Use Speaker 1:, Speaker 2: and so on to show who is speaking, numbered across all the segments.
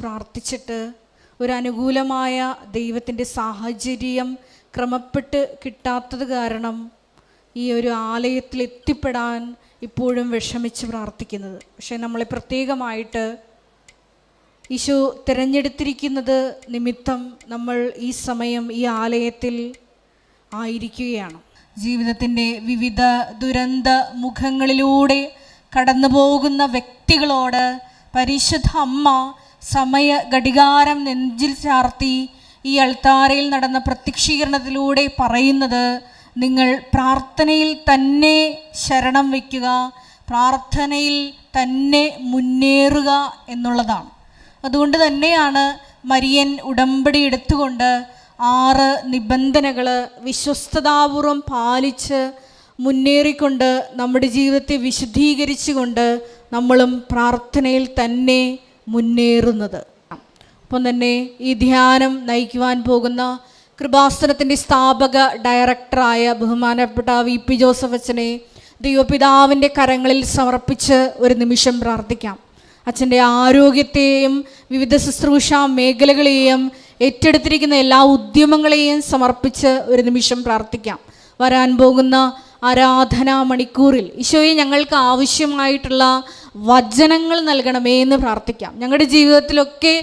Speaker 1: പ്രാർത്ഥിച്ചിട്ട് ഒരു അനുകൂലമായ ദൈവത്തിൻ്റെ സാഹചര്യം ക്രമപ്പെട്ട് കിട്ടാത്തത് കാരണം ഈ ഒരു ആലയത്തിൽ എത്തിപ്പെടാൻ ഇപ്പോഴും വിഷമിച്ച് പ്രാർത്ഥിക്കുന്നത്. പക്ഷേ നമ്മളെ പ്രത്യേകമായിട്ട് ഈശോ തിരഞ്ഞെടുത്തിരിക്കുന്നത് നിമിത്തം നമ്മൾ ഈ സമയം ഈ ആലയത്തിൽ ആയിരിക്കുകയാണ്. ജീവിതത്തിൻ്റെ വിവിധ ദുരന്ത മുഖങ്ങളിലൂടെ കടന്നു പോകുന്ന വ്യക്തികളോട് പരിശുദ്ധ അമ്മ സമയ ഘടികാരം നെഞ്ചിൽ ചാർത്തി ഈ അൾത്താരയിൽ നടന്ന പ്രത്യക്ഷീകരണത്തിലൂടെ പറയുന്നത്, നിങ്ങൾ പ്രാർത്ഥനയിൽ തന്നെ ശരണം വയ്ക്കുക, പ്രാർത്ഥനയിൽ തന്നെ മുന്നേറുക എന്നുള്ളതാണ്. അതുകൊണ്ട് തന്നെയാണ് മരിയൻ ഉടമ്പടി എടുത്തുകൊണ്ട് 6 നിബന്ധനകൾ വിശ്വസ്തതാപൂർവം പാലിച്ച് മുന്നേറിക്കൊണ്ട് നമ്മുടെ ജീവിതത്തെ വിശുദ്ധീകരിച്ചുകൊണ്ട് നമ്മളും പ്രാർത്ഥനയിൽ തന്നെ മുന്നേറുന്നത്. ഒപ്പം തന്നെ ഈ ധ്യാനം നയിക്കുവാൻ പോകുന്ന കൃപാസനത്തിൻ്റെ സ്ഥാപക ഡയറക്ടറായ ബഹുമാനപ്പെട്ട VP ജോസഫ് അച്ഛനെ ദൈവപിതാവിൻ്റെ കരങ്ങളിൽ സമർപ്പിച്ച് ഒരു നിമിഷം പ്രാർത്ഥിക്കാം. അച്ഛൻ്റെ ആരോഗ്യത്തെയും വിവിധ ശുശ്രൂഷ മേഖലകളെയും ഏറ്റെടുത്തിരിക്കുന്ന എല്ലാ ഉദ്യമങ്ങളെയും സമർപ്പിച്ച് ഒരു നിമിഷം പ്രാർത്ഥിക്കാം. വരാൻ പോകുന്ന ആരാധനാ മണിക്കൂറിൽ ഈശോയെ ഞങ്ങൾക്ക് ആവശ്യമായിട്ടുള്ള വചനങ്ങൾ നൽകണമേ എന്ന് പ്രാർത്ഥിക്കാം. ഞങ്ങളുടെ ജീവിതത്തിലൊക്കെ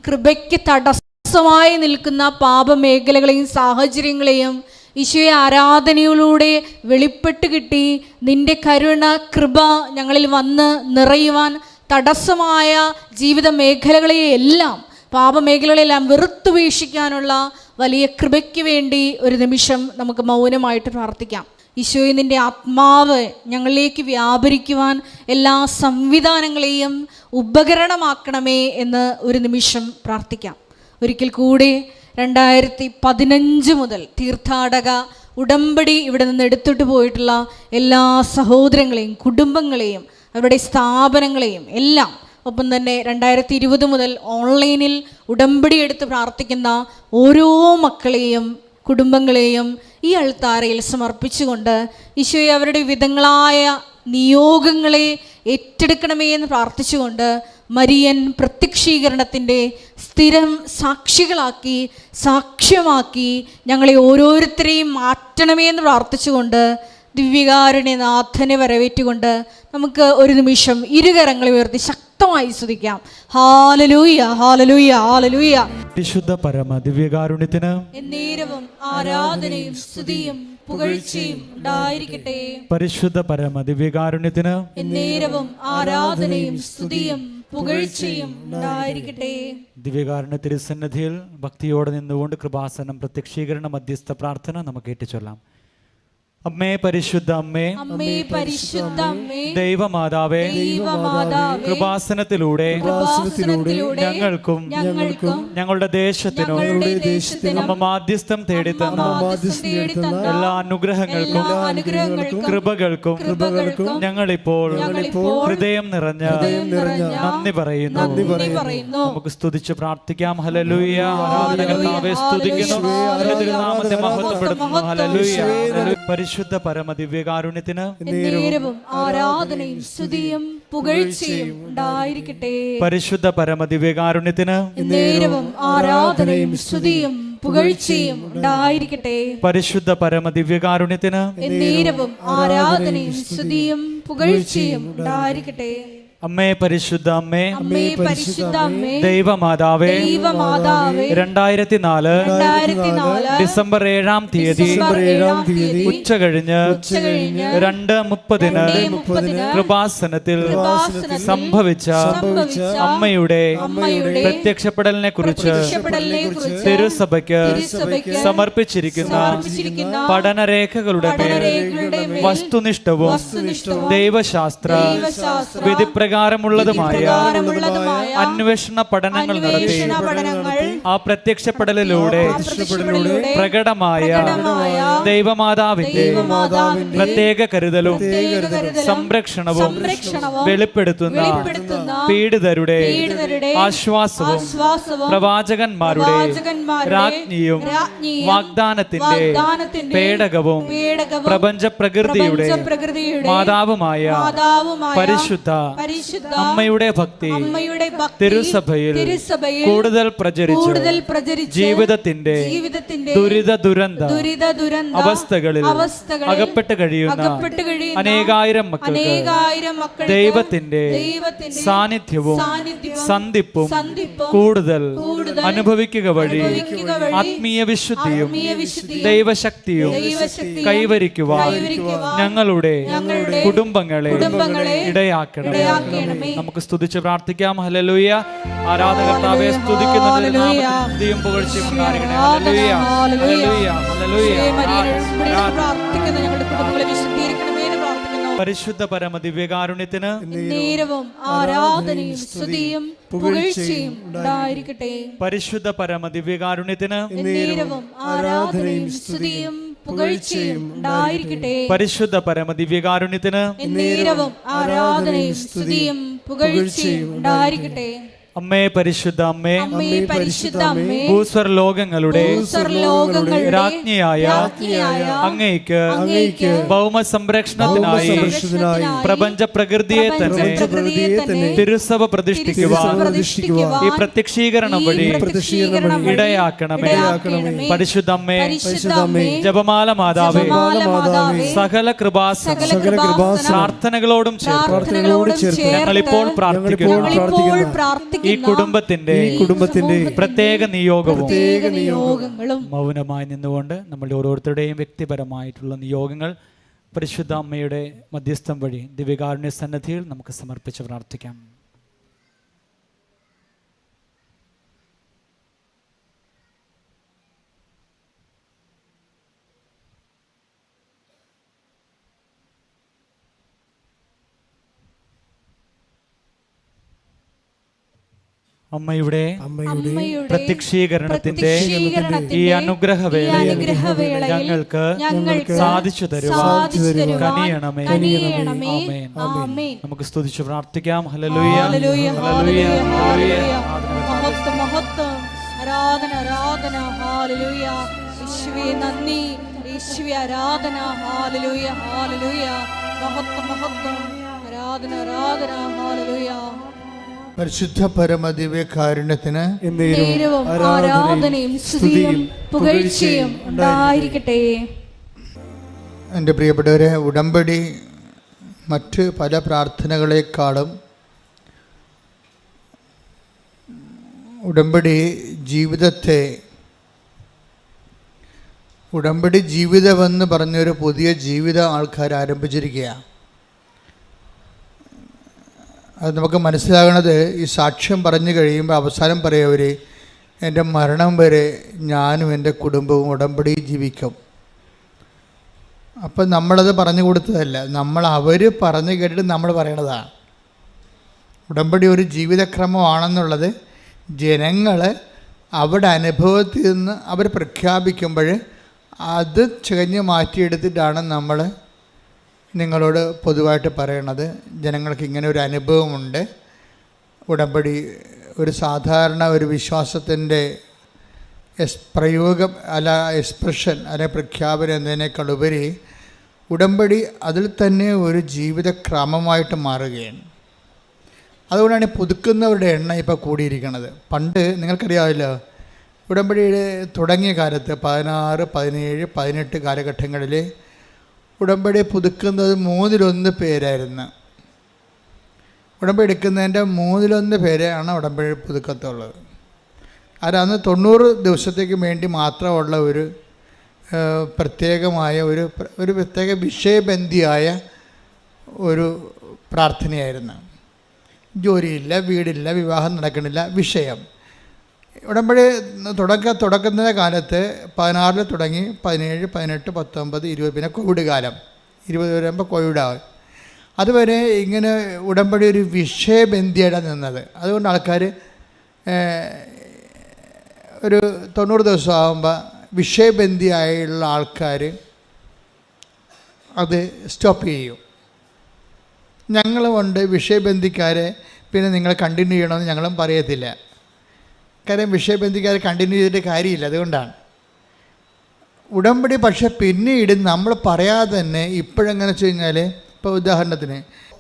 Speaker 1: കൃപയ്ക്ക് തടസ്സമായി നിൽക്കുന്ന പാപമേഖലകളെയും സാഹചര്യങ്ങളെയും ഈശോയെ ആരാധനയിലൂടെ വെളിപ്പെട്ട് കിട്ടി നിൻ്റെ കരുണ കൃപ ഞങ്ങളിൽ വന്ന് നിറയുവാൻ തടസ്സമായ ജീവിത മേഖലകളെയെല്ലാം പാപമേഖലകളെല്ലാം വെറുത്തു വീക്ഷിക്കാനുള്ള വലിയ കൃപയ്ക്ക് വേണ്ടി ഒരു നിമിഷം നമുക്ക് മൗനമായിട്ട് പ്രാർത്ഥിക്കാം. ഈശോയെ നിൻ്റെ ആത്മാവ് ഞങ്ങളിലേക്ക് വ്യാപരിക്കുവാൻ എല്ലാ സംവിധാനങ്ങളെയും ഉപകരണമാക്കണമേ എന്ന് ഒരു നിമിഷം പ്രാർത്ഥിക്കാം. ഒരിക്കൽ കൂടി 2015 മുതൽ തീർത്ഥാടക ഉടമ്പടി ഇവിടെ നിന്ന് എടുത്തിട്ട് പോയിട്ടുള്ള എല്ലാ സഹോദരങ്ങളെയും കുടുംബങ്ങളെയും അവരുടെ സ്ഥാപനങ്ങളെയും എല്ലാം, ഒപ്പം തന്നെ 2020 മുതൽ ഓൺലൈനിൽ ഉടമ്പടി എടുത്ത് പ്രാർത്ഥിക്കുന്ന ഓരോ മക്കളെയും കുടുംബങ്ങളെയും ഈ അൾത്താരയിൽ സമർപ്പിച്ചുകൊണ്ട് ഈശോയെ അവരുടെ വിധങ്ങളായ നിയോഗങ്ങളെ ഏറ്റെടുക്കണമേ എന്ന് പ്രാർത്ഥിച്ചുകൊണ്ട് മരിയൻ പ്രത്യക്ഷീകരണത്തിൻ്റെ സ്ഥിരം സാക്ഷികളാക്കി സാക്ഷ്യമാക്കി ഞങ്ങളെ ഓരോരുത്തരെയും മാറ്റണമേ എന്ന് പ്രാർത്ഥിച്ചുകൊണ്ട് ദിവ്യകാരുണ്യനാഥനെ വരവേറ്റുകൊണ്ട് നമുക്ക് ഒരു നിമിഷം ഇരുകരങ്ങളെ ഉയർത്തി ശക്തമായി സ്തുതിക്കാം. ഹല്ലേലൂയ, ഹല്ലേലൂയ, ഹല്ലേലൂയ.
Speaker 2: പരിശുദ്ധ പരമ ദിവ്യകാരുണ്യത്തിന്
Speaker 1: എന്നേരവും ആരാധനയും സ്തുതിയും പുകഴ്ചയും ഉണ്ടായിരിക്കട്ടെ.
Speaker 2: പരിശുദ്ധ പരമ ദിവ്യകാരുണ്യത്തിന്
Speaker 1: എന്നേരവും ആരാധനയും സ്തുതിയും പുകഴ്ചയും ഉണ്ടായിരിക്കട്ടെ.
Speaker 2: ദിവ്യകാരുണ്യ തിരുസന്നിധിയിൽ ഭക്തിയോടെ നിന്നുകൊണ്ട് കൃപാസനം പ്രത്യക്ഷീകരണ മധ്യസ്ഥ പ്രാർത്ഥന നമുക്ക് ഏറ്റുചൊല്ലാം. അമ്മേ പരിശുദ്ധ അമ്മേ,
Speaker 1: അമ്മേ പരിശുദ്ധ അമ്മേ,
Speaker 2: ദൈവമാതാവേ,
Speaker 1: ദൈവമാതാവേ,
Speaker 2: കൃപാസനത്തിലൂടെ ഞങ്ങൾക്കും ഞങ്ങളുടെ ദേശത്തിനും അമ്മ മാധ്യസ്ഥം തേടിത്തന്ന എല്ലാ അനുഗ്രഹങ്ങൾക്കും കൃപകൾക്കും ഞങ്ങളിപ്പോൾ ഹൃദയം നിറഞ്ഞ നന്ദി പറയുന്നു. നമുക്ക് സ്തുതിച്ച് പ്രാർത്ഥിക്കാം. ഹല്ലേലൂയ. ആരാധനകർത്താവേ സ്തുതിക്കുന്നു, തിരുനാമത്തെ മഹത്വപ്പെടുത്തുന്നു. ഹല്ലേലൂയ. പരിശുദ്ധ പരമ ദിവ്യകാരുണ്യത്തിന്
Speaker 1: എന്നേരവും ആരാധനയും സ്തുതിയും പുകഴ്ചയും ഉണ്ടായിരിക്കട്ടെ.
Speaker 2: പരിശുദ്ധ പരമ ദിവ്യകാരുണ്യത്തിന്
Speaker 1: എന്നേരവും ആരാധനയും സ്തുതിയും പുകഴ്ചയും ഉണ്ടായിരിക്കട്ടെ.
Speaker 2: പരിശുദ്ധ പരമ ദിവ്യകാരുണ്യത്തിന്
Speaker 1: എന്നേരവും ആരാധനയും സ്തുതിയും പുകഴ്ചയും ഉണ്ടായിരിക്കട്ടെ.
Speaker 2: അമ്മേ പരിശുദ്ധ അമ്മേ,
Speaker 1: അമ്മേ പരിശുദ്ധ അമ്മേ,
Speaker 2: ദൈവമാതാവേ,
Speaker 1: ദൈവമാതാവേ,
Speaker 2: 2004 ഡിസംബർ 7-ാം തീയതി ഉച്ച കഴിഞ്ഞ് 2:30 കൃപാസനത്തിൽ സംഭവിച്ച അമ്മയുടെ പ്രത്യക്ഷപ്പെടലിനെ കുറിച്ച് തിരുസഭയ്ക്ക് സമർപ്പിച്ചിരിക്കുന്ന പഠനരേഖകളുടെ വസ്തുനിഷ്ഠവും ദൈവശാസ്ത്ര വിധിപ്രകാരമുള്ളതുമായ അന്വേഷണ പഠനങ്ങൾ നടത്തി ആ പ്രത്യക്ഷപ്പെടലിലൂടെ പ്രകടമായ ദൈവമാതാവിന്റെ പ്രത്യേക കരുതലും സംരക്ഷണവും വെളിപ്പെടുത്തുന്ന പീഡിതരുടെ ആശ്വാസവും പ്രവാചകന്മാരുടെ രാജ്ഞിയും വാഗ്ദാനത്തിന്റെ പേടകവും പ്രപഞ്ച പ്രകൃതിയുടെ മാതാവുമായ പരിശുദ്ധ അമ്മയുടെ ഭക്തി തിരുസഭയിൽ കൂടുതൽ പ്രചരിച്ച് ജീവിതത്തിന്റെ ദുരിത ദുരന്ത അവസ്ഥകളിൽ അകപ്പെട്ട് കഴിയുന്ന അനേകായിരം മക്കൾക്ക് ദൈവത്തിന്റെ സാന്നിധ്യവും സന്ധിപ്പും കൂടുതൽ അനുഭവിക്കുക വഴി ആത്മീയ വിശുദ്ധിയും ദൈവശക്തിയും കൈവരിക്കുവാൻ ഞങ്ങളുടെ കുടുംബങ്ങളെ ഇടയാക്കണമേ. നമുക്ക് സ്തുതിച്ച് പ്രാർത്ഥിക്കാം. ഹല്ലേലൂയ. ആരാധകർത്താവെ സ്തുതിക്കുന്നതിന് നാമത്തെയും പുകഴ്ചയും ഉണ്ടായിരിക്കണേ. ഹല്ലേലൂയ, ഹല്ലേലൂയ, ഹല്ലേലൂയ. പരിശുദ്ധ പരമ ദിവ്യകാരുണ്യത്തിന്
Speaker 1: നേരവും ആരാധനയും സ്തുതിയും പുകഴ്ചയും ഉണ്ടായിരിക്കട്ടെ.
Speaker 2: പരിശുദ്ധ പരമ ദിവ്യകാരുണ്യത്തിന്
Speaker 1: നേരവും ആരാധനയും സ്തുതിയും പുകഴ്ചയും ഉണ്ടായിരിക്കട്ടെ.
Speaker 2: പരിശുദ്ധ പരമ ദിവ്യകാരുണ്യത്തിന്
Speaker 1: നേരവും ആരാധനയും സ്തുതിയും പുകഴ്ചയും ഉണ്ടായിരിക്കട്ടെ.
Speaker 2: അമ്മേ പരിശുദ്ധ അമ്മേ,
Speaker 1: അമ്മേ പരിശുദ്ധ അമ്മേ,
Speaker 2: ഭൂസ്വർ ലോകങ്ങളുടെ രാജ്ഞിയായ അങ്ങയ്ക്ക് ഭൗമ സംരക്ഷണത്തിനായി പ്രപഞ്ച പ്രകൃതിയെ തന്നെ തിരുസഭ പ്രതിഷ്ഠിക്കുവാൻ ഈ പ്രത്യക്ഷീകരണം വഴി ഇടയാക്കണമേ. പരിശുദ്ധ അമ്മേ, ജപമാല മാതാവേ, സകല കൃപാസന പ്രാർത്ഥനകളോടും ചേർത്ത് ഞങ്ങളിപ്പോൾ പ്രാർത്ഥിക്കുന്നു. ഈ കുടുംബത്തിന്റെ പ്രത്യേക നിയോഗങ്ങളും മൗനമായി നിന്നുകൊണ്ട് നമ്മളുടെ ഓരോരുത്തരുടെയും വ്യക്തിപരമായിട്ടുള്ള നിയോഗങ്ങൾ പരിശുദ്ധ അമ്മയുടെ മധ്യസ്ഥം വഴി ദിവ്യകാരുണ്യ സന്നിധിയിൽ നമുക്ക് സമർപ്പിച്ച് പ്രാർത്ഥിക്കാം. അമ്മയുടെ പ്രത്യക്ഷീകരണത്തിന്റെ ഈ അനുഗ്രഹവേളയിൽ ഞങ്ങൾക്ക് സാധിച്ചു തരുവാൻ കനിയണമേ. ആമേൻ. നമുക്ക് സ്തുതിച്ചു പ്രാർത്ഥിക്കാം. ഹല്ലേലൂയ, ഹല്ലേലൂയ, ഹല്ലേലൂയ.
Speaker 1: മഹത്വം, ആരാധന, ആരാധന. ഹല്ലേലൂയ. യേശുവേ നന്ദി, യേശുവേ ആരാധന. Hallelujah, hallelujah. മഹത്വം, ആരാധന, ആരാധന. ഹല്ലേലൂയ.
Speaker 3: പരിശുദ്ധ പരമ ദിവ്യകാരുണ്യത്തിന്
Speaker 1: ആരാധനയും സ്തുതിയും പുകഴ്ചയും ഉണ്ടായിരിക്കട്ടെ.
Speaker 3: എൻ്റെ പ്രിയപ്പെട്ടവരെ, ഉടമ്പടി മറ്റ് പല പ്രാർത്ഥനകളെക്കാളും ഉടമ്പടി ജീവിതമെന്ന് പറഞ്ഞൊരു പുതിയ ജീവിതം ആൾക്കാർ ആരംഭിച്ചിരിക്കുകയാണ്. അത് നമുക്ക് മനസ്സിലാകണത് ഈ സാക്ഷ്യം പറഞ്ഞു കഴിയുമ്പോൾ അവസാനം പറയവർ എൻ്റെ മരണം വരെ ഞാനും എൻ്റെ കുടുംബവും ഉടമ്പടി ജീവിക്കും. അപ്പം നമ്മളത് പറഞ്ഞു കൊടുത്തതല്ല, അവർ പറഞ്ഞു കേട്ടിട്ട് നമ്മൾ പറയണതാണ്. ഉടമ്പടി ഒരു ജീവിതക്രമമാണെന്നുള്ളത് ജനങ്ങൾ അവരുടെ അനുഭവത്തിൽ നിന്ന് അവർ പ്രഖ്യാപിക്കുമ്പോൾ അത് ചകഞ്ഞ് മാറ്റിയെടുത്തിട്ടാണ് നമ്മൾ നിങ്ങളോട് പൊതുവായിട്ട് പറയണത്. ജനങ്ങൾക്ക് ഇങ്ങനെ ഒരു അനുഭവമുണ്ട്. ഉടമ്പടി ഒരു സാധാരണ ഒരു വിശ്വാസത്തിൻ്റെ പ്രയോഗം അല്ല, എക്സ്പ്രഷൻ അല്ലെ പ്രഖ്യാപനം എന്നതിനേക്കാൾ ഉപരി ഉടമ്പടി അതിൽ തന്നെ ഒരു ജീവിതക്രമമായിട്ട് മാറുകയാണ്. അതുകൊണ്ടാണ് പുതുക്കുന്നവരുടെ എണ്ണം ഇപ്പോൾ കൂടിയിരിക്കുന്നത്. പണ്ട് നിങ്ങൾക്കറിയാമല്ലോ, ഉടമ്പടിയുടെ തുടങ്ങിയ കാലത്ത് 16, 17, 18 കാലഘട്ടങ്ങളിൽ ഉടമ്പടി പുതുക്കുന്നത് 1/3 പേരായിരുന്നു. ഉടമ്പടി എടുക്കുന്നതിൻ്റെ 1/3 പേരെയാണ് ഉടമ്പടി പുതുക്കത്തുള്ളത്. അന്ന് 90 ദിവസത്തേക്ക് വേണ്ടി മാത്രമുള്ള ഒരു പ്രത്യേകമായ ഒരു പ്രത്യേക വിഷയബന്ധിയായ ഒരു പ്രാർത്ഥനയായിരുന്നു. ജോലിയില്ല, വീടില്ല, വിവാഹം നടക്കണില്ല, വിഷയം. ഉടമ്പടി തുടക്കുന്ന കാലത്ത് 16 തുടങ്ങി 17, 18, 19, 20, പിന്നെ കോവിഡ് കാലം 20 വരുമ്പോൾ കോവിഡാവും. അതുവരെ ഇങ്ങനെ ഉടമ്പടി ഒരു വിഷയബന്ധിയാണ് നിന്നത്. അതുകൊണ്ട് ആൾക്കാർ ഒരു 90 ദിവസം ആകുമ്പോൾ വിഷയബന്ധിയായുള്ള ആൾക്കാർ അത് സ്റ്റോപ്പ് ചെയ്യും. ഞങ്ങളുമുണ്ട് വിഷയബന്ധിക്കാരെ, പിന്നെ നിങ്ങൾ കണ്ടിന്യൂ ചെയ്യണമെന്ന് ഞങ്ങളും പറയത്തില്ല. കാര്യം വിഷയബന്ധിക്കാരെ കണ്ടിന്യൂ ചെയ്തിട്ട് കാര്യമില്ല. അതുകൊണ്ടാണ് ഉടമ്പടി. പക്ഷെ പിന്നീട് നമ്മൾ പറയാതെ തന്നെ ഇപ്പോഴെങ്ങനെ വെച്ച് കഴിഞ്ഞാൽ, ഇപ്പോൾ ഉദാഹരണത്തിന്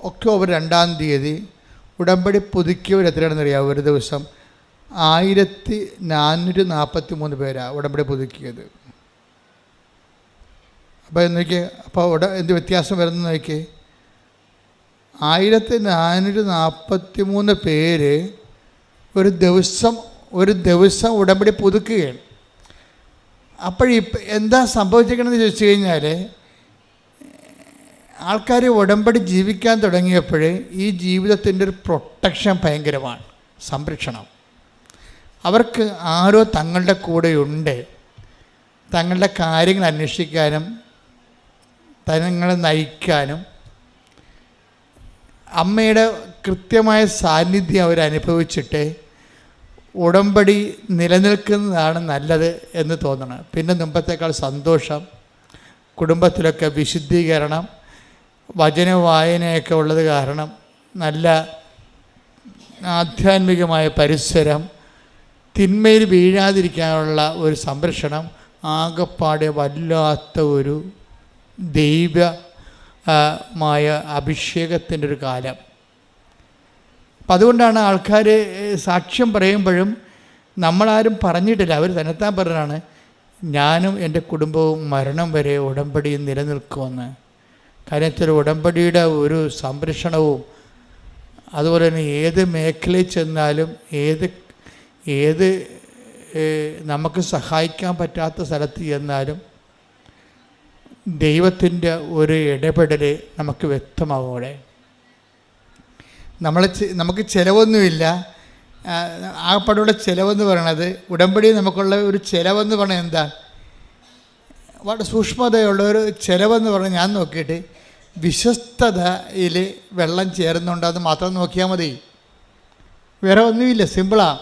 Speaker 3: ഒക്ടോബർ 2-ാം തീയതി ഉടമ്പടി പുതുക്കിയവർ എത്രയാണെന്ന് അറിയാമോ? ഒരു ദിവസം 1443 പേരാണ് ഉടമ്പടി പുതുക്കിയത്. അപ്പോൾ നോക്കിയേ, അപ്പോൾ എന്ത് വ്യത്യാസം വരുന്നു നോക്കിയേ. 1443 പേര് ഒരു ദിവസം ഉടമ്പടി പുതുക്കുകയാണ്. അപ്പോഴിപ്പോൾ എന്താ സംഭവിച്ചിരിക്കണമെന്ന് ചോദിച്ചു കഴിഞ്ഞാൽ, ആൾക്കാർ ഉടമ്പടി ജീവിക്കാൻ തുടങ്ങിയപ്പോൾ ഈ ജീവിതത്തിൻ്റെ ഒരു പ്രൊട്ടക്ഷൻ ഭയങ്കരമാണ്, സംരക്ഷണം. അവർക്ക് ആരോ തങ്ങളുടെ കൂടെയുണ്ട്, തങ്ങളുടെ കാര്യങ്ങൾ അന്വേഷിക്കാനും തങ്ങളെ നയിക്കാനും. അമ്മയുടെ കൃത്യമായ സാന്നിധ്യം അവരനുഭവിച്ചിട്ട് ഉടമ്പടി നിലനിൽക്കുന്നതാണ് നല്ലത് എന്ന് തോന്നണം. പിന്നെ മുമ്പത്തേക്കാൾ സന്തോഷം, കുടുംബത്തിലൊക്കെ വിശുദ്ധീകരണം, വചന വായനയൊക്കെ ഉള്ളത് കാരണം നല്ല ആധ്യാത്മികമായ പരിസരം, തിന്മയിൽ വീഴാതിരിക്കാനുള്ള ഒരു സംരക്ഷണം, ആകപ്പാടെ വല്ലാത്ത ഒരു ദൈവമായ അഭിഷേകത്തിൻ്റെ ഒരു കാലം. അപ്പം അതുകൊണ്ടാണ് ആൾക്കാർ സാക്ഷ്യം പറയുമ്പോഴും നമ്മളാരും പറഞ്ഞിട്ടില്ല, അവർ തന്നെത്താൻ പറഞ്ഞാണ് ഞാനും എൻ്റെ കുടുംബവും മരണം വരെ ഉടമ്പടി നിലനിൽക്കുമെന്ന്. കാര്യത്തിൽ ഉടമ്പടിയുടെ ഒരു സംരക്ഷണവും, അതുപോലെ തന്നെ ഏത് മേഖലയിൽ ചെന്നാലും ഏത് നമുക്ക് സഹായിക്കാൻ പറ്റാത്ത സ്ഥലത്ത് ചെന്നാലും ദൈവത്തിൻ്റെ ഒരു ഇടപെടൽ നമുക്ക് വ്യക്തമാവും. അവിടെ നമുക്ക് ചിലവൊന്നുമില്ല. ആകപ്പാടുള്ള ചിലവെന്ന് പറയണത്, ഉടമ്പടി നമുക്കുള്ള ഒരു ചിലവെന്ന് പറഞ്ഞാൽ എന്താ, വളരെ സൂക്ഷ്മതയുള്ള ഒരു ചിലവെന്ന് പറഞ്ഞാൽ ഞാൻ നോക്കിയിട്ട് വിശ്വസ്തതയിൽ വെള്ളം ചേരുന്നുണ്ടോ അത് മാത്രം നോക്കിയാൽ മതി, വേറെ ഒന്നുമില്ല. സിമ്പിളാണ്.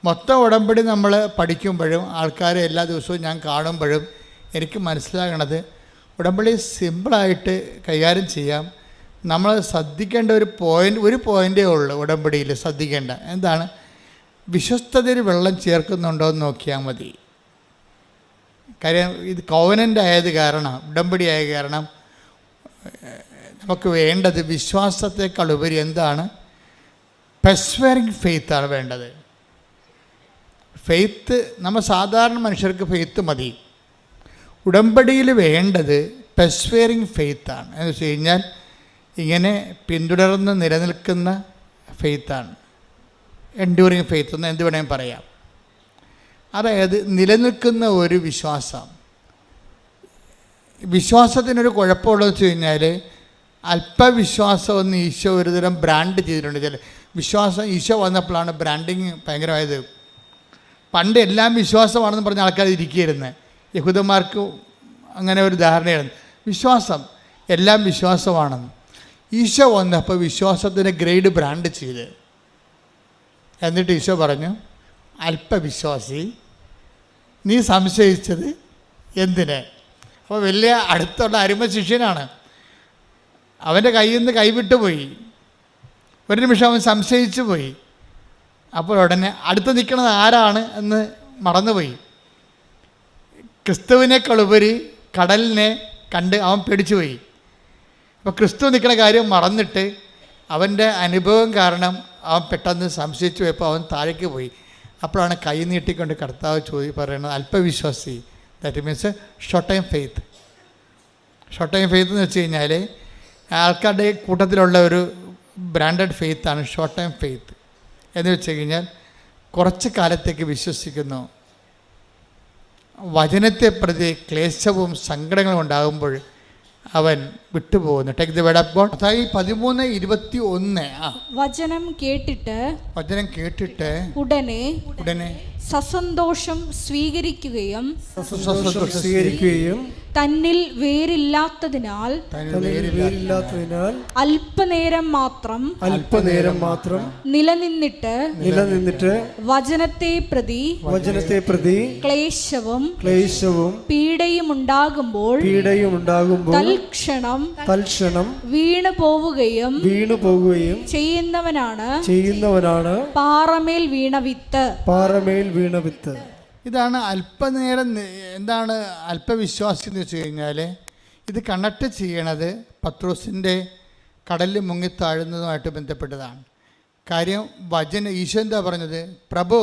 Speaker 3: മൊത്തം ഉടമ്പടി നമ്മൾ പഠിക്കുമ്പോഴും ആൾക്കാരെ എല്ലാ ദിവസവും ഞാൻ കാണുമ്പോഴും എനിക്ക് മനസ്സിലാകണത് ഉടമ്പടി സിമ്പിളായിട്ട് കൈകാര്യം ചെയ്യാം. നമ്മൾ ശ്രദ്ധിക്കേണ്ട ഒരു പോയിൻ്റേ ഉള്ളൂ ഉടമ്പടിയിൽ ശ്രദ്ധിക്കേണ്ട. എന്താണ്? വിശ്വസ്തതയിൽ വെള്ളം ചേർക്കുന്നുണ്ടോ എന്ന് നോക്കിയാൽ മതി. കാര്യം ഇത് കോവനൻ്റ് ആയത് കാരണം, ഉടമ്പടി ആയ കാരണം നമുക്ക് വേണ്ടത് വിശ്വാസത്തെക്കാൾ ഉപരി എന്താണ്? പെർസ്വേറിങ് ഫെയ്ത്താണ് വേണ്ടത്. ഫെയ്ത്ത്, നമ്മൾ സാധാരണ മനുഷ്യർക്ക് ഫെയ്ത്ത് മതി. ഉടമ്പടിയിൽ വേണ്ടത് പെർസ്വേറിങ് ഫെയ്ത്താണ്. എന്ന് വെച്ച് കഴിഞ്ഞാൽ ഇങ്ങനെ പിന്തുടർന്ന് നിലനിൽക്കുന്ന ഫെയ്ത്താണ്. എൻഡ്യൂറിങ് ഫെയ്ത്ത് എന്ന് എന്ത് വേണമെങ്കിൽ പറയാം. അതായത് നിലനിൽക്കുന്ന ഒരു വിശ്വാസം. വിശ്വാസത്തിനൊരു കുഴപ്പമുള്ളതെന്ന് വെച്ച് കഴിഞ്ഞാൽ അല്പവിശ്വാസം ഒന്ന് ഈശോ ഒരുതരം ബ്രാൻഡ് ചെയ്തിട്ടുണ്ട്. ചില വിശ്വാസം ഈശോ വന്നപ്പോഴാണ് ബ്രാൻഡിങ് ഭയങ്കരമായത്. പണ്ട് എല്ലാം വിശ്വാസമാണെന്ന് പറഞ്ഞ ആൾക്കാർ ഇരിക്കുകയായിരുന്നു. യഹൂദന്മാർക്ക് അങ്ങനെ ഒരു ധാരണയായിരുന്നു, വിശ്വാസം എല്ലാം വിശ്വാസമാണെന്ന്. ഈശോ വന്നപ്പോൾ വിശ്വാസത്തിൻ്റെ ഗ്രേഡ് ബ്രാൻഡ് ചെയ്ത്, എന്നിട്ട് ഈശോ പറഞ്ഞു, അല്പവിശ്വാസി, നീ സംശയിച്ചത് എന്തിന്? അപ്പോൾ വലിയ അടുത്തുള്ള അരുമ ശിഷ്യനാണ്. അവൻ്റെ കയ്യിൽ നിന്ന് കൈവിട്ടു പോയി. ഒരു നിമിഷം അവൻ സംശയിച്ചു പോയി. അപ്പോൾ ഉടനെ അടുത്ത് നിൽക്കുന്നത് ആരാണ് എന്ന് മറന്നുപോയി. ക്രിസ്തുവിനേക്കാളുപരി കടലിനെ കണ്ട് അവൻ പേടിച്ചു പോയി. അപ്പോൾ ക്രിസ്തു നിൽക്കുന്ന കാര്യം മറന്നിട്ട് അവൻ്റെ അനുഭവം കാരണം അവൻ പെട്ടെന്ന് സംശയിച്ചു പോയപ്പോൾ അവൻ താഴേക്ക് പോയി. അപ്പോഴാണ് കൈ നീട്ടിക്കൊണ്ട് കർത്താവ് പറയുന്നത്, അല്പവിശ്വാസി. That means short time faith. Short time faith എന്ന് വെച്ച് കഴിഞ്ഞാൽ ആൾക്കാരുടെ കൂട്ടത്തിലുള്ള ഒരു ബ്രാൻഡഡ് ഫെയ്ത്താണ് ഷോർട്ട് ടൈം ഫെയ്ത്ത്. എന്ന് വെച്ച് കഴിഞ്ഞാൽ കുറച്ച് കാലത്തേക്ക് വിശ്വസിക്കുന്നു, വചനത്തെ പ്രതി ക്ലേശവും സങ്കടങ്ങളും ഉണ്ടാകുമ്പോൾ അവൻ വിട്ടുപോകുന്നു. Take the word of God. അതായത് 13:21. വചനം കേട്ടിട്ട് ഉടനെ
Speaker 1: സസന്തോഷം സ്വീകരിക്കുകയും തന്നിൽ വേരില്ലാത്തതിനാൽ അല്പനേരം മാത്രം നിലനിന്നിട്ട് വചനത്തെ പ്രതി ക്ലേശവും പീഡയും ഉണ്ടാകുമ്പോൾ തൽക്ഷണം വീണു പോവുകയും ചെയ്യുന്നവനാണ് പാറമേൽ വീണ വിത്ത്.
Speaker 3: ഇതാണ് അല്പനേരം. എന്താണ് അല്പവിശ്വാസി എന്ന് വെച്ച് കഴിഞ്ഞാൽ ഇത് കണക്ട് ചെയ്യണത് പത്രോസിൻ്റെ കടലിൽ മുങ്ങിത്താഴുന്നതുമായിട്ട് ബന്ധപ്പെട്ടതാണ്. കാര്യം ഈശോ എന്താ പറഞ്ഞത്? പ്രഭു,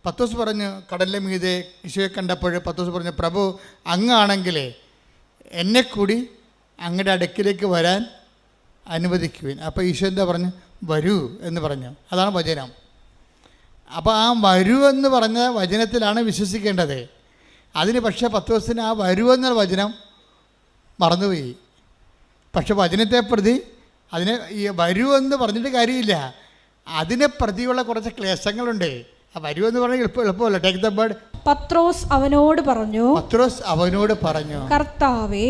Speaker 3: പത്രോസ് പറഞ്ഞു കടലിലെ മീതെ ഈശോയെ കണ്ടപ്പോൾ പത്രോസ് പറഞ്ഞു, പ്രഭു അങ്ങാണെങ്കിലേ എന്നെ കൂടി അങ്ങയുടെ അടുക്കിലേക്ക് വരാൻ അനുവദിക്കുവിൻ. അപ്പോൾ ഈശോ എന്താ പറഞ്ഞു? വരൂ എന്ന് പറഞ്ഞു. അതാണ് വചനം. അപ്പോൾ ആ വരൂ എന്ന് പറഞ്ഞ വചനത്തിലാണ് വിശ്വസിക്കേണ്ടത്. അതിന് പക്ഷേ പത്രോസിന് ആ വരൂ എന്ന വചനം മറന്നുപോയി. പക്ഷെ വചനത്തെ പ്രതി അതിനെ ഈ വരൂ എന്ന് പറഞ്ഞിട്ട് കാര്യമില്ല, അതിനെ പ്രതിയുള്ള കുറച്ച് ക്ലേശങ്ങളുണ്ട്. ആ വരൂ എന്ന് പറഞ്ഞാൽ എളുപ്പമല്ല. Take the bird.
Speaker 1: പത്രോസ് അവനോട് പറഞ്ഞു, കർത്താവേ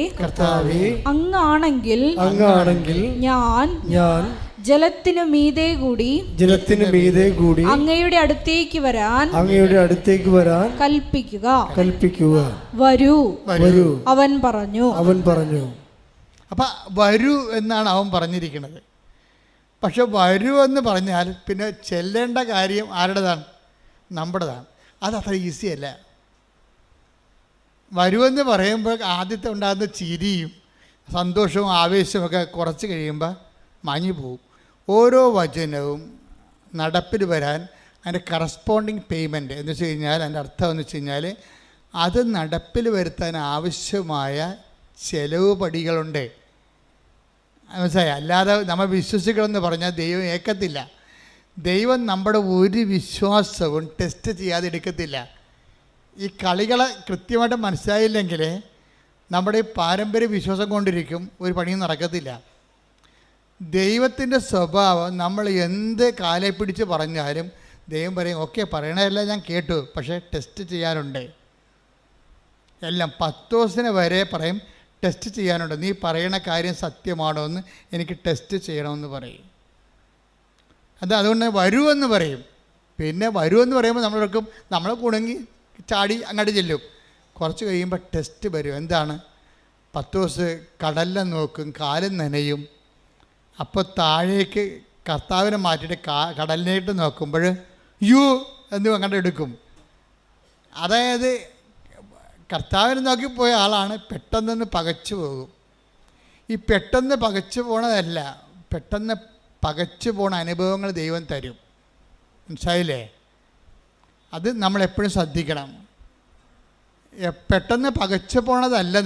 Speaker 1: അങ്ങാണെങ്കിൽ ഞാൻ ജലത്തിനു മീതെ കൂടി അങ്ങയുടെ അടുത്തേക്ക് വരാൻ കൽപ്പിക്കുക. വരൂ അവൻ പറഞ്ഞു.
Speaker 3: അപ്പൊ വരൂ എന്നാണ് അവൻ പറഞ്ഞിരിക്കുന്നത്. പക്ഷെ വരൂ എന്ന് പറഞ്ഞാൽ പിന്നെ ചെല്ലേണ്ട കാര്യം ആരുടേതാണ്? നമ്മുടേതാണ്. അതത്ര ഈസി അല്ല. വരുമെന്ന് പറയുമ്പോൾ ആദ്യത്തെ ഉണ്ടാകുന്ന ചിരിയും സന്തോഷവും ആവേശവും ഒക്കെ കുറച്ച് കഴിയുമ്പോൾ മാഞ്ഞു പോകും. ഓരോ വചനവും നടപ്പിൽ വരാൻ അതിൻ്റെ കറസ്പോണ്ടിങ് പേയ്മെൻറ്റ് എന്ന് വെച്ച് കഴിഞ്ഞാൽ അതിൻ്റെ അർത്ഥം എന്ന് വെച്ച് കഴിഞ്ഞാൽ അത് നടപ്പിൽ വരുത്താൻ ആവശ്യമായ ചെലവ് പടികളുണ്ട്. മനസ്സിലായി? അല്ലാതെ നമ്മൾ വിശ്വസിക്കണമെന്ന് പറഞ്ഞാൽ ദൈവം ഏക്കത്തില്ല. ദൈവം നമ്മുടെ ഒരു വിശ്വാസവും ടെസ്റ്റ് ചെയ്യാതെ എടുക്കത്തില്ല. ഈ കളികളെ കൃത്യമായിട്ട് മനസ്സിലായില്ലെങ്കിൽ നമ്മുടെ ഈ പാരമ്പര്യ വിശ്വാസം കൊണ്ടിരിക്കും, ഒരു പണിയും നടക്കത്തില്ല. ദൈവത്തിൻ്റെ സ്വഭാവം നമ്മൾ എന്ത് കാലെ പിടിച്ച് പറഞ്ഞാലും ദൈവം പറയും, ഓക്കെ പറയണതെല്ലാം ഞാൻ കേട്ടു, പക്ഷേ ടെസ്റ്റ് ചെയ്യാനുണ്ട്. എല്ലാം പത്തോസിന് വരെ പറയും ടെസ്റ്റ് ചെയ്യാനുണ്ട്. നീ പറയണ കാര്യം സത്യമാണോ എന്ന് എനിക്ക് ടെസ്റ്റ് ചെയ്യണമെന്ന് പറയും. അതുകൊണ്ട് വരുമെന്ന് പറയും. പിന്നെ വരുമെന്ന് പറയുമ്പോൾ നമ്മൾ കുണുങ്ങി ചാടി അങ്ങോട്ട് ചെല്ലും. കുറച്ച് കഴിയുമ്പോൾ ടെസ്റ്റ് വരും. എന്താണ്? പത്തോസ് കടലിൽ നോക്കും, കാലും നനയും. അപ്പോൾ താഴേക്ക് കർത്താവിനെ മാറ്റിയിട്ട് കടലിലേക്ക് നോക്കുമ്പോൾ യു എന്ന് അങ്ങോട്ട് എടുക്കും. അതായത് കർത്താവിനെ നോക്കിപ്പോയ ആളാണ് പെട്ടെന്ന് പകച്ചു പോകും. ഈ പെട്ടെന്ന് പകച്ചു പോണതല്ല, പെട്ടെന്ന് പകച്ചു പോണ അനുഭവങ്ങൾ ദൈവം തരും. മനസ്സിലായില്ലേ? അത് നമ്മളെപ്പോഴും ശ്രദ്ധിക്കണം. പെട്ടെന്ന് പകച്ചു പോണതല്ല,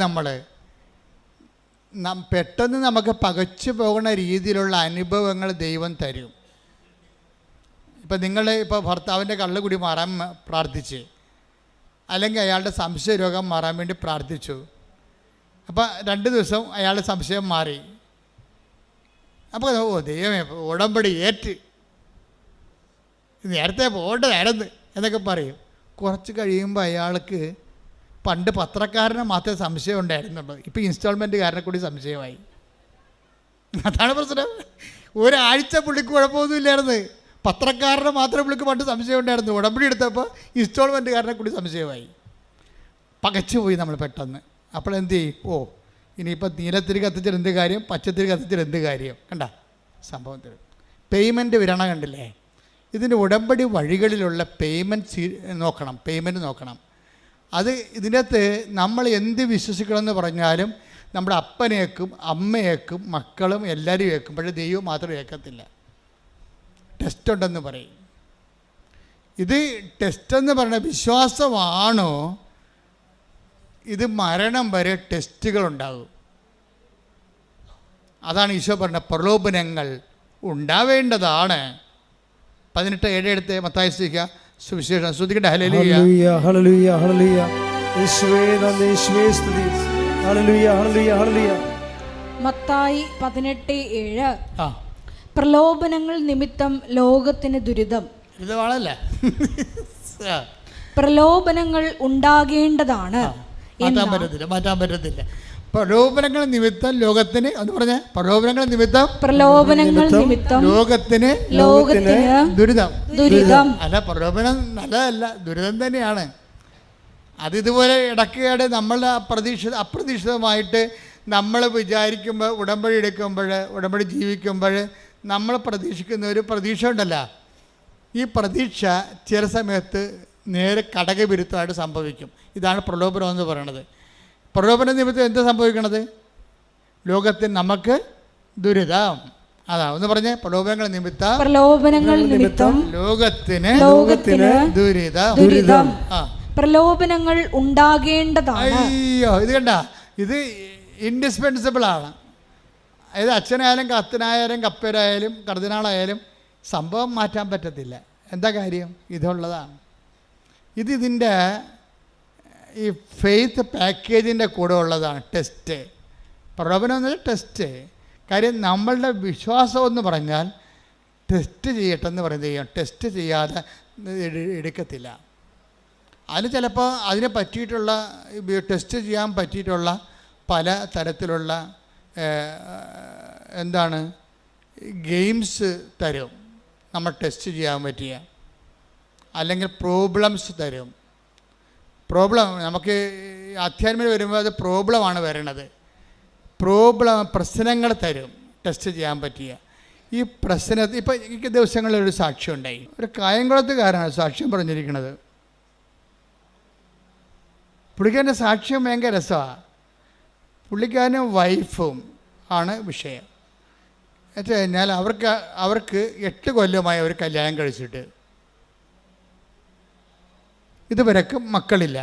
Speaker 3: പെട്ടെന്ന് നമുക്ക് പകച്ചു പോകുന്ന രീതിയിലുള്ള അനുഭവങ്ങൾ ദൈവം തരും. ഇപ്പം നിങ്ങൾ ഭർത്താവിൻ്റെ കള്ളുകുടി മാറാൻ പ്രാർത്ഥിച്ച്, അല്ലെങ്കിൽ അയാളുടെ സംശയ രോഗം മാറാൻ വേണ്ടി പ്രാർത്ഥിച്ചു. അപ്പം 2 ദിവസം അയാളുടെ സംശയം മാറി. അപ്പോൾ ദൈവമേ ഉടമ്പടി ഏറ്റ്, നേരത്തെ പോകേണ്ടതായിരുന്നു എന്നൊക്കെ പറയും. കുറച്ച് കഴിയുമ്പോൾ അയാൾക്ക് പണ്ട് പത്രക്കാരനെ മാത്രമേ സംശയം ഉണ്ടായിരുന്നുള്ളൂ, ഇപ്പോൾ ഇൻസ്റ്റാൾമെൻറ്റുകാരനെ കൂടി സംശയമായി. അതാണ് പ്രശ്നം. ഒരാഴ്ച പുള്ളിക്ക് കുഴപ്പമൊന്നുമില്ലായിരുന്നു. പത്രക്കാരനെ മാത്രമേ പുള്ളിക്ക് പണ്ട് സംശയം ഉണ്ടായിരുന്നു. ഉടമ്പടി എടുത്തപ്പോൾ ഇൻസ്റ്റാൾമെൻറ്റുകാരനെ കൂടി സംശയമായി. പകച്ചു പോയി നമ്മൾ പെട്ടെന്ന്. അപ്പോൾ എന്ത് ചെയ്യും? ഇനിയിപ്പോൾ നീലത്തിരി കത്തിച്ചിട്ട് എന്ത് കാര്യം, പച്ചത്തിരി കത്തിച്ചിട്ട് എന്ത് കാര്യം? കണ്ട സംഭവത്തിൽ പേയ്മെൻറ്റ് വിരണ കണ്ടില്ലേ? ഇതിൻ്റെ ഉടമ്പടി വഴികളിലുള്ള പേയ്മെൻറ്റ് നോക്കണം. അത് ഇതിനകത്ത് നമ്മൾ എന്ത് വിശ്വസിക്കണമെന്ന് പറഞ്ഞാലും നമ്മുടെ അപ്പനേക്കും അമ്മയേക്കും മക്കളും എല്ലാവരും ഏക്കും. പക്ഷേ ദൈവം മാത്രം ഏക്കത്തില്ല. ടെസ്റ്റ് ഉണ്ടെന്ന് പറയും. ഇത് ടെസ്റ്റെന്ന് പറയുന്ന വിശ്വാസമാണോ? ഇത് മരണം വരെ ടെസ്റ്റുകളുണ്ടാകും. അതാണ് ഈശോ പറഞ്ഞ പ്രലോഭനങ്ങൾ ഉണ്ടാവേണ്ടതാണ്. 18:7 എടുത്ത് മത്തായി സുവിശേഷം ശ്രദ്ധിക്കട്ടെ. ഹല്ലേലൂയ ഹല്ലേലൂയ ഹല്ലേലൂയ. യേശുവേ നന്ദി, യേശുവേ സ്തുതി. ഹല്ലേലൂയ ഹല്ലേലൂയ ഹല്ലേലൂയ.
Speaker 1: മത്തായി 18:7. പ്രലോഭനങ്ങൾ നിമിത്തം ലോകത്തിന് ദുരിതം.
Speaker 3: ഇതാണല്ലേ
Speaker 1: പ്രലോഭനങ്ങൾ ഉണ്ടാകേണ്ടതാണ്.
Speaker 3: മാറ്റാൻ പറ്റത്തില്ല. പ്രലോഭനങ്ങൾ നിമിത്തം ലോകത്തിന് എന്ന് പറഞ്ഞ പ്രലോഭനങ്ങൾ നിമിത്തം ലോകത്തിന് ദുരിതം. അല്ല, പ്രലോഭനം നല്ലതല്ല, ദുരിതം തന്നെയാണ്. അതിതുപോലെ ഇടയ്ക്കിടെ നമ്മൾ അപ്രതീക്ഷിതമായിട്ട് നമ്മൾ വിചാരിക്കുമ്പോൾ, ഉടമ്പടി എടുക്കുമ്പോൾ, ഉടമ്പടി ജീവിക്കുമ്പോൾ നമ്മൾ പ്രതീക്ഷിക്കുന്ന ഒരു പ്രതീക്ഷ ഉണ്ടല്ലോ, ഈ പ്രതീക്ഷ ചില സമയത്ത് നേരെ കടകവിരുദ്ധമായിട്ട് സംഭവിക്കും. ഇതാണ് പ്രലോഭനം എന്ന് പറയുന്നത്. പ്രലോഭന നിമിത്തം എന്താ സംഭവിക്കണത്? ലോകത്തിന് നമുക്ക് ദുരിതം. അതാ ഒന്ന് പറഞ്ഞേ, പ്രലോഭനങ്ങൾ നിമിത്തം ലോകത്തിന് ദുരിതം.
Speaker 1: പ്രലോഭനങ്ങൾ ഉണ്ടാകേണ്ടതാണ്.
Speaker 3: അയ്യോ, ഇത് കണ്ട, ഇത് ഇൻഡിസ്പെൻസിബിൾ ആണ്. അതായത് അച്ഛനായാലും കത്തനായാലും കപ്പേരായാലും കർദിനാളായാലും സംഭവം മാറ്റാൻ പറ്റത്തില്ല. എന്താ കാര്യം? ഇതുള്ളതാണ്. ഇതിൻ്റെ ഈ ഫെയ്ത്ത് പാക്കേജിൻ്റെ കൂടെ ഉള്ളതാണ് ടെസ്റ്റ്. പ്രലോഭനം എന്ന് വെച്ചാൽ ടെസ്റ്റ്. കാര്യം നമ്മളുടെ വിശ്വാസം എന്ന് പറഞ്ഞാൽ ടെസ്റ്റ് ചെയ്യട്ടെന്ന് പറയുന്നത് ടെസ്റ്റ് ചെയ്യാതെ എടുക്കത്തില്ല. അതിന് ചിലപ്പോൾ അതിനെ പറ്റിയിട്ടുള്ള ടെസ്റ്റ് ചെയ്യാൻ പറ്റിയിട്ടുള്ള പല തരത്തിലുള്ള ഗെയിംസ് തരും നമ്മൾ ടെസ്റ്റ് ചെയ്യാൻ പറ്റിയ, അല്ലെങ്കിൽ പ്രോബ്ലംസ് തരും. നമുക്ക് അധ്യാത്മം വരുമ്പോൾ അത് പ്രോബ്ലമാണ് വരണത്. പ്രശ്നങ്ങൾ തരും ടെസ്റ്റ് ചെയ്യാൻ പറ്റിയ. ഈ പ്രശ്നത്തിൽ ഇപ്പം ഈ ദിവസങ്ങളിലൊരു സാക്ഷ്യം ഉണ്ടായി. ഒരു കായംകുളത്തുകാരാണ് സാക്ഷ്യം പറഞ്ഞിരിക്കുന്നത്. പുള്ളിക്കാരൻ്റെ സാക്ഷ്യം ഭയങ്കര രസമാണ്. പുള്ളിക്കാരനും വൈഫും ആണ് വിഷയം. എന്നു കഴിഞ്ഞാൽ അവർക്ക് 8 കൊല്ലമായി അവർ കല്യാണം കഴിച്ചിട്ട് ഇതുവരെക്ക് മക്കളില്ല.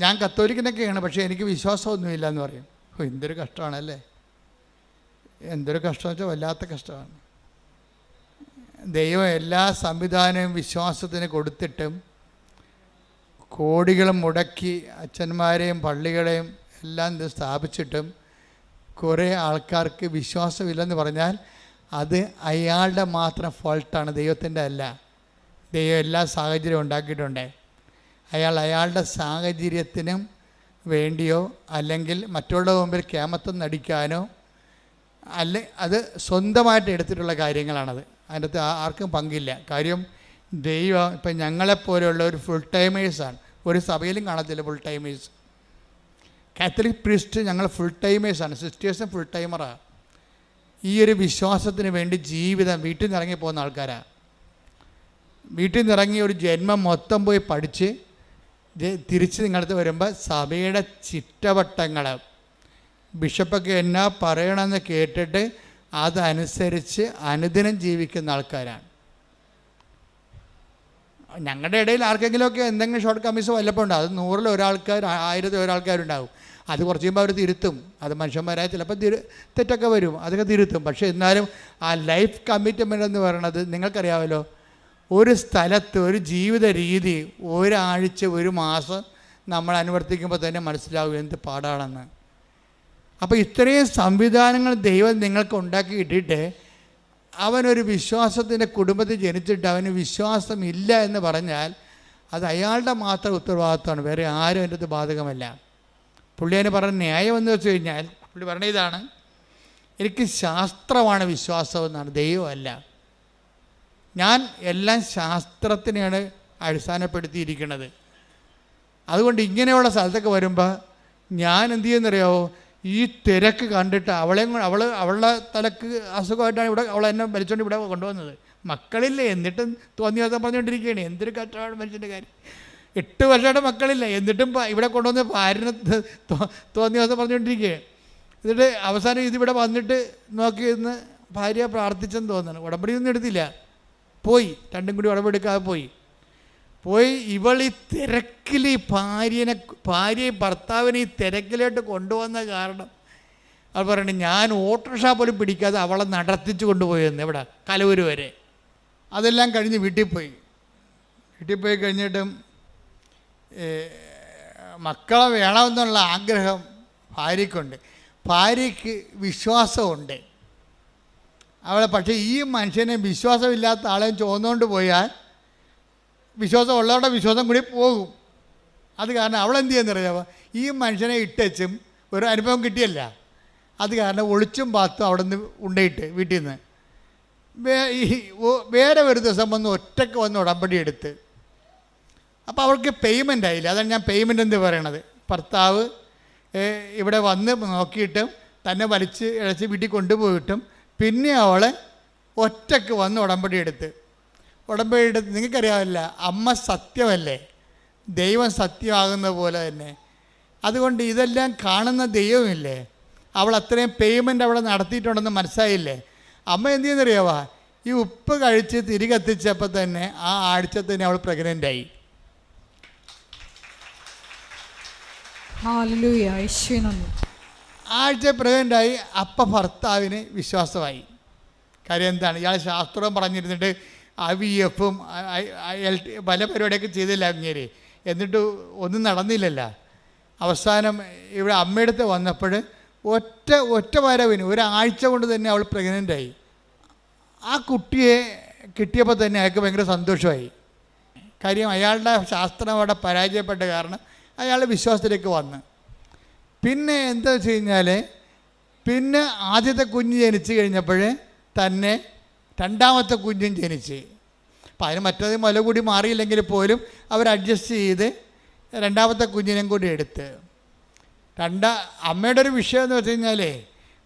Speaker 3: ഞാൻ കത്തോലിക്കനൊക്കെയാണ്, പക്ഷേ എനിക്ക് വിശ്വാസമൊന്നുമില്ല എന്ന് പറയും. എന്തൊരു കഷ്ടമാണല്ലേ, എന്തൊരു കഷ്ടമെന്ന് വെച്ചാൽ വല്ലാത്ത കഷ്ടമാണ്. ദൈവം എല്ലാ സംവിധാനവും വിശ്വാസത്തിന് കൊടുത്തിട്ടും കോടികൾ മുടക്കി അച്ഛന്മാരെയും പള്ളികളെയും എല്ലാം സ്ഥാപിച്ചിട്ടും കുറേ ആൾക്കാർക്ക് വിശ്വാസമില്ലെന്ന് പറഞ്ഞാൽ അത് അയാളുടെ മാത്രം ഫോൾട്ടാണ്, ദൈവത്തിൻ്റെ അല്ല. ദൈവം എല്ലാ സാഹചര്യവും ഉണ്ടാക്കിയിട്ടുണ്ട്. അയാളുടെ സാഹചര്യത്തിനും വേണ്ടിയോ അല്ലെങ്കിൽ മറ്റുള്ളവരുടെ മുമ്പിൽ കേമത്വം നടിക്കാനോ അത് സ്വന്തമായിട്ട് എടുത്തിട്ടുള്ള കാര്യങ്ങളാണത്. അതിൻ്റെ അകത്ത് ആർക്കും പങ്കില്ല. കാര്യം ദൈവം ഇപ്പം ഞങ്ങളെപ്പോലെയുള്ള ഒരു ഫുൾ ടൈമേഴ്സാണ്. ഒരു സഭയിലും കാണത്തില്ല ഫുൾ ടൈമേഴ്സ്. കാത്തലിക് പ്രീസ്റ്റ് ഞങ്ങൾ ഫുൾ ടൈമേഴ്സാണ്, സിസ്റ്റേഴ്സും ഫുൾ ടൈമറാണ്. ഈ ഒരു വിശ്വാസത്തിന് വേണ്ടി ജീവിതം വീട്ടിൽ നിന്ന് ഇറങ്ങി പോകുന്ന ആൾക്കാരാണ്. വീട്ടിൽ നിന്ന് ഇറങ്ങി ഒരു ജന്മം മൊത്തം പോയി പഠിച്ച് തിരിച്ച് നിങ്ങളടുത്ത് വരുമ്പോൾ സഭയുടെ ചിട്ടവട്ടങ്ങൾ ബിഷപ്പൊക്കെ എന്നാ പറയണമെന്ന് കേട്ടിട്ട് അതനുസരിച്ച് അനുദിനം ജീവിക്കുന്ന ആൾക്കാരാണ്. ഞങ്ങളുടെ ഇടയിൽ ആർക്കെങ്കിലുമൊക്കെ എന്തെങ്കിലും ഷോർട്ട് കമ്മീസ് വല്ലപ്പോൾ ഉണ്ടാവും. അത് 100-ൽ ഒരാൾക്കാർ 1000-ൽ ഒരാൾക്കാരുണ്ടാവും. അത് കുറച്ച് കഴിയുമ്പോൾ അവർ തിരുത്തും. അത് മനുഷ്യന്മാരായ ചിലപ്പോൾ തെറ്റൊക്കെ വരും, അതൊക്കെ തിരുത്തും. പക്ഷേ എന്നാലും ആ ലൈഫ് കമ്മിറ്റ്മെൻ്റ് എന്ന് പറയുന്നത് നിങ്ങൾക്കറിയാമല്ലോ. ഒരു സ്ഥലത്ത് ഒരു ജീവിത രീതി ഒരാഴ്ച 1 മാസം നമ്മൾ അനുവർത്തിക്കുമ്പോൾ തന്നെ മനസ്സിലാവും എന്ത് പാടാണെന്ന്. അപ്പോൾ ഇത്രയും സംവിധാനങ്ങൾ ദൈവം നിങ്ങൾക്ക് ഉണ്ടാക്കി ഇട്ടിട്ട് അവനൊരു വിശ്വാസത്തിൻ്റെ കുടുംബത്തിൽ ജനിച്ചിട്ട് അവന് വിശ്വാസമില്ല എന്ന് പറഞ്ഞാൽ അത് അയാളുടെ മാത്രം ഉത്തരവാദിത്വമാണ്, വേറെ ആരും എൻ്റെ അത് ബാധകമല്ല. പുള്ളിയെ പറഞ്ഞ ന്യായം എന്ന് വെച്ച് കഴിഞ്ഞാൽ പുള്ളി പറഞ്ഞ ഇതാണ്, എനിക്ക് ശാസ്ത്രമാണ് വിശ്വാസമെന്നാണ്, ദൈവമല്ല. ഞാൻ എല്ലാം ശാസ്ത്രത്തിനെയാണ് അടിസ്ഥാനപ്പെടുത്തിയിരിക്കുന്നത്. അതുകൊണ്ട് ഇങ്ങനെയുള്ള സ്ഥലത്തൊക്കെ വരുമ്പോൾ ഞാൻ എന്ത് ചെയ്യുന്നറിയാവോ, ഈ തിരക്ക് കണ്ടിട്ട് അവളുടെ തലക്ക് അസുഖമായിട്ടാണ് അവളെ എന്നെ വലിച്ചുകൊണ്ട് ഇവിടെ കൊണ്ടുവന്നത്. മക്കളില്ലേ, എന്നിട്ടും തോന്നിയാസം പറഞ്ഞുകൊണ്ടിരിക്കുകയാണ്. എന്തൊരു കഷ്ടമാണ് മനുഷ്യൻ്റെ കാര്യം. 8 വർഷമായിട്ട് മക്കളില്ല, എന്നിട്ടും ഇവിടെ കൊണ്ടുവന്ന് ഭാര്യനെ തോന്നിയാസം പറഞ്ഞുകൊണ്ടിരിക്കുകയാണ്. എന്നിട്ട് അവസാനം ഇതിവിടെ വന്നിട്ട് നോക്കി നിന്ന് ഭാര്യ പ്രാർത്ഥിച്ചെന്ന് തോന്നുന്നു. ഉടമ്പടിയൊന്നും എടുത്തില്ല, പോയി. 2ഉം കൂടി ഉടമ്പെടുക്കാതെ പോയി ഇവൾ ഈ തിരക്കിൽ ഈ ഭാര്യയും ഭർത്താവിനെ ഈ തിരക്കിലോട്ട് കൊണ്ടുവന്ന കാരണം അത് പറയണേ, ഞാൻ ഓട്ടോറിക്ഷ പോലും പിടിക്കാതെ അവളെ നടത്തിച്ച് കൊണ്ടുപോയെന്ന് ഇവിടെ കലവൂര് വരെ. അതെല്ലാം കഴിഞ്ഞ് വീട്ടിൽ പോയി കഴിഞ്ഞിട്ടും മക്കളെ വേണമെന്നുള്ള ആഗ്രഹം ഭാര്യയ്ക്കുണ്ട്. ഭാര്യയ്ക്ക് വിശ്വാസമുണ്ട് അവളെ. പക്ഷേ ഈ മനുഷ്യനെ വിശ്വാസമില്ലാത്ത ആളെയും ചോന്നുകൊണ്ട് പോയാൽ വിശ്വാസം ഉള്ളവരുടെ വിശ്വാസം കൂടി പോകും. അത് കാരണം അവളെന്ത് ചെയ്യുന്നറിയാമോ, ഈ മനുഷ്യനെ ഇട്ടും ഒരു അനുഭവം കിട്ടിയല്ല, അത് കാരണം ഒളിച്ചും പാത്തും അവിടെ നിന്ന് ഉണ്ടയിട്ട് വീട്ടിൽ നിന്ന് വേറെ ഒരു ദിവസം വന്ന് ഒറ്റയ്ക്ക് വന്ന് ഉടമ്പടി എടുത്ത്. അപ്പോൾ അവൾക്ക് പേയ്മെൻ്റ് ആയില്ല. അതാണ് ഞാൻ പേയ്മെൻ്റ് എന്ന് പറയണത്. ഭർത്താവ് ഇവിടെ വന്ന് നോക്കിയിട്ടും തന്നെ വലിച്ച് ഇഴച്ച് വീട്ടിൽ കൊണ്ടുപോയിട്ടും പിന്നെ അവളെ ഒറ്റയ്ക്ക് വന്ന് ഉടമ്പടി എടുത്ത്. നിങ്ങൾക്കറിയാമല്ല, അമ്മ സത്യമല്ലേ, ദൈവം സത്യമാകുന്ന പോലെ തന്നെ. അതുകൊണ്ട് ഇതെല്ലാം കാണുന്ന ദൈവമില്ലേ, അവൾ അത്രയും പേയ്മെൻ്റ് അവിടെ നടത്തിയിട്ടുണ്ടെന്ന് മനസ്സിലായില്ലേ. അമ്മ എന്ത് ചെയ്യുന്നറിയാവാ, ഈ ഉപ്പ് കഴിച്ച് തിരികെ എത്തിച്ചപ്പോൾ തന്നെ ആ ആഴ്ച തന്നെ അവൾ പ്രഗ്നൻ്റായി. ആഴ്ച പ്രഗ്നൻ്റായി. അപ്പം ഭർത്താവിന് വിശ്വാസമായി. കാര്യം എന്താണ്, ഇയാൾ ശാസ്ത്രം പറഞ്ഞിരുന്നിട്ട് IVF പല പരിപാടിയൊക്കെ ചെയ്തില്ല അങ്ങേര്, എന്നിട്ട് ഒന്നും നടന്നില്ലല്ലോ. അവസാനം ഇവിടെ അമ്മയുടെ അടുത്ത് വന്നപ്പോൾ ഒറ്റ വരവിന് ഒരാഴ്ച കൊണ്ട് തന്നെ അവൾ പ്രഗ്നൻ്റായി. ആ കുട്ടിയെ കിട്ടിയപ്പോൾ തന്നെ അയാൾക്ക് ഭയങ്കര സന്തോഷമായി. കാര്യം അയാളുടെ ശാസ്ത്രം അവിടെ പരാജയപ്പെട്ട കാരണം അയാൾ വിശ്വാസത്തിലേക്ക് വന്ന്. പിന്നെ എന്താ വെച്ച് കഴിഞ്ഞാൽ, പിന്നെ ആദ്യത്തെ കുഞ്ഞ് ജനിച്ച് കഴിഞ്ഞപ്പോൾ തന്നെ രണ്ടാമത്തെ കുഞ്ഞും ജനിച്ച്. അപ്പം അതിന് മറ്റേത് മുല കൂടി മാറിയില്ലെങ്കിൽ പോലും അവർ അഡ്ജസ്റ്റ് ചെയ്ത് രണ്ടാമത്തെ കുഞ്ഞിനെയും കൂടി എടുത്ത്. അമ്മയുടെ ഒരു വിഷയം എന്ന് വെച്ച് കഴിഞ്ഞാൽ,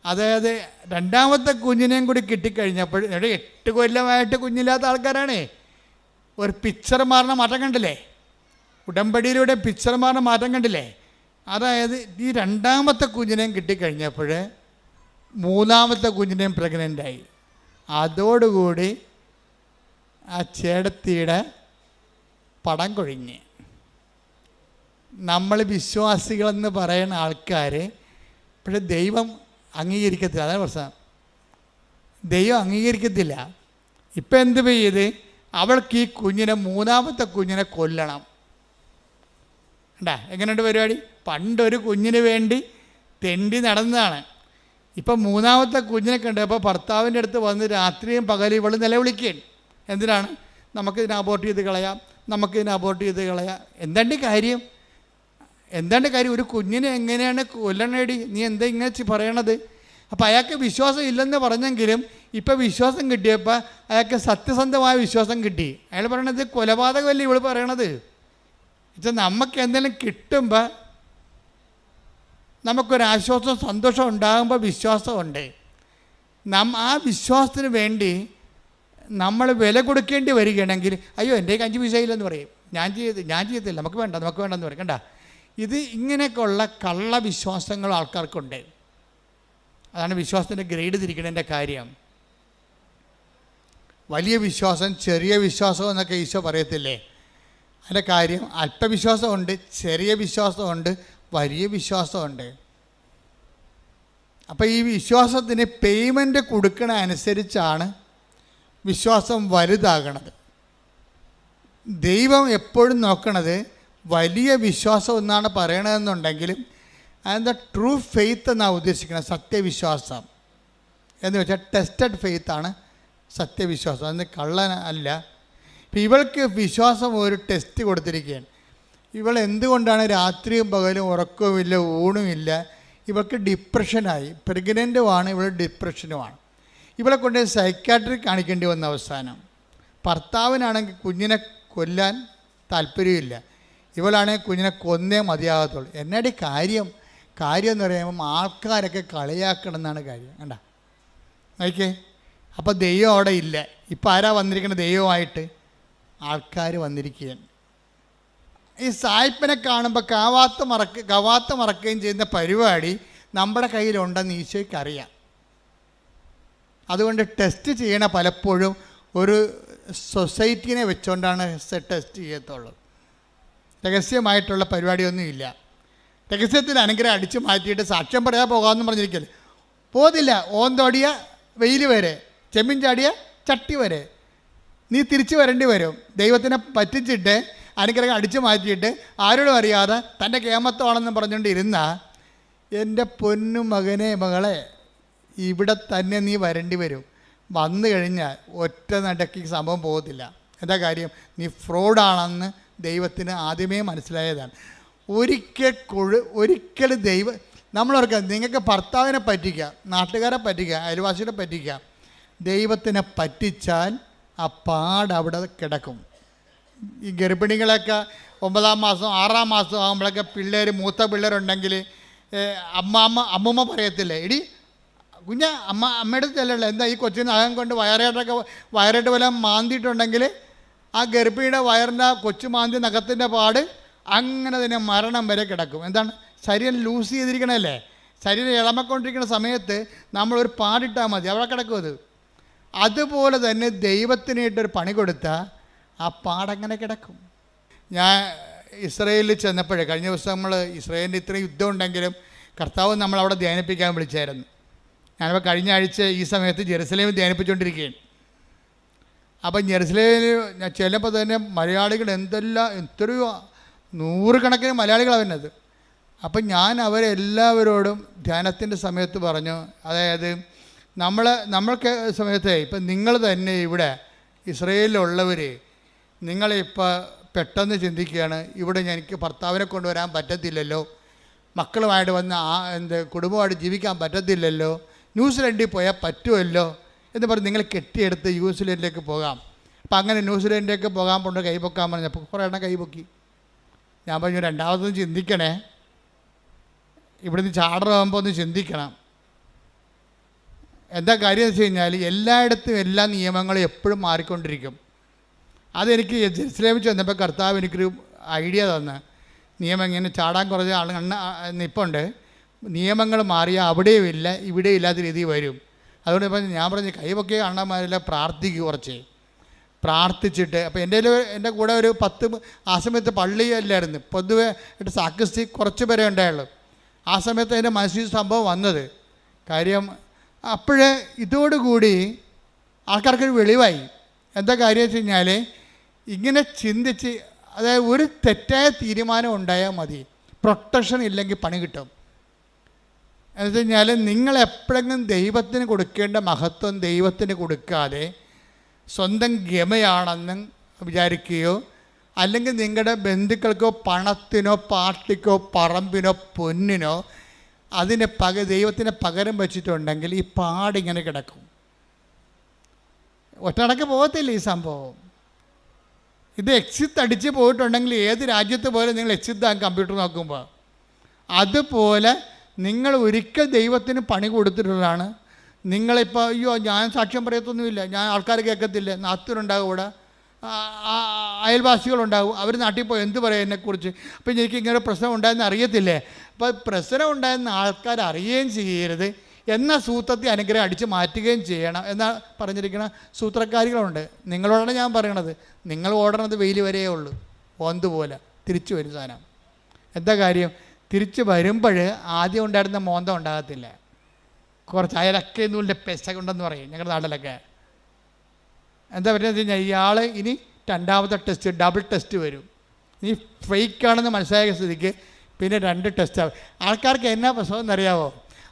Speaker 3: അതായത് രണ്ടാമത്തെ കുഞ്ഞിനെയും കൂടി കിട്ടിക്കഴിഞ്ഞപ്പോൾ 8 കൊല്ലമായിട്ട് കുഞ്ഞില്ലാത്ത ആൾക്കാരാണേ. ഒരു പിക്ചർ മാറുന്ന മാറ്റം കണ്ടില്ലേ, ഉടമ്പടിയിലൂടെ പിക്ചർ മാറുന്ന മാറ്റം കണ്ടില്ലേ. അതായത് ഈ രണ്ടാമത്തെ കുഞ്ഞിനെയും കിട്ടിക്കഴിഞ്ഞപ്പോൾ മൂന്നാമത്തെ കുഞ്ഞിനെയും പ്രഗ്നൻ്റായി. അതോടുകൂടി ആ ചേടത്തിയുടെ പടം കൊഴിഞ്ഞ്. നമ്മൾ വിശ്വാസികളെന്ന് പറയുന്ന ആൾക്കാർ പക്ഷേ ദൈവം അംഗീകരിക്കത്തില്ല. അതാണ് പ്രശ്നം, ദൈവം അംഗീകരിക്കത്തില്ല. ഇപ്പം എന്ത് ചെയ്ത്, അവൾക്ക് ഈ കുഞ്ഞിനെ മൂന്നാമത്തെ കുഞ്ഞിനെ കൊല്ലണം. ഉണ്ടാ എങ്ങനെയുണ്ട് പരിപാടി? പണ്ടൊരു കുഞ്ഞിന് വേണ്ടി തെണ്ടി നടന്നതാണ്. ഇപ്പം മൂന്നാമത്തെ കുഞ്ഞിനെ കണ്ടപ്പോൾ ഭർത്താവിൻ്റെ അടുത്ത് വന്ന് രാത്രിയും പകലും ഇവൾ നിലവിളിക്കുകയാണ്. എന്തിനാണ്? നമുക്കിതിനെ അബോർട്ട് ചെയ്ത് കളയാം, നമുക്കിതിനെ അബോർട്ട് ചെയ്ത് കളയാം. എന്താണ്ട് കാര്യം? ഒരു കുഞ്ഞിനെ എങ്ങനെയാണ് കൊല്ലണേടി? നീ എന്താ ഇങ്ങനെ പറയണത്? അപ്പോൾ അയാൾക്ക് വിശ്വാസം ഇല്ലെന്ന് പറഞ്ഞെങ്കിലും ഇപ്പം വിശ്വാസം കിട്ടിയപ്പോൾ അയാൾക്ക് സത്യസന്ധമായ വിശ്വാസം കിട്ടി. അയാൾ പറയണത് കൊലപാതകമല്ലേ ഇവൾ പറയണത്. വെച്ചാൽ നമുക്ക് എന്തെങ്കിലും കിട്ടുമ്പോൾ നമുക്കൊരാശ്വാസം സന്തോഷം ഉണ്ടാകുമ്പോൾ വിശ്വാസമുണ്ട്. ആ വിശ്വാസത്തിന് വേണ്ടി നമ്മൾ വില കൊടുക്കേണ്ടി വരികയാണെങ്കിൽ, അയ്യോ എൻ്റെ 5 പൈസ ഇല്ലെന്ന് പറയും, ഞാൻ ചെയ്യത്തില്ല, നമുക്ക് വേണ്ടെന്ന് പറയും. കണ്ട, ഇത് ഇങ്ങനെയൊക്കെയുള്ള കള്ള വിശ്വാസങ്ങൾ ആൾക്കാർക്കുണ്ട്. അതാണ് വിശ്വാസത്തിൻ്റെ ഗ്രേഡ് തിരിക്കണതിൻ്റെ കാര്യം. വലിയ വിശ്വാസം, ചെറിയ വിശ്വാസം എന്നൊക്കെ ഈശോ പറയത്തില്ലേ? അതിൻ്റെ കാര്യം അല്പവിശ്വാസമുണ്ട്, ചെറിയ വിശ്വാസമുണ്ട്, വലിയ വിശ്വാസമുണ്ട്. അപ്പോൾ ഈ വിശ്വാസത്തിന് പേയ്മെൻറ്റ് കൊടുക്കണ അനുസരിച്ചാണ് വിശ്വാസം വലുതാകണത്. ദൈവം എപ്പോഴും നോക്കണത് വലിയ വിശ്വാസം എന്നാണ് പറയണതെന്നുണ്ടെങ്കിലും അതെന്താ ട്രൂ ഫെയ്ത്ത് എന്നാണ് ഉദ്ദേശിക്കുന്നത്. സത്യവിശ്വാസം എന്ന് വെച്ചാൽ ടെസ്റ്റഡ് ഫെയ്ത്താണ് സത്യവിശ്വാസം, അതിന് കള്ളൻ അല്ല. ഇപ്പം ഇവൾക്ക് വിശ്വാസം ഒരു ടെസ്റ്റ് കൊടുത്തിരിക്കുകയാണ്. ഇവൾ എന്തുകൊണ്ടാണ് രാത്രിയും പകലും ഉറക്കവുമില്ല, ഊണുമില്ല? ഇവൾക്ക് ഡിപ്രഷനായി. പ്രഗ്നൻ്റുമാണ്, ഇവൾ ഡിപ്രഷനുമാണ്. ഇവളെ കൊണ്ട് സൈക്കാട്രി കാണിക്കേണ്ടി വന്ന അവസാനം. ഭർത്താവിനാണെങ്കിൽ കുഞ്ഞിനെ കൊല്ലാൻ താല്പര്യമില്ല, ഇവളാണെങ്കിൽ കുഞ്ഞിനെ കൊന്നേ മതിയാകത്തുള്ളൂ. എന്നാടി കാര്യം എന്ന് പറയുമ്പം ആൾക്കാരൊക്കെ കളിയാക്കണം എന്നാണ് കാര്യം. കണ്ട നോക്കിയേ, അപ്പോൾ ദൈവം അവിടെ ഇല്ല. ഇപ്പം ആരാ വന്നിരിക്കുന്നത്? ദൈവമായിട്ട് ആൾക്കാർ വന്നിരിക്കുകയാണ്. ഈ സായിപ്പിനെ കാണുമ്പോൾ കവാത്ത് മറക്കുകയും ചെയ്യുന്ന പരിപാടി നമ്മുടെ കയ്യിലുണ്ടെന്ന് ഈശോയ്ക്ക് അറിയാം. അതുകൊണ്ട് ടെസ്റ്റ് ചെയ്യണ പലപ്പോഴും ഒരു സൊസൈറ്റീനെ വെച്ചുകൊണ്ടാണ് ടെസ്റ്റ് ചെയ്യത്തുള്ളൂ. രഹസ്യമായിട്ടുള്ള പരിപാടിയൊന്നുമില്ല. രഹസ്യത്തിൽ അനുഗ്രഹം അടിച്ചു മാറ്റിയിട്ട് സാക്ഷ്യം പറയാൻ പോകാമെന്ന് പറഞ്ഞിരിക്കല്ലേ, പോതില്ല. ഓന്തോടിയ വെയിൽ വരെ, ചെമ്മീൻ ചാടിയ ചട്ടി വരെ നീ തിരിച്ചു വരേണ്ടി വരും. ദൈവത്തിനെ പറ്റിച്ചിട്ട് അനുഗ്രഹം അടിച്ചു മാറ്റിയിട്ട് ആരോടും അറിയാതെ തൻ്റെ കേമത്വമാണെന്ന് പറഞ്ഞുകൊണ്ടിരുന്ന എൻ്റെ പൊന്നു മകനെ മകളെ, ഇവിടെ തന്നെ നീ വരേണ്ടി വരും. വന്നു കഴിഞ്ഞാൽ ഒറ്റ നടക്കി സംഭവം പോകത്തില്ല. എന്താ കാര്യം? നീ ഫ്രോഡാണെന്ന് ദൈവത്തിന് ആദ്യമേ മനസ്സിലായതാണ്. ഒരിക്കലും നമ്മളോർക്കുക, നിങ്ങൾക്ക് ഭർത്താവിനെ പറ്റിക്കാം, നാട്ടുകാരെ പറ്റിക്കാം, അയൽവാസികളെ പറ്റിക്കാം. ദൈവത്തിനെ പറ്റിച്ചാൽ ആ പാട് അവിടെ കിടക്കും. ഈ ഗർഭിണികളൊക്കെ 9-ാം മാസം 6-ാം മാസം ആകുമ്പോഴൊക്കെ മൂത്ത പിള്ളേരുണ്ടെങ്കിൽ അമ്മൂമ്മ പറയത്തില്ലേ, എടി കുഞ്ഞ് അമ്മയുടെ ചെല്ലല്ലോ, എന്താ ഈ കൊച്ചിന് അകം കൊണ്ട് വയറായിട്ട് വല്ല മാന്തിയിട്ടുണ്ടെങ്കിൽ ആ ഗർഭിണിയുടെ വയറിൻ്റെ കൊച്ചു മാന്തി നഖത്തിൻ്റെ പാട് അങ്ങനെ തന്നെ മരണം വരെ കിടക്കും. എന്താണ്? ശരീരം ലൂസ് ചെയ്തിരിക്കണല്ലേ, ശരീരം ഇളമക്കൊണ്ടിരിക്കുന്ന സമയത്ത് നമ്മളൊരു പാടിട്ടാൽ മതി, അവിടെ കിടക്കും അത്. അതുപോലെ തന്നെ ദൈവത്തിനായിട്ടൊരു പണി കൊടുത്താൽ ആ പാടങ്ങനെ കിടക്കും. ഞാൻ ഇസ്രയേലിൽ ചെന്നപ്പോഴേ, കഴിഞ്ഞ ദിവസം നമ്മൾ ഇസ്രയേലിൻ്റെ ഇത്രയും യുദ്ധം ഉണ്ടെങ്കിലും കർത്താവ് നമ്മളവിടെ ധ്യാനിപ്പിക്കാൻ വിളിച്ചായിരുന്നു. ഞാനിപ്പോൾ കഴിഞ്ഞ ആഴ്ച ഈ സമയത്ത് ജെറുസലേമിൽ ധ്യാനിപ്പിച്ചുകൊണ്ടിരിക്കുകയാണ്. അപ്പം ജെറുസലേമിൽ ഞാൻ ചെല്ലുമ്പോൾ തന്നെ മലയാളികൾ എത്രയോ 100 കണക്കിന് മലയാളികളാണ് വരുന്നത്. അപ്പം ഞാൻ അവരെല്ലാവരോടും ധ്യാനത്തിൻ്റെ സമയത്ത് പറഞ്ഞു, അതായത് നമ്മൾക്ക് സമയത്ത് ഇപ്പം നിങ്ങൾ തന്നെ ഇവിടെ ഇസ്രയേലിലുള്ളവർ, നിങ്ങളിപ്പോൾ പെട്ടെന്ന് ചിന്തിക്കുകയാണ്, ഇവിടെ എനിക്ക് ഭർത്താവിനെ കൊണ്ടുവരാൻ പറ്റത്തില്ലല്ലോ, മക്കളുമായിട്ട് വന്ന് കുടുംബമായിട്ട് ജീവിക്കാൻ പറ്റത്തില്ലല്ലോ, ന്യൂസിലൻഡിൽ പോയാൽ പറ്റുമല്ലോ എന്ന് പറഞ്ഞ് നിങ്ങൾ കെട്ടിയെടുത്ത് ന്യൂസിലൻഡിലേക്ക് പോകാം. അപ്പം അങ്ങനെ ന്യൂസിലൻഡിലേക്ക് പോകാൻ കൊണ്ട് കൈപൊക്കാൻ പറഞ്ഞപ്പോൾ കുറേ എണ്ണം കൈപൊക്കി. ഞാൻ പറഞ്ഞു, രണ്ടാമതൊന്നും ചിന്തിക്കണേ, ഇവിടുന്ന് ചാടറാകുമ്പോൾ ഒന്ന് ചിന്തിക്കണം. എന്താ കാര്യം എന്ന് വെച്ച് കഴിഞ്ഞാൽ എല്ലായിടത്തും എല്ലാ നിയമങ്ങളും എപ്പോഴും മാറിക്കൊണ്ടിരിക്കും. അതെനിക്ക് ജെറുസലേമിൽ ചെന്നപ്പോൾ കർത്താവ് എനിക്കൊരു ഐഡിയ തന്ന്, നിയമം ഇങ്ങനെ ചാടാൻ കുറച്ച് നിപ്പുണ്ട്, നിയമങ്ങൾ മാറിയാൽ അവിടെയും ഇല്ല ഇവിടെയും ഇല്ലാത്ത രീതി വരും. അതുകൊണ്ട് ഇപ്പം ഞാൻ പറഞ്ഞു, കൈവൊക്കെ അണ്ണന്മാരെല്ലാം പ്രാർത്ഥിക്കുക, കുറച്ച് പ്രാർത്ഥിച്ചിട്ട്. അപ്പോൾ എൻ്റെ കൂടെ ഒരു 10 ആ സമയത്ത് പള്ളിയല്ലായിരുന്നു, പൊതുവെ സാക്രിസ്റ്റി കുറച്ച് പേരെ ഉണ്ടായുള്ളൂ. ആ സമയത്ത് എൻ്റെ മനസ്സിൽ സംഭവം വന്നത് കാര്യം. അപ്പോഴേ ഇതോടുകൂടി ആൾക്കാർക്കൊരു വെളിവായി. എന്താ കാര്യം വെച്ച് കഴിഞ്ഞാൽ, ഇങ്ങനെ ചിന്തിച്ച്, അതായത് ഒരു തെറ്റായ തീരുമാനം ഉണ്ടായാൽ മതി, പ്രൊട്ടക്ഷൻ ഇല്ലെങ്കിൽ പണി കിട്ടും. എന്ന് വെച്ച് കഴിഞ്ഞാൽ നിങ്ങളെപ്പോഴെങ്കിലും ദൈവത്തിന് കൊടുക്കേണ്ട മഹത്വം ദൈവത്തിന് കൊടുക്കാതെ സ്വന്തം ഗമയാണെന്ന് വിചാരിക്കുകയോ, അല്ലെങ്കിൽ നിങ്ങളുടെ ബന്ധുക്കൾക്കോ പണത്തിനോ പാർട്ടിക്കോ പറമ്പിനോ പൊന്നിനോ ദൈവത്തിന് പകരം വെച്ചിട്ടുണ്ടെങ്കിൽ ഈ പാടിങ്ങനെ കിടക്കും. ഒറ്റടക്ക് പോകത്തില്ല ഈ സംഭവം. ഇത് എക്സിറ്റ് അടിച്ച് പോയിട്ടുണ്ടെങ്കിൽ ഏത് രാജ്യത്ത് പോലെ നിങ്ങൾ എക്സിറ്റ് ആകും കമ്പ്യൂട്ടർ നോക്കുമ്പോൾ. അതുപോലെ നിങ്ങൾ ഒരിക്കൽ ദൈവത്തിന് പണി കൊടുത്തിട്ടുള്ളതാണ്. നിങ്ങളിപ്പോൾ അയ്യോ ഞാൻ സാക്ഷ്യം പറയത്തൊന്നുമില്ല, ഞാൻ ആൾക്കാർ കേൾക്കത്തില്ല, നാത്തൂരുണ്ടാകും, ഇവിടെ അയൽവാസികളുണ്ടാകും, അവർ നാട്ടിൽ പോയി എന്ത് പറയും എന്നെക്കുറിച്ച്, അപ്പോൾ എനിക്ക് ഇങ്ങനെ പ്രശ്നം ഉണ്ടായെന്ന് അറിയത്തില്ലേ. അപ്പോൾ പ്രശ്നം ഉണ്ടായെന്ന് ആൾക്കാർ അറിയുകയും ചെയ്യരുത്, എന്നാൽ സൂത്രത്തെ അനുഗ്രഹം അടിച്ച് മാറ്റുകയും ചെയ്യണം എന്നാ പറഞ്ഞിരിക്കുന്ന സൂത്രക്കാരികളുണ്ട്. നിങ്ങളോടാണ് ഞാൻ പറയണത്, നിങ്ങൾ ഓടണത് വെയിൽ വരെയേ ഉള്ളൂ, ഓന്തുപോലെ തിരിച്ചു വരും സാധനം. എന്താ കാര്യം? തിരിച്ച് വരുമ്പോൾ ആദ്യം ഉണ്ടായിരുന്ന മോന്തം ഉണ്ടാകത്തില്ല, കുറച്ച് അയലൊക്കെ നൂലിൻ്റെ പെസക ഉണ്ടെന്ന് പറയും ഞങ്ങളുടെ നാട്ടിലൊക്കെ. എന്താ പറ്റുന്നത് വെച്ച് കഴിഞ്ഞാൽ ഇയാൾ ഇനി 2ാമത്തെ ടെസ്റ്റ്, ഡബിൾ ടെസ്റ്റ് വരും. ഇനി ഫേക്കാണെന്ന് മനസ്സിലായ സ്ഥിതിക്ക് പിന്നെ 2 ടെസ്റ്റ് ആവും. ആൾക്കാർക്ക് എന്നാ പ്രശ്നം എന്നറിയാമോ?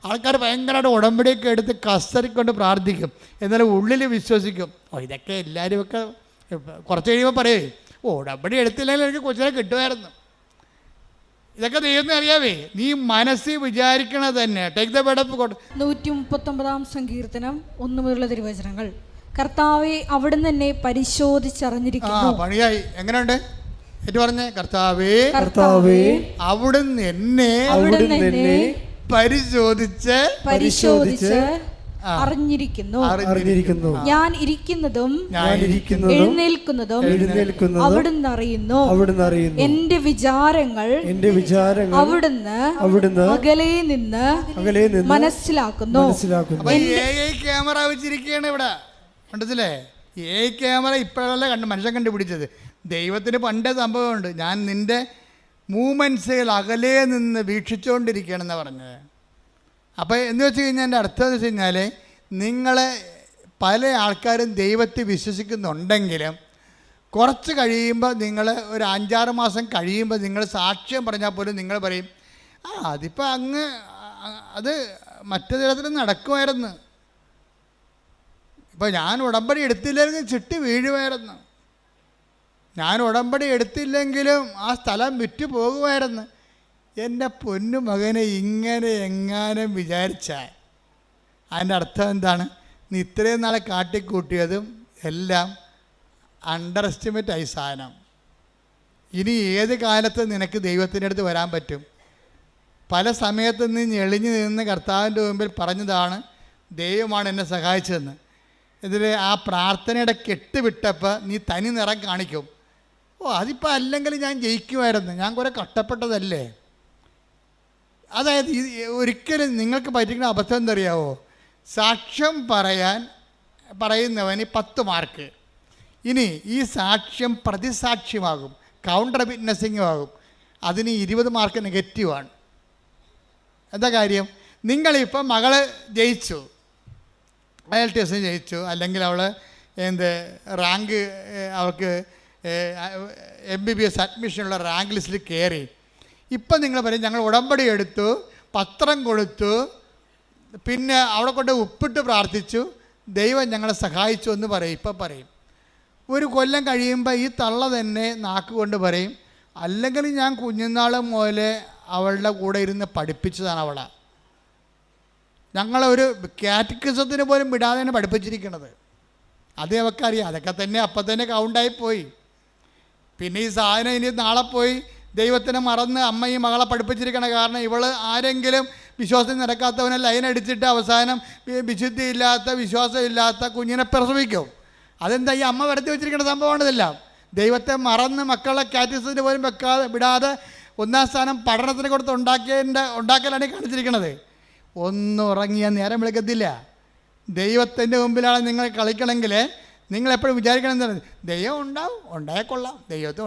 Speaker 3: ആൾക്കാർ ഭയങ്കരമായിട്ട് ഉടമ്പടിയൊക്കെ എടുത്ത് കസറിക്കൊണ്ട് പ്രാർത്ഥിക്കും, എന്നാലും ഉള്ളിൽ വിശ്വസിക്കും, ഇതൊക്കെ എല്ലാവരും ഒക്കെ കുറച്ച് കഴിയുമ്പോൾ പറയേ, ഉടമ്പടി എടുത്തില്ലെങ്കിൽ എനിക്ക് കൊച്ചിനെ കിട്ടുമായിരുന്നു. ഇതൊക്കെ ദൈവത്തിന് അറിയാവേ. നീ മനസ്സിൽ വിചാരിക്കണത് തന്നെ. Take the bed of God.
Speaker 1: 139 സങ്കീർത്തനം 1 മുതലുള്ള തിരുവചനങ്ങൾ. കർത്താവെ അവിടുന്ന് എന്നെ പരിശോധിച്ചറിഞ്ഞിരിക്കുന്നു.
Speaker 3: പണിയായി. എങ്ങനെയുണ്ട് ഏറ്റു പറഞ്ഞേ? കർത്താവേ അവിടുന്ന് എന്നെ പരിശോധിച്ച്
Speaker 1: അറിഞ്ഞിരിക്കുന്നു. ഞാൻ ഇരിക്കുന്നതും എഴുന്നേൽക്കുന്നതും അവിടുന്ന് അറിയുന്നു. എന്റെ വിചാരങ്ങൾ അവിടുന്ന് അകലെ നിന്ന് മനസ്സിലാക്കുന്നു.
Speaker 3: ക്യാമറ വെച്ചിരിക്കുകയാണ് ഇവിടെ, കണ്ടത്തില്ലേ? ക്യാമറ ഇപ്പോഴല്ല മനുഷ്യൻ കണ്ടുപിടിച്ചത്. ദൈവത്തിന് പണ്ടേ സംഭവമുണ്ട്. ഞാൻ നിന്റെ മൂമെൻറ്റ്സുകൾ അകലെ നിന്ന് വീക്ഷിച്ചുകൊണ്ടിരിക്കുകയാണെന്നാണ് പറഞ്ഞത്. അപ്പോൾ എന്ന് വെച്ച് കഴിഞ്ഞാൽ എൻ്റെ അർത്ഥം എന്ന് വെച്ച് കഴിഞ്ഞാൽ, നിങ്ങളെ പല ആൾക്കാരും ദൈവത്തെ വിശ്വസിക്കുന്നുണ്ടെങ്കിലും കുറച്ച് കഴിയുമ്പോൾ, നിങ്ങൾ ഒരു 5-6 മാസം കഴിയുമ്പോൾ നിങ്ങൾ സാക്ഷ്യം പറഞ്ഞാൽ പോലും നിങ്ങൾ പറയും, അതിപ്പോൾ അത് മറ്റു തരത്തിൽ നടക്കുമായിരുന്നു, ഇപ്പോൾ ഞാൻ ഉടമ്പടി എടുത്തില്ലെങ്കിൽ ചിട്ടി വീഴുമായിരുന്നു. ഞാൻ ഉടമ്പടി എടുത്തില്ലെങ്കിലും ആ സ്ഥലം വിറ്റു പോകുമായിരുന്നു. എൻ്റെ പൊന്നു മകനെ ഇങ്ങനെ എങ്ങാനും വിചാരിച്ചാൽ അതിൻ്റെ അർത്ഥം എന്താണ്? നീ ഇത്രയും നാളെ കാട്ടിക്കൂട്ടിയതും എല്ലാം അണ്ടർ എസ്റ്റിമേറ്റ് ആയി സാധനം. ഇനി ഏത് കാലത്ത് നിനക്ക് ദൈവത്തിൻ്റെ അടുത്ത് വരാൻ പറ്റും? പല സമയത്ത് നീ ഞെളിഞ്ഞു നിന്ന് കർത്താവിൻ്റെ മുമ്പിൽ പറഞ്ഞതാണ് ദൈവമാണ് എന്നെ സഹായിച്ചതെന്ന്. ഇതിൽ ആ പ്രാർത്ഥനയുടെ കെട്ട് വിട്ടപ്പോൾ നീ തനി നിറം കാണിക്കും. അതിപ്പോൾ അല്ലെങ്കിൽ ഞാൻ ജയിക്കുമായിരുന്നു, ഞാൻ കുറേ കഷ്ടപ്പെട്ടതല്ലേ. അതായത് ഒരിക്കലും നിങ്ങൾക്ക് പറ്റിക്കുന്ന അബദ്ധം എന്തറിയാവോ? സാക്ഷ്യം പറയുന്നവന് 10 മാർക്ക്. ഇനി ഈ സാക്ഷ്യം പ്രതിസാക്ഷ്യമാകും, കൗണ്ടർ വിറ്റ്നസിങ്ങും ആകും, അതിന് 20 മാർക്ക് നെഗറ്റീവാണ്. എന്താ കാര്യം? നിങ്ങളിപ്പോൾ മകള് ജയിച്ചു, IELTS ജയിച്ചു, അല്ലെങ്കിൽ അവൾ റാങ്ക്, അവർക്ക് MBBS അഡ്മിഷനുള്ള റാങ്ക് ലിസ്റ്റിൽ കയറി. ഇപ്പം നിങ്ങൾ പറയും ഞങ്ങൾ ഉടമ്പടി എടുത്തു, പത്രം കൊടുത്തു, പിന്നെ അവിടെ കൊണ്ട് ഉപ്പിട്ട് പ്രാർത്ഥിച്ചു, ദൈവം ഞങ്ങളെ സഹായിച്ചു എന്ന് പറയും. ഇപ്പം പറയും. ഒരു കൊല്ലം കഴിയുമ്പോൾ ഈ തള്ള തന്നെ നാക്കുകൊണ്ട് പറയും അല്ലെങ്കിൽ ഞാൻ കുഞ്ഞുനാൾ മുതലേ അവളുടെ കൂടെ ഇരുന്ന് പഠിപ്പിച്ചതാണ് അവളെ. ഞങ്ങളൊരു കാറ്റക്കിസത്തിന് പോലും വിടാതെ തന്നെ പഠിപ്പിച്ചിരിക്കണത്. അത് അവൾക്കറിയാം. അതൊക്കെ തന്നെ അപ്പം തന്നെ കൗണ്ടായി പോയി. പിന്നെ ഈ സാധനം ഇനി നാളെ പോയി ദൈവത്തിനെ മറന്ന് അമ്മയും മകളെ പഠിപ്പിച്ചിരിക്കണ കാരണം ഇവൾ ആരെങ്കിലും വിശ്വാസം നിരക്കാത്തവനെ ലൈൻ അടിച്ചിട്ട് അവസാനം വിശുദ്ധിയില്ലാത്ത വിശ്വാസമില്ലാത്ത കുഞ്ഞിനെ പ്രസവിക്കും. അതെന്താ? ഈ അമ്മ വരുത്തി വെച്ചിരിക്കുന്ന സംഭവമാണിതെല്ലാം. ദൈവത്തെ മറന്ന് മക്കളെ കാറ്റക്കിസത്തിന് പോലും വിടാതെ 1-ാം സ്ഥാനം പഠനത്തിന് കൊടുത്ത് ഉണ്ടാക്കലാണ് കാണിച്ചിരിക്കണത്. ഒന്നും ഉറങ്ങിയാൽ നേരം വിളിക്കത്തില്ല. ദൈവത്തിൻ്റെ മുമ്പിലാണ് നിങ്ങൾ കളിക്കണമെങ്കിൽ നിങ്ങളെപ്പോഴും വിചാരിക്കണം എന്താണ്? ദൈവം ഉണ്ടായേക്കൊള്ളാം, ദൈവത്തെ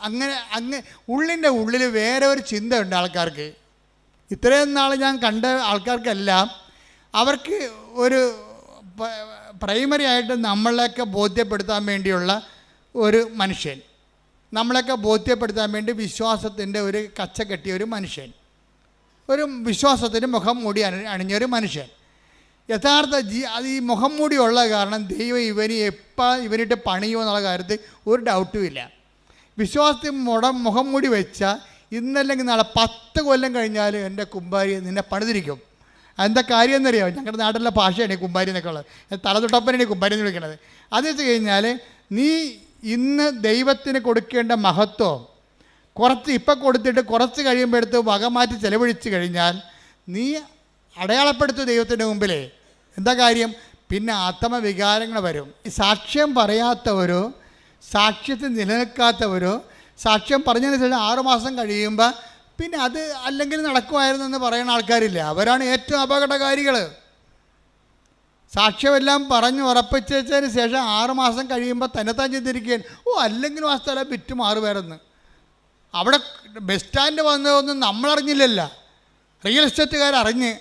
Speaker 3: അങ്ങനെ ഉള്ളിൻ്റെ ഉള്ളിൽ വേറെ ഒരു ചിന്തയുണ്ട് ആൾക്കാർക്ക്. ഇത്രയും നാൾ ഞാൻ കണ്ട ആൾക്കാർക്കെല്ലാം അവർക്ക് ഒരു പ്രൈമറി ആയിട്ട് നമ്മളെയൊക്കെ ബോധ്യപ്പെടുത്താൻ വേണ്ടിയുള്ള ഒരു മനുഷ്യൻ, നമ്മളെയൊക്കെ ബോധ്യപ്പെടുത്താൻ വേണ്ടി വിശ്വാസത്തിൻ്റെ ഒരു കച്ച കെട്ടിയ ഒരു മനുഷ്യൻ, ഒരു വിശ്വാസത്തിന് മുഖം മൂടി അണിഞ്ഞൊരു മനുഷ്യൻ. യഥാർത്ഥ അത് ഈ മുഖം മൂടിയുള്ള കാരണം ദൈവം ഇവനിട്ട് പണിയോ എന്നുള്ള കാര്യത്തിൽ ഒരു ഡൗട്ടും ഇല്ല. വിശ്വാസത്തിൽ മുഖം മൂടി വെച്ചാൽ ഇന്നല്ലെങ്കിൽ നാളെ 10 കൊല്ലം കഴിഞ്ഞാൽ എൻ്റെ കുമ്പാരി നിന്നെ പണിതിരിക്കും. എന്താ കാര്യം എന്നറിയാമോ? ഞങ്ങളുടെ നാട്ടിലെ ഭാഷയാണ് ഈ കുമ്പാരി എന്നൊക്കെ ഉള്ളത്. തലതൊട്ടപ്പനാണ് ഈ കുമ്പാരി എന്ന് വിളിക്കുന്നത്. അത് വെച്ച് കഴിഞ്ഞാൽ നീ ഇന്ന് ദൈവത്തിന് കൊടുക്കേണ്ട മഹത്വം ഇപ്പം കൊടുത്തിട്ട് കുറച്ച് കഴിയുമ്പോൾ എടുത്ത് വകമാറ്റി ചെലവഴിച്ച് കഴിഞ്ഞാൽ നീ അടയാളപ്പെടുത്തും ദൈവത്തിൻ്റെ മുമ്പിലേ. എന്താ കാര്യം? പിന്നെ ആത്മവികാരങ്ങൾ വരും. ഈ സാക്ഷ്യം പറയാത്തവരോ സാക്ഷ്യത്തിൽ നിലനിൽക്കാത്തവരോ സാക്ഷ്യം പറഞ്ഞതിന് ശേഷം 6 മാസം കഴിയുമ്പോൾ പിന്നെ അത് അല്ലെങ്കിൽ നടക്കുമായിരുന്നു എന്ന് പറയുന്ന ആൾക്കാരില്ല. അവരാണ് ഏറ്റവും അപകടകാരികൾ. സാക്ഷ്യമെല്ലാം പറഞ്ഞ് ഉറപ്പിച്ചതിന് ശേഷം 6 മാസം കഴിയുമ്പോൾ തന്നെത്താൻ ചിന്തിരിക്കുകയാണ്, അല്ലെങ്കിലും ആ സ്ഥലം വിറ്റ് മാറുമായിരുന്നു. അവിടെ ബസ് സ്റ്റാൻഡ് വന്നതൊന്നും നമ്മളറിഞ്ഞില്ലല്ലോ, റിയൽ എസ്റ്റേറ്റുകാർ അറിഞ്ഞ്.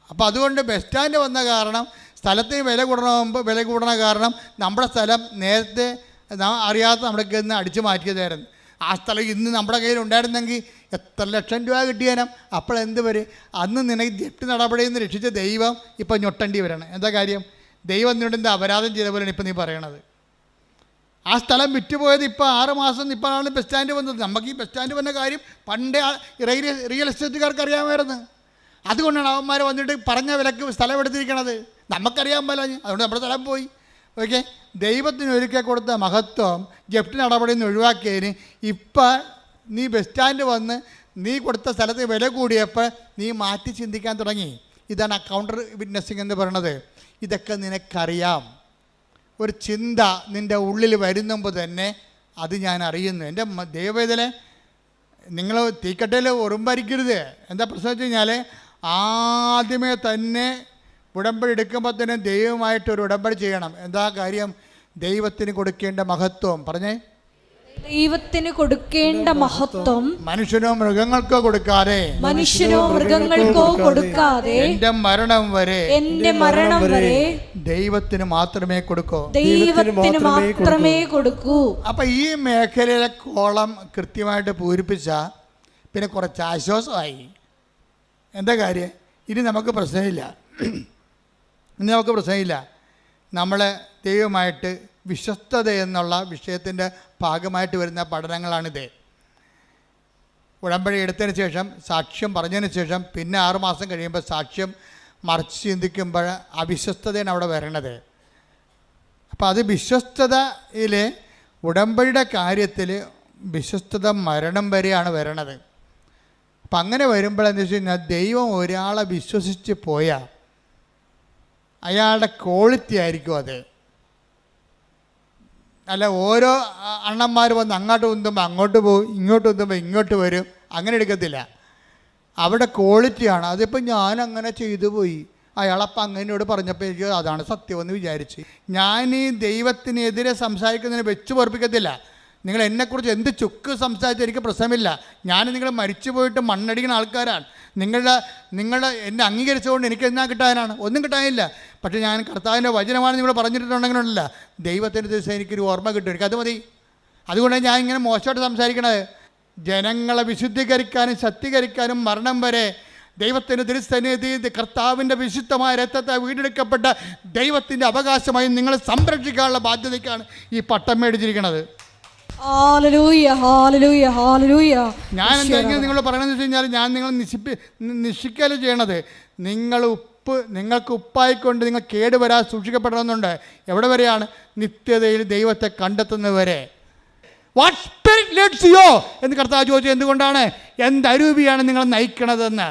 Speaker 3: അപ്പോൾ അതുകൊണ്ട് ബസ് സ്റ്റാൻഡ് വന്ന കാരണം സ്ഥലത്തിന് വില കൂടണ കാരണം നമ്മുടെ സ്ഥലം നേരത്തെ അറിയാത്ത നമ്മുടെ കയ്യിൽ നിന്ന് അടിച്ചു മാറ്റിയതായിരുന്നു. ആ സ്ഥലം ഇന്ന് നമ്മുടെ കയ്യിൽ ഉണ്ടായിരുന്നെങ്കിൽ എത്ര ലക്ഷം രൂപ കിട്ടിയാനും. അപ്പോൾ എന്ത് വരും? അന്ന് നിനക്ക് ജപ്തി നടപടിയിൽ നിന്ന് രക്ഷിച്ച ദൈവം ഇപ്പം ഞൊട്ടേണ്ടി വരണം. എന്താ കാര്യം? ദൈവം നിന്നോട് എന്താ അപരാധം ചെയ്ത പോലെയാണ് ഇപ്പം നീ പറയണത്. ആ സ്ഥലം വിറ്റുപോയത് ഇപ്പോൾ 6 മാസം ഇപ്പോഴാണ് ബസ് സ്റ്റാൻഡ് വന്നത്. നമുക്ക് ഈ ബസ് സ്റ്റാൻഡ് വന്ന കാര്യം പണ്ടേ റിയൽ എസ്റ്റേറ്റുകാർക്ക് അറിയാമായിരുന്നു. അതുകൊണ്ടാണ് അവന്മാർ വന്നിട്ട് പറഞ്ഞ വിലക്ക് സ്ഥലം എടുത്തിരിക്കണത്. നമുക്കറിയാൻ പോലെ അതുകൊണ്ട് നമ്മുടെ സ്ഥലം പോയി. ഓക്കെ, ദൈവത്തിന് ഒരുക്കി കൊടുത്ത മഹത്വം ജപ്തി നടപടിയിൽ നിന്ന് ഒഴിവാക്കിയതിന് ഇപ്പം നീ ബസ് സ്റ്റാൻഡ് വന്ന് നീ കൊടുത്ത സ്ഥലത്ത് വില കൂടിയപ്പോൾ നീ മാറ്റി ചിന്തിക്കാൻ തുടങ്ങി. ഇതാണ് കൗണ്ടർ വിറ്റ്നസിങ് എന്ന് പറയുന്നത്. ഇതൊക്കെ നിനക്കറിയാം. ഒരു ചിന്ത നിൻ്റെ ഉള്ളിൽ വരുന്നുമ്പോൾ തന്നെ അത് ഞാൻ അറിയുന്നു. എൻ്റെ ദൈവവേദന നിങ്ങൾ തീക്കട്ടയിൽ ഉറുമ്പരിക്കരുത്. എന്താ പ്രശ്നം വെച്ച് കഴിഞ്ഞാൽ ആദ്യമേ തന്നെ ഉടമ്പടി എടുക്കുമ്പോൾ തന്നെ ദൈവമായിട്ടൊരു ഉടമ്പടി ചെയ്യണം. എന്താ കാര്യം? ദൈവത്തിന് കൊടുക്കേണ്ട മഹത്വം പറഞ്ഞേ.
Speaker 1: ദൈവത്തിന് കൊടുക്കേണ്ട മഹത്വം
Speaker 3: മനുഷ്യനോ മൃഗങ്ങൾക്കോ കൊടുക്കാതെ എന്റെ മരണം വരെ ദൈവത്തിന് മാത്രമേ കൊടുക്കൂ. അപ്പൊ ഈ മേഖലയിലെ കോളം കൃത്യമായിട്ട് പൂരിപ്പിച്ച പിന്നെ കുറച്ച് ആശ്വാസമായി. എന്താ കാര്യം? ഇനി നമുക്ക് പ്രശ്നമില്ല. നമ്മളെ ദൈവമായിട്ട് വിശ്വസ്തത എന്നുള്ള വിഷയത്തിൻ്റെ ഭാഗമായിട്ട് വരുന്ന പഠനങ്ങളാണിത്. ഉടമ്പടി എടുത്തതിന് ശേഷം, സാക്ഷ്യം പറഞ്ഞതിന് ശേഷം, പിന്നെ 6 മാസം കഴിയുമ്പോൾ സാക്ഷ്യം മറിച്ച് ചിന്തിക്കുമ്പോൾ അവിശ്വസ്തതയാണ് അവിടെ വരണത്. അപ്പോൾ അത് വിശ്വസ്തതയിൽ ഉടമ്പടിയുടെ കാര്യത്തിൽ വിശ്വസ്തത മരണം വരെയാണ് വരണത്. അപ്പം അങ്ങനെ വരുമ്പോൾ എന്താ വെച്ച് കഴിഞ്ഞാൽ, ദൈവം ഒരാളെ വിശ്വസിച്ച് പോയാൽ അയാളുടെ ക്വാളിറ്റി ആയിരിക്കും അത്. അല്ല ഓരോ അണ്ണന്മാർ വന്ന് അങ്ങോട്ട് ഉന്തുമ്പോൾ അങ്ങോട്ട് പോകും, ഇങ്ങോട്ട് ഉന്തുമ്പോൾ ഇങ്ങോട്ട് വരും, അങ്ങനെ എടുക്കത്തില്ല. അവിടെ ക്വാളിറ്റിയാണ്. അതിപ്പോൾ ഞാൻ അങ്ങനെ ചെയ്തു പോയി, അയാളപ്പം അങ്ങനോട് പറഞ്ഞപ്പോൾ എനിക്ക് അതാണ് സത്യമെന്ന് വിചാരിച്ച്. ഞാൻ ഈ ദൈവത്തിനെതിരെ സംസാരിക്കുന്നതിന് വെച്ച് പൊറപ്പിക്കത്തില്ല. നിങ്ങൾ എന്നെക്കുറിച്ച് എന്ത് ചുക്ക് സംസാരിച്ചാൽ എനിക്ക് പ്രശ്നമില്ല. ഞാൻ നിങ്ങൾ മരിച്ചു പോയിട്ട് മണ്ണടിക്കുന്ന ആൾക്കാരാണ്. നിങ്ങൾ എന്നെ അംഗീകരിച്ചുകൊണ്ട് എനിക്ക് എന്നാ കിട്ടാനാണ്? ഒന്നും കിട്ടാനില്ല. പക്ഷേ ഞാൻ കർത്താവിൻ്റെ വചനമാണ് നിങ്ങൾ പറഞ്ഞിട്ടുണ്ടെങ്കിലല്ല, ദൈവത്തിൻ്റെ ദിവസം എനിക്കൊരു ഓർമ്മ കിട്ടും, എനിക്കത് മതി. അതുകൊണ്ടാണ് ഞാൻ ഇങ്ങനെ മോശമായിട്ട് സംസാരിക്കണത്. ജനങ്ങളെ വിശുദ്ധീകരിക്കാനും ശക്തീകരിക്കാനും മരണം വരെ ദൈവത്തിൻ്റെ തിരുസന്നിധി കർത്താവിൻ്റെ വിശുദ്ധമായ രക്തത്തെ വീണ്ടെടുക്കപ്പെട്ട ദൈവത്തിൻ്റെ അവകാശമായി നിങ്ങളെ സംരക്ഷിക്കാനുള്ള ബാധ്യതയ്ക്കാണ് ഈ പട്ടം മേടിച്ചിരിക്കുന്നത്. ഞാൻ എന്തെങ്കിലും നിങ്ങൾ പറയണമെന്ന് വെച്ച് കഴിഞ്ഞാൽ, ഞാൻ നിങ്ങൾ നിശ്ചയിക്കല് ചെയ്യണത്, നിങ്ങൾക്ക് ഉപ്പായിക്കൊണ്ട് നിങ്ങൾ കേടുവരാൻ സൂക്ഷിക്കപ്പെടണമെന്നുണ്ട്. എവിടെ വരെയാണ്? നിത്യതയിൽ ദൈവത്തെ കണ്ടെത്തുന്നവരെ. വാട്ട് സ്പിരിറ്റ് ലീഡ്സ് യു എന്ന് കർത്താവ് ചോദിച്ചത് എന്തുകൊണ്ടാണ്? എന്തരൂപിയാണ് നിങ്ങൾ നയിക്കണതെന്ന്.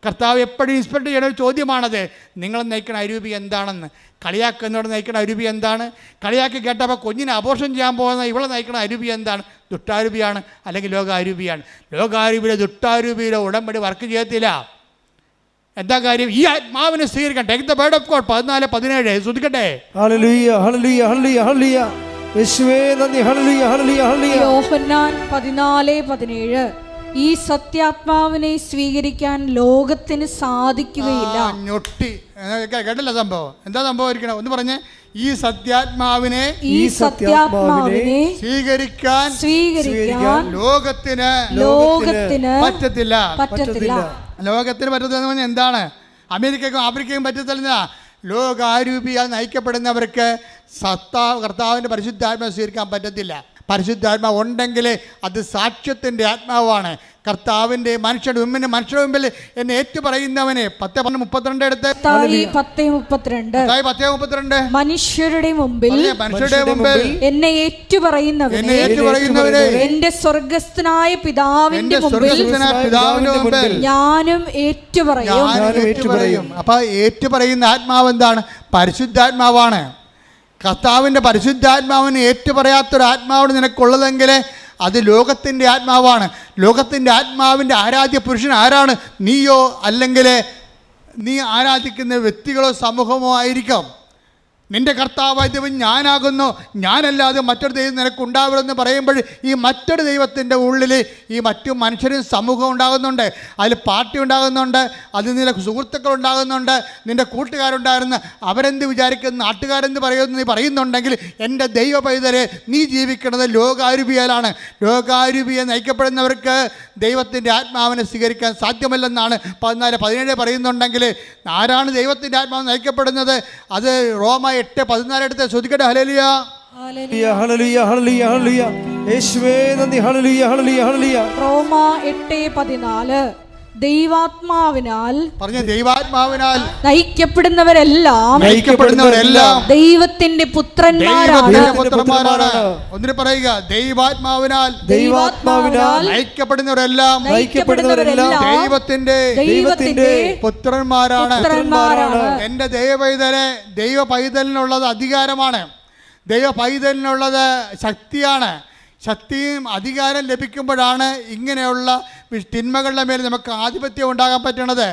Speaker 3: കർത്താവ് എപ്പോഴും ഇൻസ്പെക്ട് ചെയ്യുന്ന ഒരു ചോദ്യമാണത്. നിങ്ങൾ നയിക്കണ അരൂപി എന്താണെന്ന്. കളിയാക്കുന്നവർ നയിക്കണ അരൂപി എന്താണ്? കളിയാക്കി കേട്ടപ്പോൾ കുഞ്ഞിനെ അബോർഷൻ ചെയ്യാൻ പോകുന്ന ഇവളെ നയിക്കണ അരൂപി എന്താണ്? ദുഷ്ടാരൂപിയാണ്, അല്ലെങ്കിൽ ലോകാരൂപിയാണ്. ലോകാരൂപിയിലെ ദുഷ്ടാരൂപിയിലെ ഉടമ്പടി വർക്ക് ചെയ്യത്തില്ല. എന്താ കാര്യം? ഈ ആത്മാവിനെ സ്വീകരിക്കാൻ. Take the word of God 14:17 ശ്രദ്ധിക്കട്ടെ.
Speaker 4: ഹല്ലേലൂയ ഹല്ലേലൂയ ഹല്ലേലൂയ ഹല്ലേലൂയ യേശുവേ നന്ദി. ഹല്ലേലൂയ ഹല്ലേലൂയ ഹല്ലേലൂയ.
Speaker 1: യോഹന്നാൻ 14:17 ഈ സത്യാത്മാവിനെ സ്വീകരിക്കാൻ ലോകത്തിന് സാധിക്കുകയില്ല.
Speaker 3: ഞൊട്ടി കേട്ടല്ല സംഭവം. എന്താ സംഭവിക്കണം ഒന്ന് പറഞ്ഞേ. ഈ സത്യാത്മാവിനെ സ്വീകരിക്കാൻ ലോകത്തിന് പറ്റത്തില്ല. ലോകത്തിന് പറ്റത്തില്ലെന്ന് പറഞ്ഞാൽ എന്താണ്? അമേരിക്കയ്ക്കും ആഫ്രിക്കയ്ക്കും പറ്റത്തില്ല. ലോകാരൂപിയാൽ നയിക്കപ്പെടുന്നവർക്ക് കർത്താവിൻ്റെ പരിശുദ്ധാത്മാവ് സ്വീകരിക്കാൻ പറ്റത്തില്ല. പരിശുദ്ധാത്മാവ് ഉണ്ടെങ്കിൽ അത് സാക്ഷ്യത്തിൻ്റെ ആത്മാവാണ്. കർത്താവിൻ്റെ മനുഷ്യരുടെ മുമ്പിൽ എന്നെ ഏറ്റുപറയുന്നവനെ 10:32 എടുത്ത് 10:32 മനുഷ്യരുടെ മുമ്പിൽ എന്നെ ഏറ്റുപറയുന്നവനെ എന്റെ സ്വർഗ്ഗസ്ഥനായ പിതാവിന്റെ മുമ്പിൽ ഞാനും ഏറ്റുപറയും. അപ്പൊ ഏറ്റുപറയുന്ന ആത്മാവ് എന്താണ്? പരിശുദ്ധാത്മാവാണ്. കർത്താവിൻ്റെ പരിശുദ്ധാത്മാവിന് ഏറ്റുപറയാത്തൊരു ആത്മാവാണ് നിനക്കുള്ളതെങ്കിൽ അത് ലോകത്തിൻ്റെ ആത്മാവാണ്. ലോകത്തിൻ്റെ ആത്മാവിൻ്റെ ആരാധ്യ പുരുഷൻ ആരാണ്? നീയോ അല്ലെങ്കിൽ നീ ആരാധിക്കുന്ന വ്യക്തികളോ സമൂഹമോ ആയിരിക്കാം. നിന്റെ കർത്താവായ ദൈവം ഞാനാകുന്നു, ഞാനല്ലാതെ മറ്റൊരു ദൈവം നിനക്കുണ്ടാവരുമെന്ന് പറയുമ്പോൾ ഈ മറ്റൊരു ദൈവത്തിൻ്റെ ഉള്ളിൽ ഈ മറ്റു മനുഷ്യരും സമൂഹം ഉണ്ടാകുന്നുണ്ട്, അതിൽ പാർട്ടി ഉണ്ടാകുന്നുണ്ട്, അതിൽ നിന്റെ സുഹൃത്തുക്കൾ ഉണ്ടാകുന്നുണ്ട്, നിൻ്റെ കൂട്ടുകാരുണ്ടായിരുന്നു. അവരെന്ത് വിചാരിക്കുന്നു, നാട്ടുകാരെന്ത് പറയുന്നു നീ പറയുന്നുണ്ടെങ്കിൽ എൻ്റെ ദൈവ പൈതലെ നീ ജീവിക്കുന്നത് ലോകാരൂപിയാലാണ്. ലോകാരൂപിയെ നയിക്കപ്പെടുന്നവർക്ക് ദൈവത്തിൻ്റെ ആത്മാവിനെ സ്വീകരിക്കാൻ സാധ്യമല്ലെന്നാണ് 14:17 പറയുന്നുണ്ടെങ്കിൽ ആരാണ് ദൈവത്തിൻ്റെ ആത്മാവ് നയിക്കപ്പെടുന്നത്? അത് റോമ 8:14 എടുത്ത് ശ്രദ്ധിക്കട്ടെ. ഹല്ലേലൂയ
Speaker 4: ഹല്ലേലൂയ ഹല്ലേലൂയ ഹല്ലേലൂയ യേശുവേ നന്ദി. ഹല്ലേലൂയ ഹല്ലേലൂയ ഹല്ലേലൂയ.
Speaker 1: റോമ 8:14 ദൈവാത്മാവിനാൽ നയിക്കപ്പെടുന്നവരെല്ലാം ദൈവത്തിന്റെ പുത്രന്മാരാണ്.
Speaker 3: ഒന്നിന് പറയുക, ദൈവാത്മാവിനാൽ നയിക്കപ്പെടുന്നവരെല്ലാം ദൈവത്തിന്റെ പുത്രന്മാരാണ്. എന്റെ ദൈവപൈതലെ, ദൈവ പൈതലിനുള്ളത് അധികാരമാണ്, ദൈവ പൈതലിനുള്ളത് ശക്തിയാണ്. ശക്തിയും അധികാരം ലഭിക്കുമ്പോഴാണ് ഇങ്ങനെയുള്ള തിന്മകളുടെ മേൽ നമുക്ക് ആധിപത്യം ഉണ്ടാകാൻ പറ്റണത്.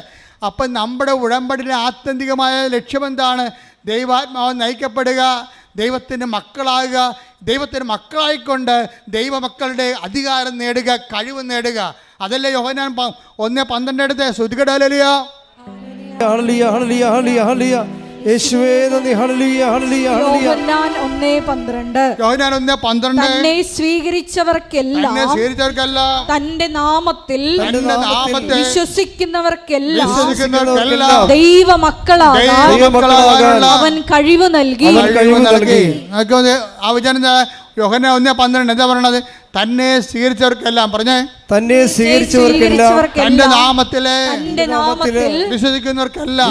Speaker 3: അപ്പം നമ്മുടെ ഉടമ്പടിയുടെ ആത്യന്തികമായ ലക്ഷ്യമെന്താണ്? ദൈവാത്മാവ് നയിക്കപ്പെടുക, ദൈവത്തിൻ്റെ മക്കളാകുക, ദൈവത്തിൻ്റെ മക്കളായിക്കൊണ്ട് ദൈവമക്കളുടെ അധികാരം നേടുക, കഴിവ് നേടുക. അതല്ലേ യോഹന്നാൻ 1:12 എടുത്ത് ശ്രദ്ധിക്കട്ടെ. ഹല്ലേലൂയ
Speaker 4: ഹല്ലേലൂയ ഹല്ലേലൂയ ഹല്ലേലൂയ യേശുവേ നന്ദി. ഹല്ലേലൂയ ഹല്ലേലൂയ ഹല്ലേലൂയ.
Speaker 1: യോഹന്നാൻ 1:12
Speaker 3: യോഹന്നാൻ 1:12
Speaker 1: തന്നെ സ്വീകരിച്ചവർക്കെല്ലാം തന്റെ നാമത്തിൽ വിശ്വസിക്കുന്നവർക്കെല്ലാം ദൈവമക്കളാകാൻ അവൻ കഴിവ് നൽകി.
Speaker 3: ആ വചനം യോഹന്നാൻ 1:12 എന്താ പറയണത്? തന്നെ സ്വീകരിച്ചവർക്കെല്ലാം പറഞ്ഞേ,
Speaker 4: തന്നെ സ്വീകരിച്ചവർക്കെല്ലാം
Speaker 3: തന്റെ നാമത്തില്
Speaker 4: വിശ്വസിക്കുന്നവർക്കെല്ലാം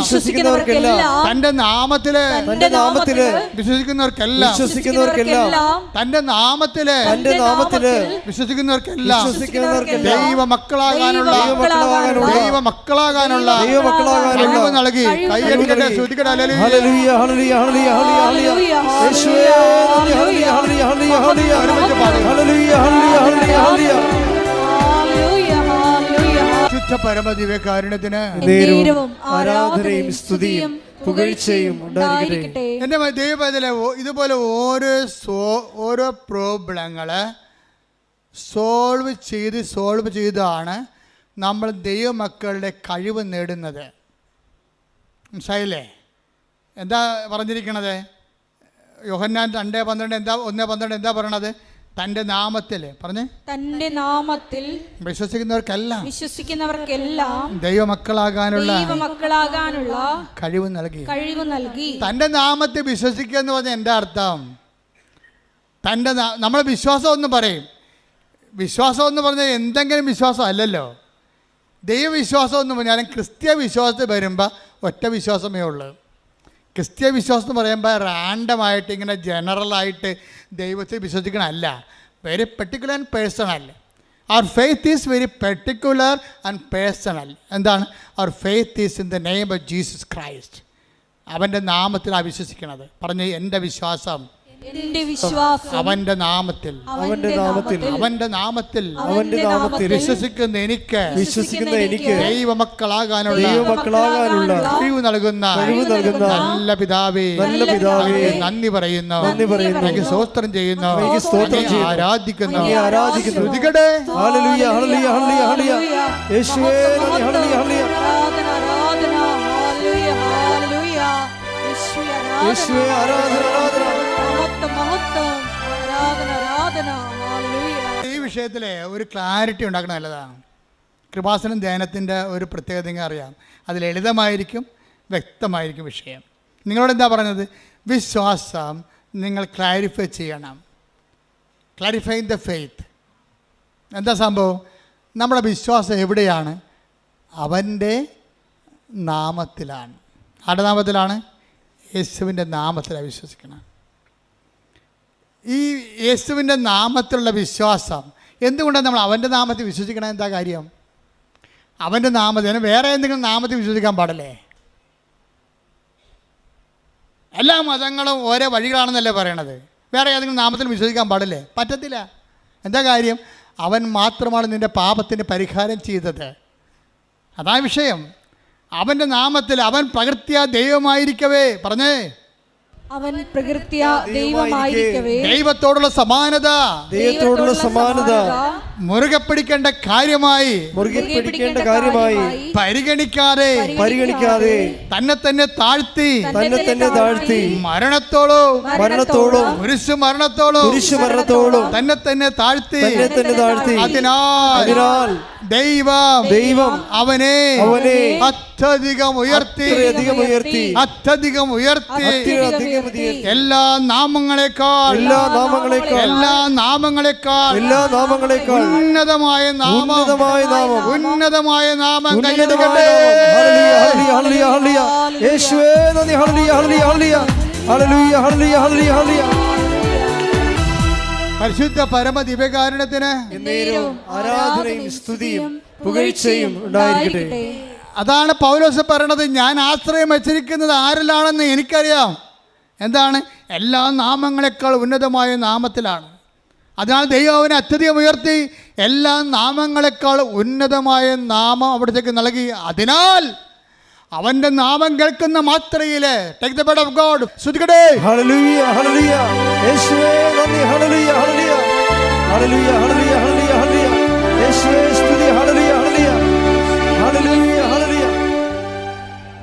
Speaker 3: തന്റെ നാമത്തില് വിശ്വസിക്കുന്നവർക്കെല്ലാം തന്റെ നാമത്തില് വിശ്വസിക്കുന്നവർക്കെല്ലാം ദൈവമക്കളാകാനുള്ള കഴിവ് നൽകി. കൈയടിക്കട്ടെ, ശ്രുതിക്കട്ടെ.
Speaker 4: ഹല്ലേലൂയ ഹല്ലേലൂയ ഹല്ലേലൂയ ഹല്ലേലൂയ. യേശുവേ നന്ദി. ഹല്ലേലൂയ ഹല്ലേലൂയ ഹല്ലേലൂയ ഹല്ലേലൂയ ഹല്ലേലൂയ ഹല്ലേലൂയ ഹല്ലേലൂയ.
Speaker 3: പരമദിവ്യകാരുണ്യത്തിന്
Speaker 4: നേരവും ആരാധനയും സ്തുതിയും പുകഴ്ചയും ഉണ്ടായിരിക്കട്ടെ.
Speaker 3: എൻ്റെ ദൈവത്തിലെ ഇതുപോലെ ഓരോ പ്രോബ്ലങ്ങള് സോൾവ് ചെയ്താണ് നമ്മൾ ദൈവമക്കളുടെ കഴിവ് നേടുന്നത്. മനസ്സിലായില്ലേ? എന്താ പറഞ്ഞിരിക്കണത്? യോഹന്നാൻ 2:12 എന്താ പറയണത്? തന്റെ നാമത്തിൽ പറഞ്ഞേ, തന്റെ നാമത്തിൽ വിശ്വസിക്കുന്നവർക്കെല്ലാം ദൈവമക്കളാകാനുള്ള കഴിവ് നൽകി. തന്റെ നാമത്തിൽ വിശ്വസിക്കുക എന്ന് പറഞ്ഞാൽ എന്താ അർത്ഥം? നമ്മളെ വിശ്വാസം എന്ന് പറയും. വിശ്വാസം എന്ന് പറഞ്ഞാൽ എന്തെങ്കിലും വിശ്വാസം അല്ലല്ലോ. ദൈവവിശ്വാസം എന്ന് പറഞ്ഞാലും ക്രിസ്തീയ വിശ്വാസത്തിൽ വരുമ്പോൾ ഒറ്റ വിശ്വാസമേ ഉള്ളൂ. ക്രിസ്തീയ വിശ്വാസം എന്ന് പറയുമ്പോൾ റാൻഡമായിട്ട് ഇങ്ങനെ ജനറലായിട്ട് ദൈവത്തെ വിശ്വസിക്കണമല്ല. Very particular and personal. അവർ faith is very particular and personal. എന്താണ്? അവർ faith is in the name of Jesus Christ. അവൻ്റെ നാമത്തിലാണ് വിശ്വസിക്കുന്നത്. പറഞ്ഞ്, എൻ്റെ വിശ്വാസം അവന്റെ നാമത്തിൽ വിശ്വസിക്കുന്ന എനിക്ക് ദൈവമക്കളാകാനുള്ള കഴിവ് നൽകുന്ന നല്ല പിതാവേ, നന്ദി പറയുന്നു, എനിക്ക് സ്തോത്രം ചെയ്യുന്നു, ആരാധിക്കുന്നു. ശ്രുതികടേ ഈ വിഷയത്തിലെ ഒരു ക്ലാരിറ്റി ഉണ്ടാക്കണം നല്ലതാണ്. കൃപാസനം ധ്യാനത്തിൻ്റെ ഒരു പ്രത്യേകത അറിയാം. അത് ലളിതമായിരിക്കും, വ്യക്തമായിരിക്കും വിഷയം. നിങ്ങളോട് എന്താ പറഞ്ഞത്? വിശ്വാസം നിങ്ങൾ ക്ലാരിഫൈ ചെയ്യണം. Clarify the faith. എന്താ സംഭവം? നമ്മുടെ വിശ്വാസം എവിടെയാണ്? അവൻ്റെ നാമത്തിലാണ്. ആരുടെ നാമത്തിലാണ്? യേശുവിൻ്റെ നാമത്തിലാണ് വിശ്വസിക്കണം. ഈ യേശുവിൻ്റെ നാമത്തിലുള്ള വിശ്വാസം എന്തുകൊണ്ടാണ് നമ്മൾ അവൻ്റെ നാമത്തിൽ വിശ്വസിക്കണം? എന്താ കാര്യം? അവൻ്റെ നാമത്തിൽ, വേറെ എന്തെങ്കിലും നാമത്തിൽ വിശ്വസിക്കാൻ പാടില്ലേ? എല്ലാ മതങ്ങളും ഓരോ വഴികളാണെന്നല്ലേ പറയണത്. വേറെ ഏതെങ്കിലും നാമത്തിൽ വിശ്വസിക്കാൻ പാടില്ലേ? പറ്റത്തില്ല. എന്താ കാര്യം? അവൻ മാത്രമാണ് നിൻ്റെ പാപത്തിന് പരിഹാരം ചെയ്തത്. അതാ വിഷയം. അവൻ്റെ നാമത്തിൽ അവൻ പ്രകൃത്യാ ദൈവമായിരിക്കവേ, പറഞ്ഞേ,
Speaker 1: അവൻ പ്രകൃത്യ ദൈവമായിരിക്കവേ
Speaker 3: ദൈവത്തോടുള്ള സമാനത മുറുകെ പിടിക്കേണ്ട കാര്യമായി പരിഗണിക്കാതെ തന്നെ തന്നെ താഴ്ത്തി മരണത്തോളം കുരിശു മരണത്തോളം തന്നെ തന്നെ താഴ്ത്തി. അതിനാൽ ദൈവം അവനെ അത്യധികം ഉയർത്തി എല്ലാ നാമങ്ങളെക്കാൾ ഉന്നതമായ നാമം കൈയെടുക്കട്ടെ.
Speaker 4: യേശുവേ നന്ദി.
Speaker 3: പരിശുദ്ധ പരമ ദിവ്യകാരുണ്യത്തിന്
Speaker 4: ആരാധനയും സ്തുതിയും പുകഴ്ചയും ഉണ്ടായിരിക്കട്ടെ.
Speaker 3: അതാണ് പൗലോസ് പറയണത്. ഞാൻ ആശ്രയം വച്ചിരിക്കുന്നത് ആരിലാണെന്ന് എനിക്കറിയാം. എന്താണ്? എല്ലാ നാമങ്ങളെക്കാൾ ഉന്നതമായ നാമത്തിലാണ്. അതിനാൽ ദൈവം അവനെ അത്യധികം ഉയർത്തി എല്ലാ നാമങ്ങളെക്കാൾ ഉന്നതമായ നാമം അവിടത്തേക്ക് നൽകി. അതിനാൽ അവന്റെ നാമം കേൾക്കുന്ന മാത്രയില് take the bed of God. ശ്രുതികടേ
Speaker 4: ഹല്ലേലൂയ ഹല്ലേലൂയ. യേശുവേ നന്ദി. ഹല്ലേലൂയ ഹല്ലേലൂയ ഹല്ലേലൂയ ഹല്ലേലൂയ ഹല്ലേലൂയ ഹല്ലേലൂയ. യേശുവേ സ്തുതി. ഹല്ലേലൂയ ഹല്ലേലൂയ ഹല്ലേലൂയ ഹല്ലേലൂയ.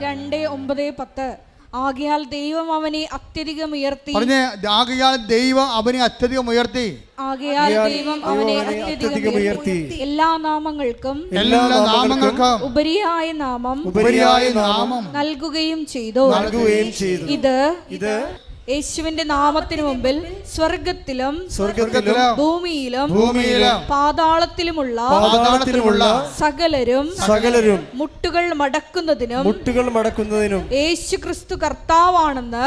Speaker 1: 2:9-10 ആകയാൽ ദൈവം അവനെ അത്യധികം ഉയർത്തി.
Speaker 3: പറഞ്ഞേ, ആകയാൽ ദൈവം അവനെ അത്യധികം ഉയർത്തി.
Speaker 1: ആകയാൽ ദൈവം അവനെ അത്യധികം ഉയർത്തി. എല്ലാ നാമങ്ങൾക്കും ഉപരിയായ നാമം നൽകുകയും ചെയ്തു. ഇത് യേശുവിന്റെ നാമത്തിനു മുമ്പിൽ സ്വർഗത്തിലും ഭൂമിയിലും പാതാളത്തിലുമുള്ള സകലരും മുട്ടുകൾ മടക്കുന്നതിനും യേശു ക്രിസ്തു കർത്താവാണെന്ന്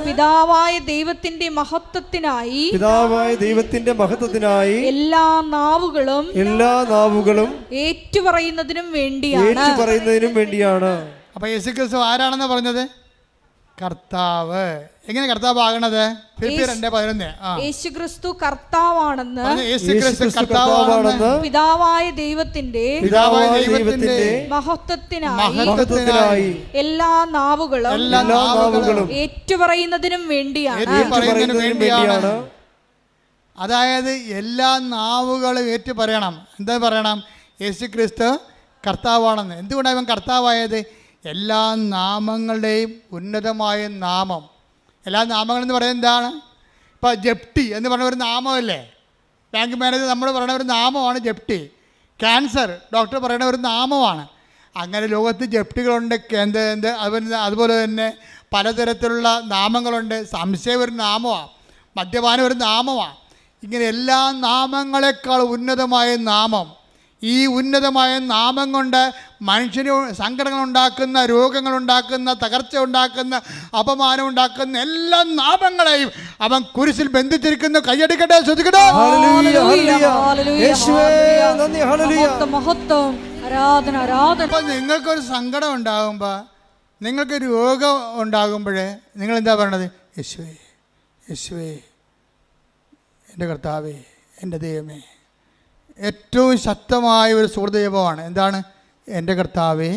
Speaker 1: പിതാവായ ദൈവത്തിന്റെ മഹത്വത്തിനായി എല്ലാ നാവുകളും ഏറ്റുപറയുന്നതിനും വേണ്ടിയാണ്.
Speaker 3: അപ്പൊ യേശു ക്രിസ്തു ആരാണെന്ന് പറഞ്ഞത്? കർത്താവ്. എങ്ങനെ കർത്താവ് ആകണത്?
Speaker 1: യേശു ക്രിസ്തു കർത്താവാണെന്ന്
Speaker 3: പിതാവായ
Speaker 1: ദൈവത്തിന്റെ മഹത്വത്തിനായി എല്ലാ നാവുകളും ഏറ്റുപറയുന്നതിനും വേണ്ടിയാണ്.
Speaker 3: അതായത് എല്ലാ നാവുകളും ഏറ്റു പറയണം. എന്താ പറയണം? യേശു ക്രിസ്തു കർത്താവാണെന്ന്. എന്തുകൊണ്ടാണ് ഇവൻ കർത്താവായത്? എല്ലാ നാമങ്ങളുടെയും ഉന്നതമായ നാമം. എല്ലാ നാമങ്ങളെന്ന് പറയുന്നത് എന്താണ്? ഇപ്പോൾ ജപ്തി എന്ന് പറഞ്ഞ ഒരു നാമമല്ലേ? ബാങ്ക് മാനേജർ നമ്മൾ പറയുന്ന ഒരു നാമമാണ് ജപ്തി. ക്യാൻസർ ഡോക്ടർ പറയുന്ന ഒരു നാമമാണ്. അങ്ങനെ ലോകത്ത് ജപ്തികളുണ്ട്, അതുപോലെ തന്നെ പലതരത്തിലുള്ള നാമങ്ങളുണ്ട്. സംശയം ഒരു നാമമാണ്, മദ്യപാനം ഒരു നാമമാണ്. ഇങ്ങനെ എല്ലാ നാമങ്ങളെക്കാൾ ഉന്നതമായ നാമം. ഈ ഉന്നതമായ നാമം കൊണ്ട് മനുഷ്യന് സങ്കടങ്ങളുണ്ടാക്കുന്ന, രോഗങ്ങളുണ്ടാക്കുന്ന, തകർച്ച ഉണ്ടാക്കുന്ന, അപമാനം ഉണ്ടാക്കുന്ന എല്ലാ നാമങ്ങളെയും അവൻ കുരിശിൽ ബന്ധിച്ചിരിക്കുന്നു. കൈയടിക്കട്ടെ, ശ്രദ്ധിക്കട്ടെ. അപ്പോൾ നിങ്ങൾക്കൊരു സങ്കടം ഉണ്ടാകുമ്പോൾ, നിങ്ങൾക്ക് രോഗം ഉണ്ടാകുമ്പോൾ നിങ്ങൾ എന്താ പറയണത്? യേശുവേ, യേശുവേ, എൻ്റെ കർത്താവേ, എൻ്റെ ദൈവമേ. ഏറ്റവും ശക്തമായ ഒരു സുഹൃദൈവമാണ്. എന്താണ്? എൻ്റെ കർത്താവേ,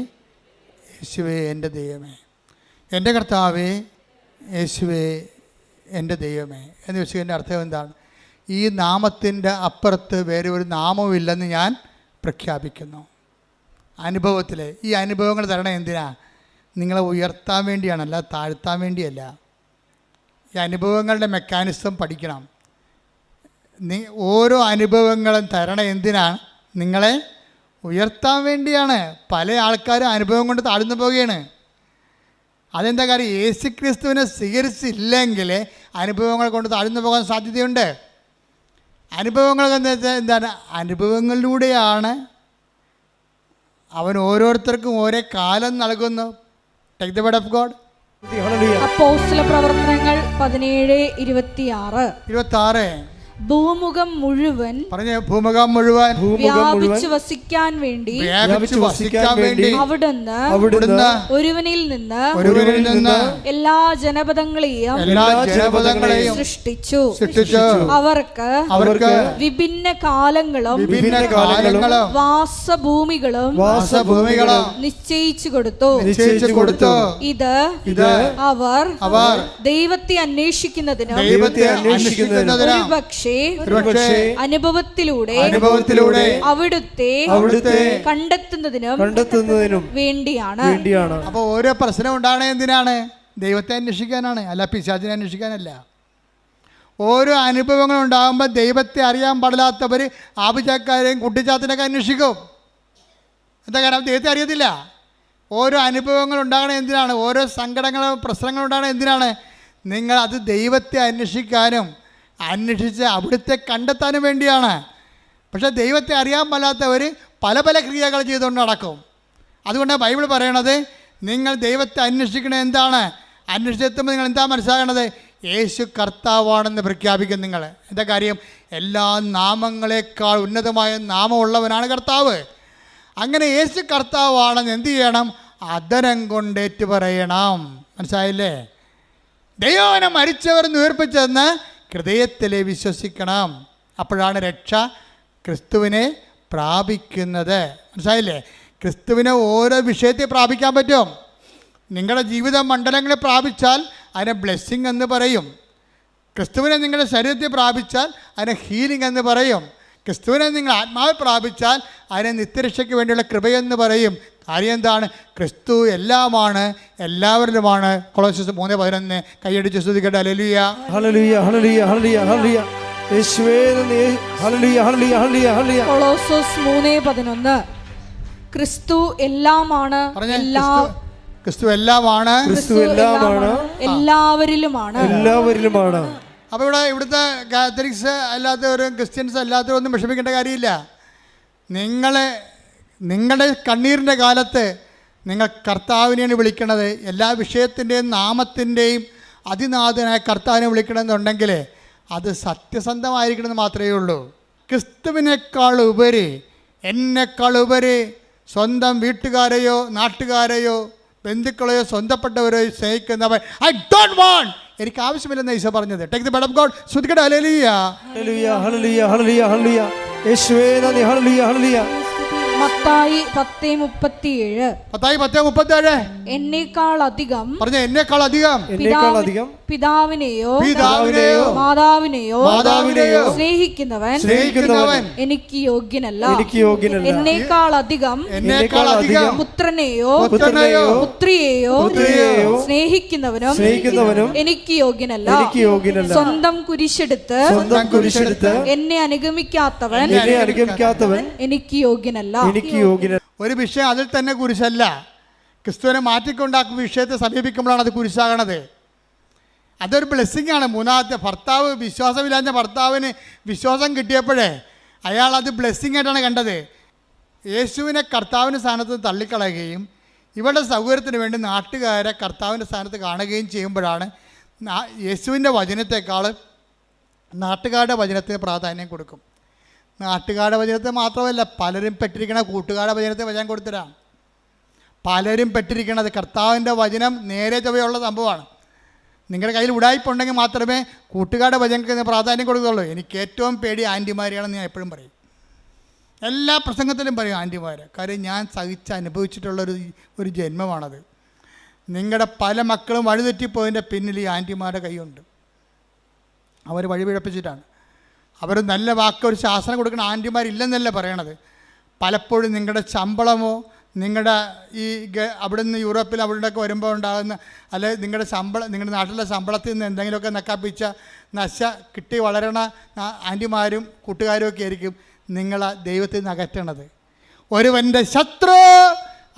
Speaker 3: യേശുവേ, എൻ്റെ ദൈവമേ. എൻ്റെ കർത്താവേ, യേശുവേ, എൻ്റെ ദൈവമേ എന്ന് വെച്ചതിൻ്റെ അർത്ഥം എന്താണ്? ഈ നാമത്തിൻ്റെ അപ്പുറത്ത് വേറെ ഒരു നാമവുമില്ലെന്ന് ഞാൻ പ്രഖ്യാപിക്കുന്നു. അനുഭവത്തിൽ ഈ അനുഭവങ്ങൾ തരണം എന്തിനാ? നിങ്ങളെ ഉയർത്താൻ വേണ്ടിയാണ്, അല്ല താഴ്ത്താൻ വേണ്ടിയല്ല. ഈ അനുഭവങ്ങളുടെ മെക്കാനിസം പഠിക്കണം. ഓരോ അനുഭവങ്ങളും തരണം എന്തിനാണ്? നിങ്ങളെ ഉയർത്താൻ വേണ്ടിയാണ്. പല ആൾക്കാരും അനുഭവം കൊണ്ട് താഴ്ന്നു പോവുകയാണ്. അതെന്താ കാര്യം? യേശു ക്രിസ്തുവിനെ സ്വീകരിച്ചില്ലെങ്കിൽ അനുഭവങ്ങൾ കൊണ്ട് താഴ്ന്നു പോകാൻ സാധ്യതയുണ്ട്. അനുഭവങ്ങൾ എന്താണ്? അനുഭവങ്ങളിലൂടെയാണ് അവൻ ഓരോരുത്തർക്കും ഓരോ കാലം നൽകുന്നു. Take the word of God.
Speaker 1: അപ്പോസ്തല പ്രവർത്തനങ്ങൾ 17:26. ഭൂമുഖം മുഴുവൻ വ്യാപിച്ചു വസിക്കാൻ വേണ്ടി അവിടുന്ന് ഒരുവനിൽ നിന്ന് എല്ലാ ജനപദങ്ങളെയും സൃഷ്ടിച്ചു. അവർക്ക് വിഭിന്ന കാലങ്ങളും വാസഭൂമികളും നിശ്ചയിച്ചു കൊടുത്തു. ഇത് അവർ ദൈവത്തെ അന്വേഷിക്കുന്നതിനും ഒരുപക്ഷേ അനുഭവത്തിലൂടെ അവിടുത്തെ കണ്ടെത്തുന്നതിനും വേണ്ടിയാണ്.
Speaker 3: അപ്പോൾ ഓരോ പ്രശ്നം ഉണ്ടാകണേ എന്തിനാണ്? ദൈവത്തെ അന്വേഷിക്കാനാണ്, അല്ല പിശാചിനെ അന്വേഷിക്കാനല്ല. ഓരോ അനുഭവങ്ങൾ ഉണ്ടാകുമ്പോൾ ദൈവത്തെ അറിയാൻ പാടില്ലാത്തവർ ആഭിചാക്കാരെയും കുട്ടിച്ചാത്തിനൊക്കെ അന്വേഷിക്കും. എന്താ കാരണം? ദൈവത്തെ അറിയത്തില്ല. ഓരോ അനുഭവങ്ങൾ ഉണ്ടാകണേ എന്തിനാണ്? ഓരോ സങ്കടങ്ങളും പ്രശ്നങ്ങളും ഉണ്ടാകണേ എന്തിനാണ്? നിങ്ങൾ അത് ദൈവത്തെ അന്വേഷിക്കാനും അന്വേഷിച്ച് അവിടുത്തെ കണ്ടെത്താനും വേണ്ടിയാണ്. പക്ഷേ ദൈവത്തെ അറിയാൻ പാടില്ലാത്തവർ പല പല ക്രിയകൾ ചെയ്തുകൊണ്ട് നടക്കും. അതുകൊണ്ടാണ് ബൈബിൾ പറയണത്, നിങ്ങൾ ദൈവത്തെ അന്വേഷിക്കണത് എന്താണ്? അന്വേഷിച്ചെത്തുമ്പോൾ നിങ്ങൾ എന്താ മനസ്സിലാകണത്? യേശു കർത്താവാണെന്ന് പ്രഖ്യാപിക്കും. നിങ്ങൾ എന്താ കാര്യം? എല്ലാ നാമങ്ങളെക്കാൾ ഉന്നതമായ നാമമുള്ളവനാണ് കർത്താവ്. അങ്ങനെ യേശു കർത്താവാണെന്ന് എന്ത് ചെയ്യണം? അധരം കൊണ്ടേറ്റ് പറയണം. മനസ്സിലായില്ലേ? ദൈവനെ മരിച്ചവർ ഉയർപ്പിച്ചെന്ന് ഹൃദയത്തിലെ വിശ്വസിക്കണം. അപ്പോഴാണ് രക്ഷ ക്രിസ്തുവിനെ പ്രാപിക്കുന്നത്. മനസ്സിലായില്ലേ? ക്രിസ്തുവിനെ ഓരോ വിഷയത്തെ പ്രാപിക്കാൻ പറ്റും. നിങ്ങളുടെ ജീവിത മണ്ഡലങ്ങളെ പ്രാപിച്ചാൽ അതിനെ ബ്ലെസ്സിങ് എന്ന് പറയും. ക്രിസ്തുവിനെ നിങ്ങളുടെ ശരീരത്തെ പ്രാപിച്ചാൽ അതിനെ ഹീലിംഗ് എന്ന് പറയും. ക്രിസ്തുവിനെ നിങ്ങൾ ആത്മാവ് പ്രാപിച്ചാൽ അതിനെ നിത്യരക്ഷയ്ക്ക് വേണ്ടിയുള്ള കൃപയെന്ന് പറയും. കാര്യം എന്താണ്? ക്രിസ്തു എല്ലാമാണ്, എല്ലാവരിലുമാണ്. കൊളോസ്യസ് 3:11 കൈയടിച്ച് സ്തുതിക്കട്ടെ. ഹല്ലേലൂയ
Speaker 4: ഹല്ലേലൂയ ഹല്ലേലൂയ ഹല്ലേലൂയ ഹല്ലേലൂയ യേശുവേ നന്ദി. ഹല്ലേലൂയ ഹല്ലേലൂയ ഹല്ലേലൂയ ഹല്ലേലൂയ.
Speaker 1: കൊളോസ്സോസ് 3:11 ക്രിസ്തു എല്ലാമാണ്,
Speaker 3: ക്രിസ്തു എല്ലാമാണ്,
Speaker 4: ക്രിസ്തു എല്ലാമാണ്,
Speaker 1: എല്ലാവരിലുമാണ്,
Speaker 4: എല്ലാവരിലുമാണ്.
Speaker 3: അപ്പോൾ ഇവിടുത്തെ കാത്തലിക്സ് അല്ലാത്തവരും ക്രിസ്ത്യൻസ് അല്ലാത്തവരും ഒന്നും വിഷമിക്കേണ്ട കാര്യമില്ല. നിങ്ങളുടെ കണ്ണീരിൻ്റെ കാലത്ത് നിങ്ങൾ കർത്താവിനെയാണ് വിളിക്കണത്. എല്ലാ വിഷയത്തിൻ്റെയും നാമത്തിൻ്റെയും അതിനാഥനായ കർത്താവിനെ വിളിക്കണമെന്നുണ്ടെങ്കിൽ അത് സത്യസന്ധമായിരിക്കണമെന്ന് മാത്രമേ ഉള്ളൂ. ക്രിസ്തുവിനേക്കാൾ ഉപരി, എന്നെക്കാൾ ഉപരി സ്വന്തം വീട്ടുകാരെയോ നാട്ടുകാരെയോ ബന്ധുക്കളെയോ സ്വന്തപ്പെട്ടവരെയോ സ്നേഹിക്കുന്നവൻ ഐ ഡോണ്ട് വാണ്ട്, എനിക്ക് ആവശ്യമില്ലെന്ന് ഈശോ പറഞ്ഞത്. Take the blood of God. സ്തുതിക്കട്ടെ. ഹല്ലേലൂയ
Speaker 4: ഹല്ലേലൂയ ഹല്ലേലൂയ ഹല്ലേലൂയ ഹല്ലേലൂയ യേശുവേ നന്ദി. ഹല്ലേലൂയ ഹല്ലേലൂയ.
Speaker 1: മത്തായി 10:37 എന്നേക്കാൾ അധികം,
Speaker 3: പറഞ്ഞ എന്നേക്കാൾ അധികം,
Speaker 1: പിതാവിനെയോ മാതാവിനെയോ സ്നേഹിക്കുന്നവൻ എനിക്ക് യോഗ്യനല്ല. എന്നേക്കാൾ അധികം പുത്രനെയോ പുത്രിയെയോ സ്നേഹിക്കുന്നവനും എനിക്ക് യോഗ്യനല്ല. സ്വന്തം കുരിശെടുത്ത് എന്നെ അനുഗമിക്കാത്തവൻ എനിക്ക് യോഗ്യനല്ല.
Speaker 3: ഒരു വിഷയം അതിൽ തന്നെ കുരിശല്ല. ക്രിസ്തുവിനെ മാറ്റിക്കൊണ്ടാക്കുന്ന വിഷയത്തെ സമീപിക്കുമ്പോഴാണ് അത് കുരിശാകണത്. അതൊരു ബ്ലെസ്സിങ് ആണ്. മൂന്നാമത്തെ ഭർത്താവ്, വിശ്വാസമില്ലാഞ്ഞ ഭർത്താവിന് വിശ്വാസം കിട്ടിയപ്പോഴേ അയാൾ അത് ബ്ലെസ്സിങ് ആയിട്ടാണ് കണ്ടത്. യേശുവിനെ കർത്താവിൻ്റെ സ്ഥാനത്ത് തള്ളിക്കളയുകയും ഇവരുടെ സൗകര്യത്തിന് വേണ്ടി നാട്ടുകാരെ കർത്താവിൻ്റെ സ്ഥാനത്ത് കാണുകയും ചെയ്യുമ്പോഴാണ് യേശുവിൻ്റെ വചനത്തെക്കാൾ നാട്ടുകാരുടെ വചനത്തിന് പ്രാധാന്യം കൊടുക്കും. നാട്ടുകാരുടെ വചനത്തെ മാത്രമല്ല, പലരും പെട്ടിരിക്കണ കൂട്ടുകാരുടെ വചനത്തെ വചനം കൊടുത്തിട്ടാണ്. പലരും പെട്ടിരിക്കണത് കർത്താവിൻ്റെ വചനം നേരെ ചൊവ്വയുള്ള സംഭവമാണ്. നിങ്ങളുടെ കയ്യിൽ ഉടായ്പുണ്ടെങ്കിൽ മാത്രമേ കൂട്ടുകാരുടെ വചനത്തിന് പ്രാധാന്യം കൊടുക്കുകയുള്ളൂ. എനിക്ക് ഏറ്റവും പേടി ആൻറ്റിമാരെയാണെന്ന് ഞാൻ എപ്പോഴും പറയും. എല്ലാ പ്രസംഗത്തിലും പറയും ആൻറ്റിമാരെ. കാര്യം ഞാൻ അനുഭവിച്ചിട്ടുള്ളൊരു ജന്മമാണത്. നിങ്ങളുടെ പല മക്കളും വഴിതെറ്റിപ്പോയതിൻ്റെ പിന്നിൽ ഈ ആൻറ്റിമാരുടെ കൈയുണ്ട്. അവർ വഴിപിഴപ്പിച്ചിട്ടാണ്. അവർ നല്ല വാക്ക്, ഒരു ശാസനം കൊടുക്കുന്ന ആൻറ്റിമാരില്ലെന്നല്ല പറയണത്. പലപ്പോഴും നിങ്ങളുടെ ശമ്പളമോ നിങ്ങളുടെ ഈ അവിടെ നിന്ന് യൂറോപ്പിൽ അവിടെയൊക്കെ വരുമ്പോൾ ഉണ്ടാകുന്ന, അല്ലെങ്കിൽ നിങ്ങളുടെ നാട്ടിലെ ശമ്പളത്തിൽ നിന്ന് എന്തെങ്കിലുമൊക്കെ നക്കാപ്പിച്ച കിട്ടി വളരണ ആൻറ്റിമാരും കൂട്ടുകാരും ഒക്കെ ആയിരിക്കും നിങ്ങളെ ദൈവത്തിൽ നിന്ന് അകറ്റണത്. ഒരുവൻ്റെ ശത്രു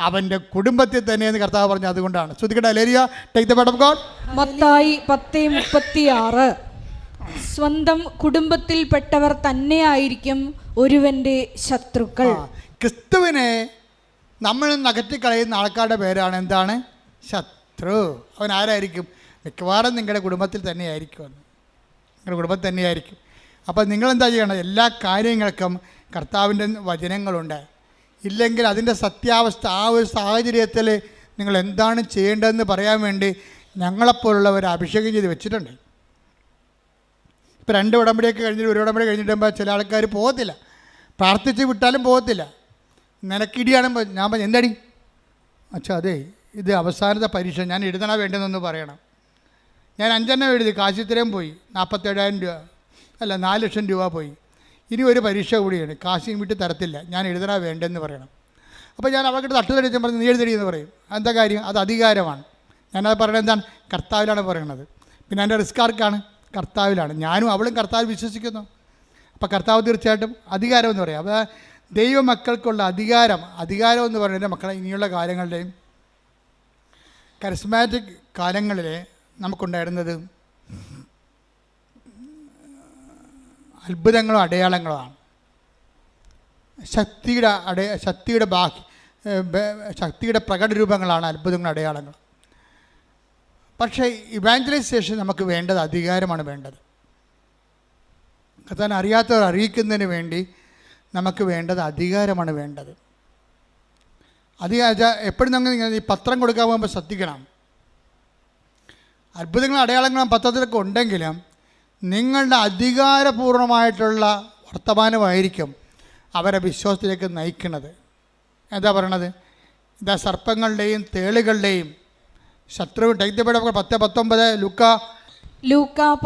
Speaker 3: അവൻ്റെ കുടുംബത്തിൽ തന്നെയെന്ന് കർത്താവ് പറഞ്ഞു. അതുകൊണ്ടാണ്. ശ്രദ്ധിക്കട്ടെ. ഹല്ലേലൂയ. Take the word of God.
Speaker 1: മത്തായി 10:36 സ്വന്തം കുടുംബത്തിൽപ്പെട്ടവർ തന്നെയായിരിക്കും ഒരുവൻ്റെ ശത്രുക്കൾ.
Speaker 3: ക്രിസ്തുവിനെ നമ്മൾ നകറ്റിക്കളയുന്ന ആൾക്കാരുടെ പേരാണ് എന്താണ്? ശത്രു. അവൻ ആരായിരിക്കും? മിക്കവാറും നിങ്ങളുടെ കുടുംബത്തിൽ തന്നെയായിരിക്കും. നിങ്ങളുടെ കുടുംബത്തിൽ തന്നെയായിരിക്കും. അപ്പോൾ നിങ്ങളെന്താ ചെയ്യണം? എല്ലാ കാര്യങ്ങൾക്കും കർത്താവിൻ്റെ വചനങ്ങളുണ്ട്. ഇല്ലെങ്കിൽ അതിൻ്റെ സത്യാവസ്ഥ, ആ ഒരു സാഹചര്യത്തിൽ നിങ്ങൾ എന്താണ് ചെയ്യേണ്ടതെന്ന് പറയാൻ വേണ്ടി ഞങ്ങളെപ്പോലുള്ളവർ അഭിഷേകം ചെയ്ത് വെച്ചിട്ടുണ്ട്. ഇപ്പോൾ 2 ഉടമ്പടിയൊക്കെ കഴിഞ്ഞിട്ട് 1 ഉടമ്പടി കഴിഞ്ഞിട്ടുമ്പോൾ ചില ആൾക്കാർ പോകത്തില്ല. പ്രാർത്ഥിച്ച് വിട്ടാലും പോകത്തില്ല. നിനക്കിടിയാണെങ്കിൽ ഞാൻ പറഞ്ഞു, എന്തടി അച്ഛാ, അതെ ഇത് അവസാനത്തെ പരീക്ഷ, ഞാൻ എഴുതണ വേണ്ടെന്നൊന്ന് പറയണം. ഞാൻ 5 എണ്ണം എഴുതി, കാശ് ഇത്രയും പോയി, 47,000 രൂപ, അല്ല 4 ലക്ഷം രൂപ പോയി. ഇനി ഒരു പരീക്ഷ കൂടിയാണ്, കാശും വിട്ട് തരത്തില്ല, ഞാൻ എഴുതണ വേണ്ടെന്ന് പറയണം. അപ്പോൾ ഞാൻ അവർക്ക് തട്ടുതടിച്ച് പറഞ്ഞ് നീ എഴുതടി എന്ന് പറയും. എന്താ കാര്യം? അത് അധികാരമാണ്. ഞാനത് പറയണത് എന്താണ്? കർത്താവിലാണ് പറയണത്. പിന്നെ എൻ്റെ റിസ്ക് ആർക്കാണ്? കർത്താവിലാണ്. ഞാനും അവളും കർത്താവിൽ വിശ്വസിക്കുന്നു. അപ്പോൾ കർത്താവ് തീർച്ചയായിട്ടും അധികാരം എന്ന് പറയാം. അപ്പോൾ ദൈവമക്കൾക്കുള്ള അധികാരം എന്ന് പറയുന്നത് മക്കളെ ഇനിയുള്ള കാലങ്ങളുടെയും കരിസ്മാറ്റിക് കാലങ്ങളിൽ നമുക്കുണ്ടായിരുന്നത് അത്ഭുതങ്ങളും അടയാളങ്ങളുമാണ്. ശക്തിയുടെ പ്രകടരൂപങ്ങളാണ് അത്ഭുതങ്ങളും അടയാളങ്ങൾ. പക്ഷേ ഇവാഞ്ചലൈസേഷൻ നമുക്ക് വേണ്ടത് അധികാരമാണ് വേണ്ടത്. കർത്താവിനെ അറിയാത്തവർ അറിയിക്കുന്നതിന് വേണ്ടി നമുക്ക് വേണ്ടത് അധികാരമാണ് വേണ്ടത്. എപ്പോഴും നമ്മൾ ഈ പത്രം കൊടുക്കാൻ പോകുമ്പോൾ ശ്രദ്ധിക്കണം. അത്ഭുതങ്ങളും അടയാളങ്ങളും പത്രത്തിലൊക്കെ ഉണ്ടെങ്കിലും നിങ്ങളുടെ അധികാരപൂർണമായിട്ടുള്ള വർത്തമാനമായിരിക്കും അവരെ വിശ്വാസത്തിലേക്ക് നയിക്കുന്നത്. എന്താ പറയണത്? ഇതാ സർപ്പങ്ങളുടെയും തേളുകളുടെയും ശത്രു. 10:19 ലൂക്ക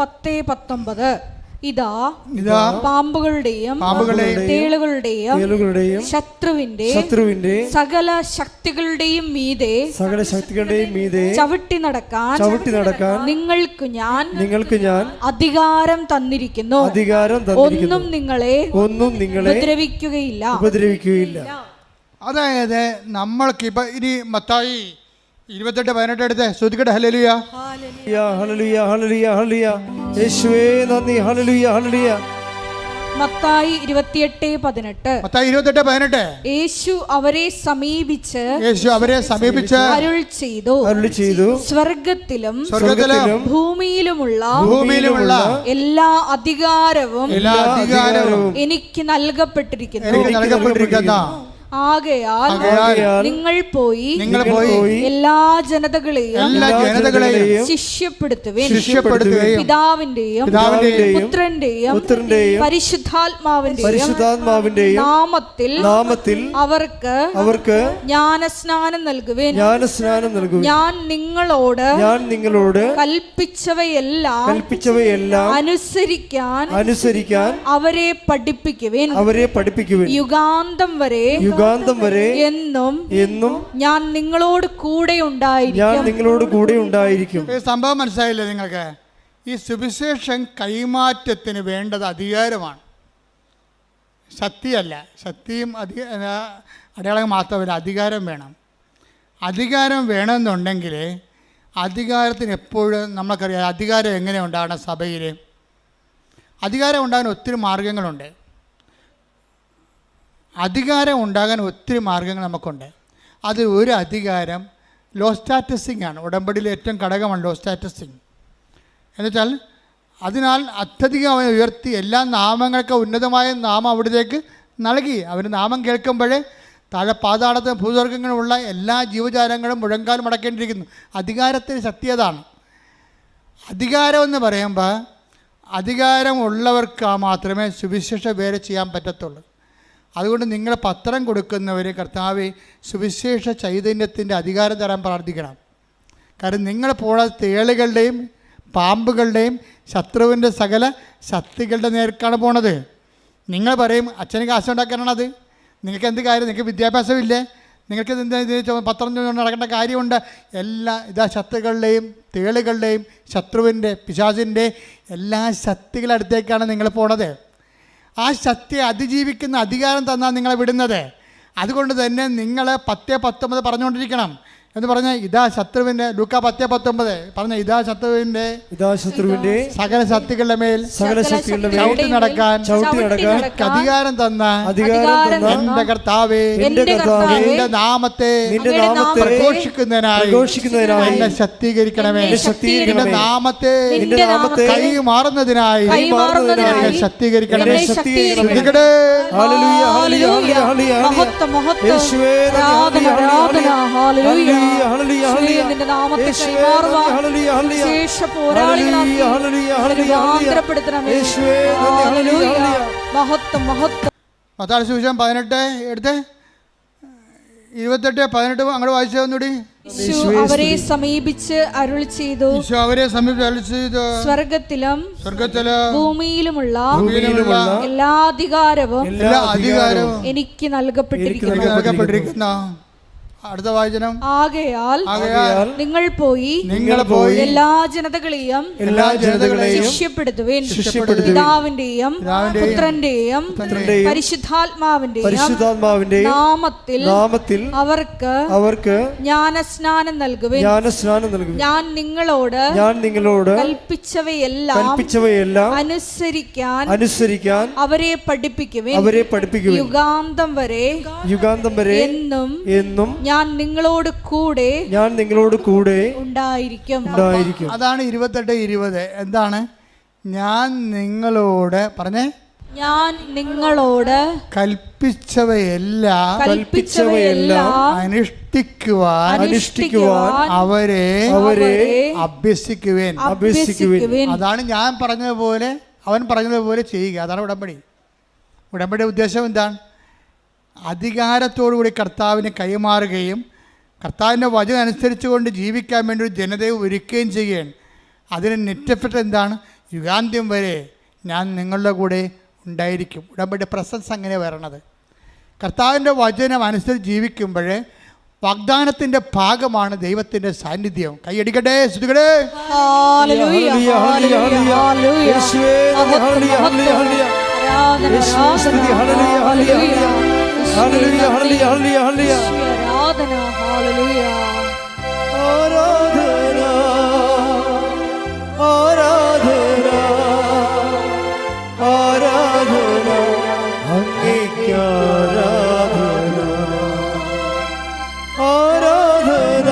Speaker 3: 10:19
Speaker 1: ഇതാ
Speaker 3: ഇതാ
Speaker 1: പാമ്പുകളുടെയും തേളുകളുടെയും ശത്രുവിന്റെ സകല ശക്തികളുടെയും മീതെ ചവിട്ടി നടക്കാൻ നിങ്ങൾക്ക് ഞാൻ അധികാരം തന്നിരിക്കുന്നു. ഒന്നും നിങ്ങളെ ഉപദ്രവിക്കുകയില്ല.
Speaker 3: അതായത് നമ്മൾക്ക് ഇപ്പൊ ഇനി മത്തായി 28:18 എടുത്ത് ശ്രുതിക്കട്ടെ. ഹല്ലേലൂയ
Speaker 4: ഹല്ലേലൂയ ഹല്ലേലൂയ ഹല്ലേലൂയ. യേശുവേ നന്ദി. ഹല്ലേലൂയ ഹല്ലേലൂയ.
Speaker 1: മത്തായി 28:18.
Speaker 3: മത്തായി 28:18.
Speaker 1: യേശു അവരെ സമീപിച്ച്
Speaker 3: അരുൾ
Speaker 1: ചെയ്തു, സ്വർഗത്തിലും ഭൂമിയിലുമുള്ള എല്ലാ അധികാരവും എനിക്ക് നൽകപ്പെട്ടിരിക്കുന്നു. ആകയാൽ നിങ്ങൾ പോയി എല്ലാ ജനതകളെയും ശിഷ്യപ്പെടുത്തുവിൻ. പിതാവിന്റെയും പുത്രന്റെയും പരിശുദ്ധാത്മാവിന്റെയും നാമത്തിൽ അവർക്ക് ജ്ഞാനസ്നാനം നൽകുവിൻ. ഞാൻ നിങ്ങളോട് കൽപ്പിച്ചവയെല്ലാം അനുസരിക്കാൻ അവരെ പഠിപ്പിക്കുവിൻ. യുഗാന്തം വരെ എന്നും ഞാൻ നിങ്ങളോട് കൂടെ ഉണ്ടായിരിക്കും.
Speaker 3: സംഭവം മനസ്സിലായില്ലേ നിങ്ങൾക്ക്? ഈ സുവിശേഷം കൈമാറ്റത്തിന് വേണ്ടത് അധികാരമാണ്, ശക്തിയല്ല. ശക്തിയും അടയാളം മാത്രമല്ല, അധികാരം വേണം. അധികാരം വേണമെന്നുണ്ടെങ്കിൽ അധികാരത്തിന് എപ്പോഴും നമുക്കറിയാം അധികാരം എങ്ങനെ ഉണ്ടാകണം. സഭയിൽ അധികാരം ഉണ്ടാകാൻ ഒത്തിരി മാർഗങ്ങളുണ്ട്. അധികാരം ഉണ്ടാകാൻ ഒത്തിരി മാർഗങ്ങൾ നമുക്കുണ്ട്. അത് ഒരു അധികാരം ലോ സ്റ്റാറ്റസിങ് ആണ്. ഉടമ്പടിയിലെ ഏറ്റവും ഘടകമാണ് ലോ സ്റ്റാറ്റസിങ്. എന്നുവെച്ചാൽ അതിനാൽ അത്യധികം അവനെ ഉയർത്തി എല്ലാ നാമങ്ങൾക്ക് ഉന്നതമായ നാമം അവിടത്തേക്ക് നൽകി. അവന് നാമം കേൾക്കുമ്പോഴേ താഴെ പാതാളത്ത് ഭൂസ്വർഗങ്ങളുള്ള എല്ലാ ജീവജാലങ്ങളും മുഴങ്കാൽ മടക്കേണ്ടിയിരിക്കുന്നു. അധികാരത്തിന് ശക്തി അതാണ്. അധികാരമെന്ന് പറയുമ്പോൾ അധികാരമുള്ളവർക്ക് മാത്രമേ സുവിശേഷ വേല ചെയ്യാൻ പറ്റത്തുള്ളൂ. അതുകൊണ്ട് നിങ്ങൾ പത്രം കൊടുക്കുന്നവർ കർത്താവേ സുവിശേഷ ചൈതന്യത്തിൻ്റെ അധികാരം തരാൻ പ്രാർത്ഥിക്കണം. കാരണം നിങ്ങൾ പോണ തേളുകളുടെയും പാമ്പുകളുടെയും ശത്രുവിൻ്റെ സകല ശക്തികളുടെ നേർക്കാണ് പോണത്. നിങ്ങൾ പറയും അച്ഛന് കാശുണ്ടാക്കാനാണത്. നിങ്ങൾക്ക് എന്ത് കാര്യം? നിങ്ങൾക്ക് വിദ്യാഭ്യാസമില്ലേ? നിങ്ങൾക്ക് എന്താ പത്രം നടക്കേണ്ട കാര്യമുണ്ട്? ഇതാ ശത്രുക്കളുടെയും തേളുകളുടെയും ശത്രുവിൻ്റെ പിശാചിൻ്റെ എല്ലാ ശക്തികളടുത്തേക്കാണ് നിങ്ങൾ പോണത്. ആ ശക്തിയെ അതിജീവിക്കുന്ന അധികാരം തന്നാൽ നിങ്ങളെ വിടുന്നത്. അതുകൊണ്ട് തന്നെ നിങ്ങൾ 10:19 പറഞ്ഞുകൊണ്ടിരിക്കണം എന്ന് പറഞ്ഞാൽ ഇതാ ശത്രുവിൻ്റെ ലൂക്കാ 10:19 പറഞ്ഞ ഇതാ ശത്രുവിൻ്റെ സകല ശക്തികളുടെ മേൽ ചവിട്ടി നടക്കാൻ അധികാരം തന്ന എന്റെ കർത്താവേ എന്റെ നാമത്തെ പ്രഘോഷിക്കുന്നതിനായി എന്നെ ശക്തീകരിക്കണമേ. എന്റെ നാമത്തെ കൈമാറുന്നതിനായി എന്നെ ശക്തീകരിക്കണമേ. മത്തായി സുവിശേഷം 18 എടുത്ത് 28:18 അങ്ങോട്ട് വായിച്ചു തന്നൂടി.
Speaker 1: അവരെ സമീപിച്ച് അരുൾ ചെയ്തു, സ്വർഗത്തിലും ഭൂമിയിലുമുള്ള എല്ലാ അധികാരവും എനിക്ക് നൽകപ്പെട്ടിരിക്കുന്നു.
Speaker 3: അടുത്ത വാചനം.
Speaker 1: ആകയാൽ നിങ്ങൾ പോയി എല്ലാ ജനതകളെയും ശിഷ്യപ്പെടുത്തുവിൻ. പിതാവിന്റെയും പുത്രന്റെയും പരിശുദ്ധാത്മാവിന്റെയും നാമത്തിൽ അവർക്ക് ജ്ഞാനസ്നാനം നൽകുവിൻ. ഞാൻ നിങ്ങളോട് കൽപ്പിച്ചവയെല്ലാം അനുസരിക്കാൻ അവരെ പഠിപ്പിക്കുവിൻ. യുഗാന്തം വരെ എന്നും ഞാൻ നിങ്ങളോട് കൂടെ ഉണ്ടായിരിക്കും.
Speaker 3: അതാണ് 28:20. എന്താണ്? ഞാൻ നിങ്ങളോട് പറഞ്ഞേ.
Speaker 1: ഞാൻ നിങ്ങളോട്
Speaker 3: കൽപ്പിച്ചവയെല്ലാം അനുഷ്ഠിക്കുവാൻ അവരെ അഭ്യസിക്കുവേൻ. അതാണ് ഞാൻ പറഞ്ഞതുപോലെ അവൻ പറഞ്ഞതുപോലെ ചെയ്യുക. അതാണ് ഉടമ്പടി. ഉടമ്പടിയുടെ ഉദ്ദേശം എന്താണ്? അധികാരത്തോടുകൂടി കർത്താവിനെ കൈമാറുകയും കർത്താവിൻ്റെ വചനം അനുസരിച്ചുകൊണ്ട് ജീവിക്കാൻ വേണ്ടി ഒരു ജനതയെ ഒരുക്കുകയും ചെയ്യുകയാണ്. അതിന് നെറ്റ് എഫക്റ്റ് എന്താണ്? യുഗാന്ത്യം വരെ ഞാൻ നിങ്ങളുടെ കൂടെ ഉണ്ടായിരിക്കും. ഉടമ്പടി പ്രസൻസ് അങ്ങനെ വരണത്. കർത്താവിൻ്റെ വചനം അനുസരിച്ച് ജീവിക്കുമ്പോൾ വാഗ്ദാനത്തിൻ്റെ ഭാഗമാണ് ദൈവത്തിൻ്റെ സാന്നിധ്യം. കൈയടിക്കട്ടെ, സ്തുതിക്കട്ടെ.
Speaker 1: ഹല്ലേലൂയ, ഹല്ലേലൂയ, ഹല്ലേലൂയ.
Speaker 4: യേശുവേ നന്ദി, ഹല്ലേലൂയ, ഹല്ലേലൂയ, ഹല്ലേലൂയ. യേശുവേ സ്തുതി, ഹല്ലേലൂയ, ഹല്ലേലൂയ, ഹല്ലേലൂയ. ഹല്ലേലൂയ, ഹല്ലേലൂയ, ഹല്ലേലൂയ, ഹല്ലേലൂയ.
Speaker 1: ആരാധന, ഹല്ലേലൂയ.
Speaker 4: ആരാധന, ആരാധന, ആരാധന, അങ്ങേക്ക് ആരാധന. ആരാധന,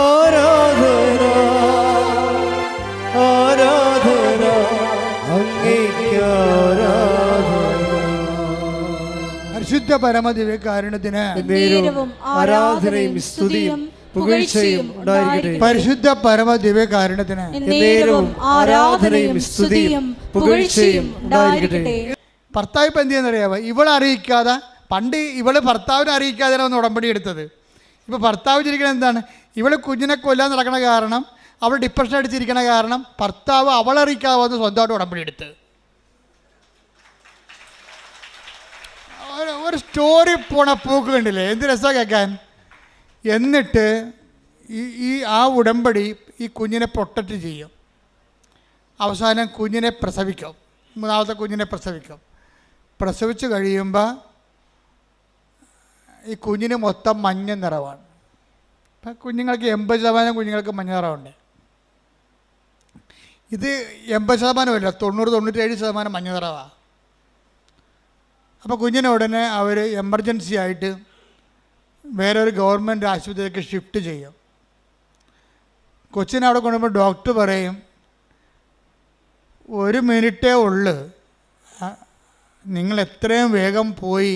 Speaker 4: ആരാധന, ആരാധന, അങ്ങേക്ക് ആരാധന.
Speaker 3: പരിശുദ്ധ പരമദിവ്യകാരുണ്യത്തിന്
Speaker 1: നേരവും
Speaker 4: ആരാധനയും സ്തുതിയും പുകഴ്ചയും ഉണ്ടായിരിക്കട്ടെ.
Speaker 3: പരിശുദ്ധ പരമദിവ്യകാരുണ്യത്തിന്
Speaker 1: നേരവും ആരാധനയും സ്തുതിയും പുകഴ്ചയും ഉണ്ടായിരിക്കട്ടെ.
Speaker 3: ഭർത്താവ് ഇപ്പം എന്ത് ചെയ്യുന്നറിയാമോ? ഇവളെ അറിയിക്കാതെ, പണ്ട് ഇവള് ഭർത്താവിനെ അറിയിക്കാതെയാണ് ഒന്ന് ഉടമ്പടി എടുത്തത്. ഇപ്പോൾ ഭർത്താവ് ചിരിക്കണത് എന്താണ്? ഇവള് കുഞ്ഞിനെ കൊല്ലാൻ നടക്കണ കാരണം, അവൾ ഡിപ്രഷൻ അടിച്ചിരിക്കണ കാരണം ഭർത്താവ് അവളറിയിക്കാതെ വന്ന് സ്വന്തമായിട്ട് ഉടമ്പടി എടുത്ത്. ഒരു സ്റ്റോറി പോണ പോക്ക് കണ്ടില്ലേ? എന്ത് രസമാണ് കേൾക്കാൻ. എന്നിട്ട് ആ ഉടമ്പടി ഈ കുഞ്ഞിനെ പ്രൊട്ടക്റ്റ് ചെയ്യും. അവസാനം കുഞ്ഞിനെ പ്രസവിക്കും, 3ാമത്തെ കുഞ്ഞിനെ പ്രസവിക്കും. പ്രസവിച്ച് കഴിയുമ്പോൾ ഈ കുഞ്ഞിന് മൊത്തം മഞ്ഞ നിറവാണ്. ഇപ്പം കുഞ്ഞുങ്ങൾക്ക് 80% കുഞ്ഞുങ്ങൾക്ക് മഞ്ഞ നിറമുണ്ട്. ഇത് 80%, 90-97% മഞ്ഞ നിറവാണ്. അപ്പോൾ കുഞ്ഞിനെ ഉടനെ അവർ എമർജൻസി ആയിട്ട് വേറൊരു ഗവൺമെൻറ് ആശുപത്രിയിലേക്ക് ഷിഫ്റ്റ് ചെയ്യും. കൊച്ചിനെ അവിടെ കൊണ്ടുപോകുമ്പോൾ ഡോക്ടർ പറയും, 1 മിനിറ്റേ ഉള്ളു, നിങ്ങൾ എത്രയും വേഗം പോയി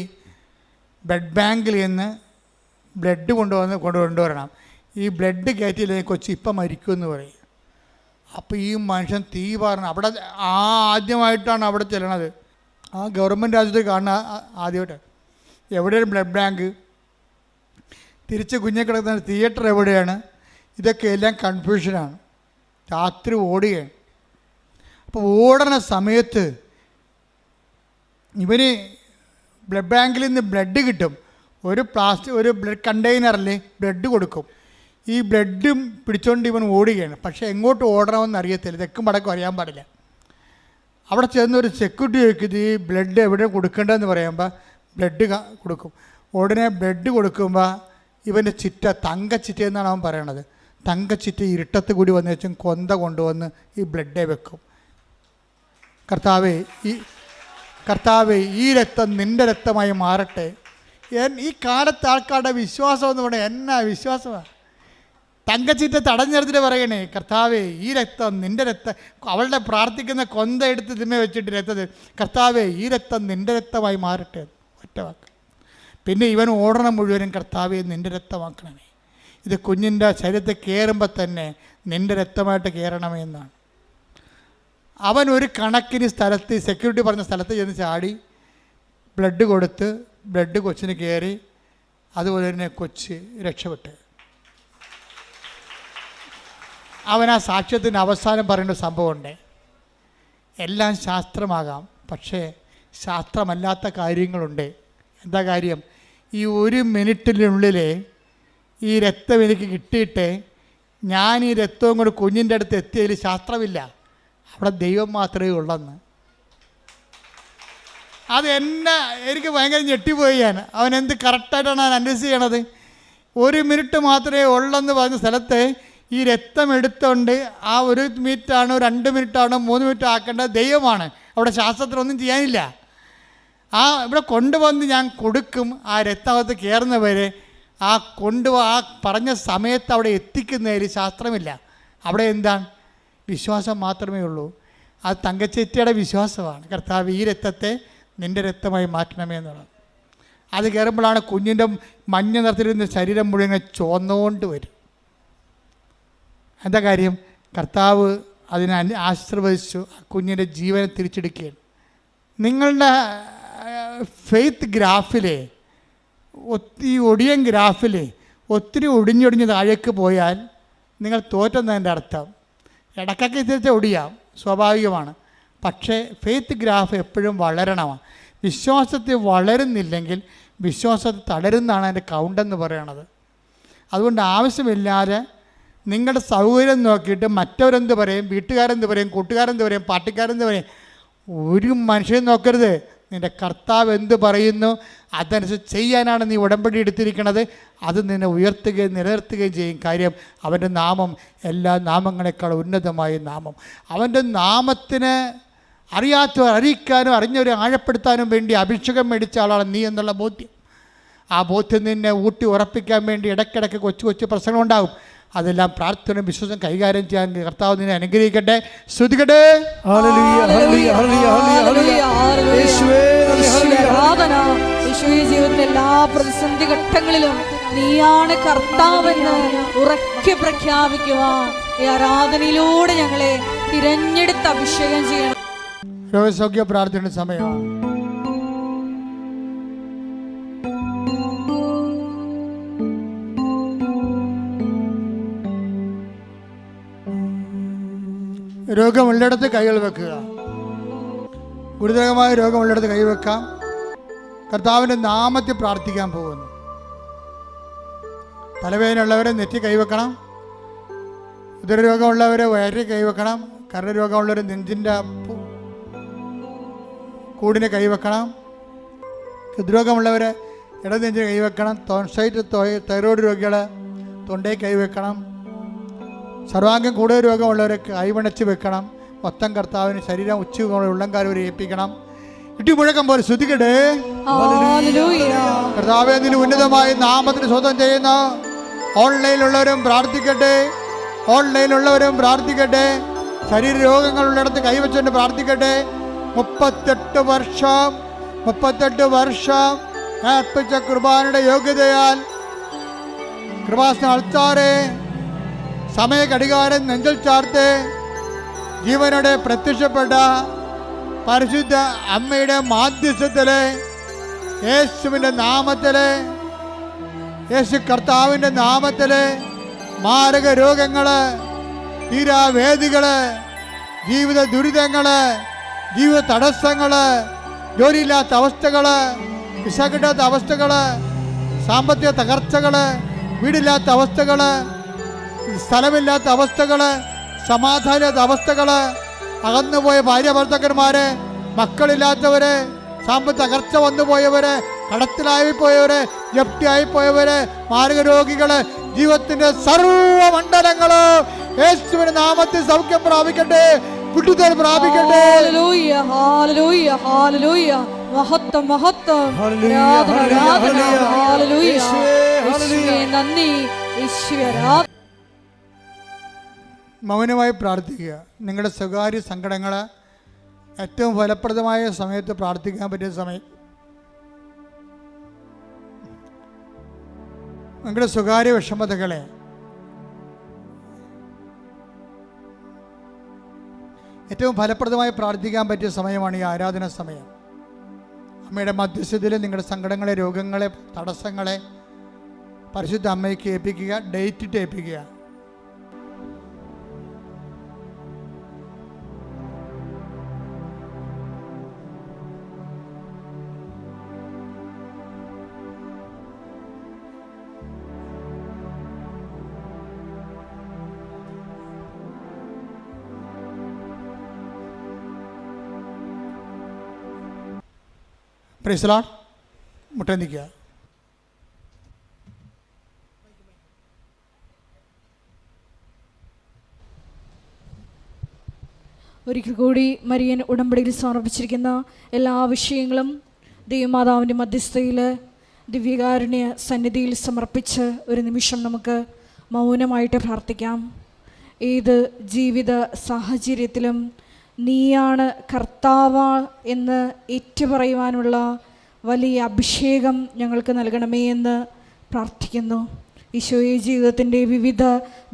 Speaker 3: ബ്ലഡ് ബാങ്കിൽ നിന്ന് ബ്ലഡ് കൊണ്ടുവരണം. ഈ ബ്ലഡ് കയറ്റിയില്ലെങ്കിൽ കൊച്ചി ഇപ്പം മരിക്കുമെന്ന് പറയും. അപ്പോൾ ഈ മനുഷ്യൻ തീ പറഞ്ഞു അവിടെ ആദ്യമായിട്ടാണ് അവിടെ ചെല്ലണത്. ആ ഗവൺമെൻറ് ആശുപത്രി കാണുന്ന ആദ്യമായിട്ട്. എവിടെയാണ് ബ്ലഡ് ബാങ്ക്? തിരിച്ച് കുഞ്ഞെ കിടക്കുന്ന തിയേറ്റർ എവിടെയാണ്? ഇതൊക്കെ എല്ലാം കൺഫ്യൂഷനാണ്. രാത്രി ഓടുകയാണ്. അപ്പോൾ ഓടണ സമയത്ത് ഇവന് ബ്ലഡ് ബാങ്കിൽ നിന്ന് ബ്ലഡ് കിട്ടും. ഒരു ബ്ലഡ് കണ്ടെയ്നറിൽ ബ്ലഡ് കൊടുക്കും. ഈ ബ്ലഡും പിടിച്ചുകൊണ്ട് ഇവൻ ഓടുകയാണ്. പക്ഷേ എങ്ങോട്ട് ഓടണമെന്ന് അറിയത്തില്ല, തെക്കും വടക്കും അറിയാൻ പാടില്ല. അവിടെ ചെന്നൊരു സെക്യൂരിറ്റി ചോദിക്കുന്നത് ഈ ബ്ലഡ് എവിടെ കൊടുക്കേണ്ടതെന്ന് പറയുമ്പോൾ ബ്ലഡ് കൊടുക്കും. ഉടനെ ബ്ലഡ് കൊടുക്കുമ്പോൾ ഇവൻ്റെ ചിറ്റ, തങ്കച്ചിറ്റ എന്നാണ് അവൻ പറയണത്. തങ്കച്ചിറ്റ ഇരുട്ടത്ത് കൂടി വന്നു വെച്ചും കൊന്ത കൊണ്ടുവന്ന് ഈ ബ്ലഡെ വെക്കും. കർത്താവേ ഈ രക്തം നിൻ്റെ രക്തമായി മാറട്ടെ. ഈ കാലത്ത് ആൾക്കാരുടെ വിശ്വാസം എന്ന് പറഞ്ഞാൽ എന്നാ വിശ്വാസമാണ്. തങ്കച്ചിറ്റ തടഞ്ഞെടുത്തിട്ട് പറയണേ, കർത്താവേ ഈ രക്തം നിൻ്റെ രക്തം, അവളുടെ പ്രാർത്ഥിക്കുന്ന കൊന്ത എടുത്ത് തിമ്മ വെച്ചിട്ട് രക്തത്, കർത്താവേ ഈ രക്തം നിൻ്റെ രക്തമായി മാറട്ടെ. ഒറ്റ വാക്ക്. പിന്നെ ഇവൻ ഓടണം മുഴുവനും, കർത്താവേ നിൻ്റെ രക്തമാക്കണമേ. ഇത് കുഞ്ഞിൻ്റെ ശരീരത്തിൽ കയറുമ്പോൾ തന്നെ നിൻ്റെ രക്തമായിട്ട് കയറണമേ എന്നാണ്. അവൻ ഒരു കണക്കിന് സ്ഥലത്ത്, സെക്യൂരിറ്റി പറഞ്ഞ സ്ഥലത്ത് ചെന്ന് ചാടി ബ്ലഡ് കൊടുത്ത് ബ്ലഡ് കൊച്ചിന് കയറി. അതുപോലെ തന്നെ കൊച്ച് രക്ഷപ്പെട്ട്. അവൻ ആ സാക്ഷ്യത്തിന് അവസാനം പറയേണ്ട സംഭവമുണ്ട്. എല്ലാം ശാസ്ത്രമാകാം, പക്ഷേ ശാസ്ത്രമല്ലാത്ത കാര്യങ്ങളുണ്ട്. എന്താ കാര്യം? ഈ 1 മിനിറ്റിനുള്ളിൽ ഈ രക്തം എനിക്ക് കിട്ടിയിട്ട് ഞാൻ ഈ രക്തവും കൂടെ കുഞ്ഞിൻ്റെ അടുത്ത് എത്തിയതിൽ ശാസ്ത്രമില്ല, അവിടെ ദൈവം മാത്രമേ ഉള്ളെന്ന്. അത് എനിക്ക് ഭയങ്കര ഞെട്ടിപ്പോയി. അവൻ എന്ത് കറക്റ്റായിട്ടാണ് ഞാൻ അനലൈസ് ചെയ്യണത്. 1 മിനിറ്റ് മാത്രമേ ഉള്ളെന്ന് പറഞ്ഞ സ്ഥലത്ത് ഈ രക്തം എടുത്തുകൊണ്ട് ആ 1 മിനിറ്റാണോ 2 മിനിറ്റാണോ 3 മിനിറ്റ് ആക്കേണ്ടത് ദൈവമാണ്. അവിടെ ശാസ്ത്രത്തിലൊന്നും ചെയ്യാനില്ല. ഇവിടെ കൊണ്ടുവന്ന് ഞാൻ കൊടുക്കും. ആ രക്തകത്ത് കയറുന്നവരെ ആ പറഞ്ഞ സമയത്ത് അവിടെ എത്തിക്കുന്നതിൽ ശാസ്ത്രമില്ല. അവിടെ എന്താണ്? വിശ്വാസം മാത്രമേ ഉള്ളൂ. അത് തങ്കച്ചേറ്റിയുടെ വിശ്വാസമാണ്. കർത്താവ് ഈ രക്തത്തെ നിൻ്റെ രക്തമായി മാറ്റണമേ എന്നുള്ളത്. അത് കയറുമ്പോഴാണ് കുഞ്ഞിൻ്റെ മഞ്ഞ നിറത്തിലിരുന്ന ശരീരം മുഴുവൻ ചുവന്നുകൊണ്ട് വരും. എന്താ കാര്യം? കർത്താവ് അതിനെ ആശീർവദിച്ചു. കുഞ്ഞിൻ്റെ ജീവനെ തിരിച്ചെടുക്കുകയാണ്. നിങ്ങളുടെ ഫെയ്ത്ത് ഗ്രാഫിലെ ഈ ഒടിയൻ ഗ്രാഫിൽ ഒത്തിരി ഒടിഞ്ഞൊടിഞ്ഞ് താഴേക്ക് പോയാൽ നിങ്ങൾ തോറ്റെന്നതിൻ്റെ അർത്ഥം. ഇടയ്ക്കൊക്കെ തിരിച്ച് ഒടിയാം, സ്വാഭാവികമാണ്. പക്ഷേ ഫെയ്ത്ത് ഗ്രാഫ് എപ്പോഴും വളരണമാണ്. വിശ്വാസത്തിൽ വളരുന്നില്ലെങ്കിൽ വിശ്വാസത്തിൽ തളരുന്നതാണ് അതിൻ്റെ കൗണ്ടെന്ന് പറയണത്. അതുകൊണ്ട് ആവശ്യമില്ലാതെ നിങ്ങളുടെ സൗകര്യം നോക്കിയിട്ട് മറ്റവരെന്ത് പറയും, വീട്ടുകാരെന്ത് പറയും, കൂട്ടുകാരെന്ത് പറയും, പാർട്ടിക്കാരെന്ത് പറയും, ഒരു മനുഷ്യൻ നോക്കരുത്. നിൻ്റെ കർത്താവ് എന്ത് പറയുന്നു അതനുസരിച്ച് ചെയ്യാനാണ് നീ ഉടമ്പടി എടുത്തിരിക്കുന്നത്. അത് നിന്നെ ഉയർത്തുകയും നിലനിർത്തുകയും ചെയ്യും. കാര്യം അവൻ്റെ നാമം എല്ലാ നാമങ്ങളെക്കാൾ ഉന്നതമായ നാമം. അവൻ്റെ നാമത്തിന് അറിയാത്തവർ അറിയിക്കാനും അറിഞ്ഞവരെ ആഴപ്പെടുത്താനും വേണ്ടി അഭിഷേകം മേടിച്ച ആളാണ് നീ എന്നുള്ള ബോധ്യം. ആ ബോധ്യം നിന്നെ ഊട്ടി ഉറപ്പിക്കാൻ വേണ്ടി ഇടയ്ക്കിടയ്ക്ക് കൊച്ചു കൊച്ചു പ്രശ്നങ്ങളുണ്ടാകും. അതെല്ലാം പ്രാർത്ഥന വിശ്വാസം കൈകാര്യം ചെയ്യാൻ കർത്താവ് നിന്നെ അനുഗ്രഹിക്കട്ടെ. സ്തുതിക്കട്ടെ.
Speaker 1: ജീവിതത്തിലെ എല്ലാ പ്രതിസന്ധി ഘട്ടങ്ങളിലും നീയാണ് കർത്താവെന്ന് ഉറക്കെ പ്രഖ്യാപിക്കുവാൻ ഈ ആരാധനയിലൂടെ ഞങ്ങളെ തിരഞ്ഞെടുത്ത് അഭിഷേകം ചെയ്യണം.
Speaker 3: രോഗസൗഖ്യ പ്രാർത്ഥനയുടെ സമയമാണ്. രോഗമുള്ളിടത്ത് കൈകൾ വെക്കുക. ഗുരുതരമായ രോഗമുള്ളിടത്ത് കൈവെക്കാം. കർത്താവിൻ്റെ നാമത്തിൽ പ്രാർത്ഥിക്കാൻ പോകുന്നു. തലവേദനയുള്ളവരെ നെറ്റി കൈവെക്കണം. ഉദരരോഗമുള്ളവരെ വയറിൽ കൈവെക്കണം. കരരോഗമുള്ളവർ നെഞ്ചിൻ്റെ കൂടിനെ കൈവെക്കണം. ഹൃദ്രോഗമുള്ളവരെ ഇടനെഞ്ചിന് കൈവെക്കണം. തോൺസൈറ്റ് തൈറോയ്ഡ് രോഗികൾ തൊണ്ടയിൽ കൈവെക്കണം. സർവാംഗം കൂടുതൽ രോഗമുള്ളവരെ കൈവണച്ച് വെക്കണം. മൊത്തം കർത്താവിന് ശരീരം ഉച്ചയോടെ ഉള്ളംകാരം വരെ ഏൽപ്പിക്കണം. ഇടിമുഴക്കം പോലെ ശ്രുതിക്കട്ടെ. കർത്താവേ, നിന്റെ ഉന്നതമായ നാമത്തിന് സ്വന്തം ചെയ്യുന്ന ഓൺലൈനിലുള്ളവരും പ്രാർത്ഥിക്കട്ടെ. ഓൺലൈനിലുള്ളവരും പ്രാർത്ഥിക്കട്ടെ. ശരീരരോഗങ്ങളുള്ളിടത്ത് കൈവച്ചുകൊണ്ട് പ്രാർത്ഥിക്കട്ടെ. 38 വർഷം ഞാൻ അർപ്പിച്ച കുർബാനയുടെ യോഗ്യതയാൽ കൃപാസന അൾത്താറെ സമയ ഘടികാരം നെഞ്ചിൽ ചാർത്ത് ജീവനോടെ പ്രത്യക്ഷപ്പെട്ട പരിശുദ്ധ അമ്മയുടെ മാധ്യസ്ഥത്തില് യേശുവിൻ്റെ നാമത്തില്, യേശു കർത്താവിൻ്റെ നാമത്തില് മാരക രോഗങ്ങള്, തീരാവേദികള്, ജീവിത ദുരിതങ്ങള്, ജീവിത തടസ്സങ്ങള്, ജോലിയില്ലാത്ത അവസ്ഥകള്, വിസ കിട്ടാത്ത അവസ്ഥകള്, സാമ്പത്തിക തകർച്ചകള്, വീടില്ലാത്ത അവസ്ഥകള്, സ്ഥലമില്ലാത്ത അവസ്ഥകള്, സമാധാനമില്ലാത്ത അവസ്ഥകള്, അകന്നുപോയ ഭാര്യ ഭർത്താക്കന്മാര്, മക്കളില്ലാത്തവര്, സാമ്പത്തിക തകർച്ച വന്നുപോയവര്, കടത്തിലായിപ്പോയവര്, ജപ്തിയായിപ്പോയവര്, മാരക രോഗികള്, ജീവിതത്തിന്റെ സർവമണ്ഡലങ്ങള് യേശുവിന്റെ നാമത്തിൽ സൗഖ്യം പ്രാപിക്കട്ടെ, വിടുതൽ പ്രാപിക്കട്ടെ. മൗനമായി പ്രാർത്ഥിക്കുക. നിങ്ങളുടെ സ്വകാര്യ സങ്കടങ്ങൾ ഏറ്റവും ഫലപ്രദമായ സമയത്ത് പ്രാർത്ഥിക്കാൻ പറ്റിയ സമയം. നിങ്ങളുടെ സ്വകാര്യ വിഷമതകളെ ഏറ്റവും ഫലപ്രദമായി പ്രാർത്ഥിക്കാൻ പറ്റിയ സമയമാണ് ഈ ആരാധന സമയം. അമ്മയുടെ മധ്യസ്ഥതയിൽ നിങ്ങളുടെ സങ്കടങ്ങളെ, രോഗങ്ങളെ, തടസ്സങ്ങളെ പരിശുദ്ധ അമ്മയ്ക്ക് ഏൽപ്പിക്കുക. ഡേറ്റിട്ട് ഏൽപ്പിക്കുക. Praise Lord. മുട്ടനിക്കുക.
Speaker 1: ഒരിക്കൽ കൂടി മരിയൻ ഉടമ്പടിയിൽ സമർപ്പിച്ചിരിക്കുന്ന എല്ലാ വിഷയങ്ങളും ദൈവമാതാവിൻ്റെ മധ്യസ്ഥയിൽ ദിവ്യകാരുണ്യ സന്നിധിയിൽ സമർപ്പിച്ച് ഒരു നിമിഷം നമുക്ക് മൗനമായിട്ട് പ്രാർത്ഥിക്കാം. ഏത് ജീവിത സാഹചര്യത്തിലും നീയാണ് കർത്താവ് എന്ന് ഏറ്റുപറയുവാനുള്ള വലിയ അഭിഷേകം ഞങ്ങൾക്ക് നൽകണമേ എന്ന് പ്രാർത്ഥിക്കുന്നു. ഈശോയെ, ജീവിതത്തിൻ്റെ വിവിധ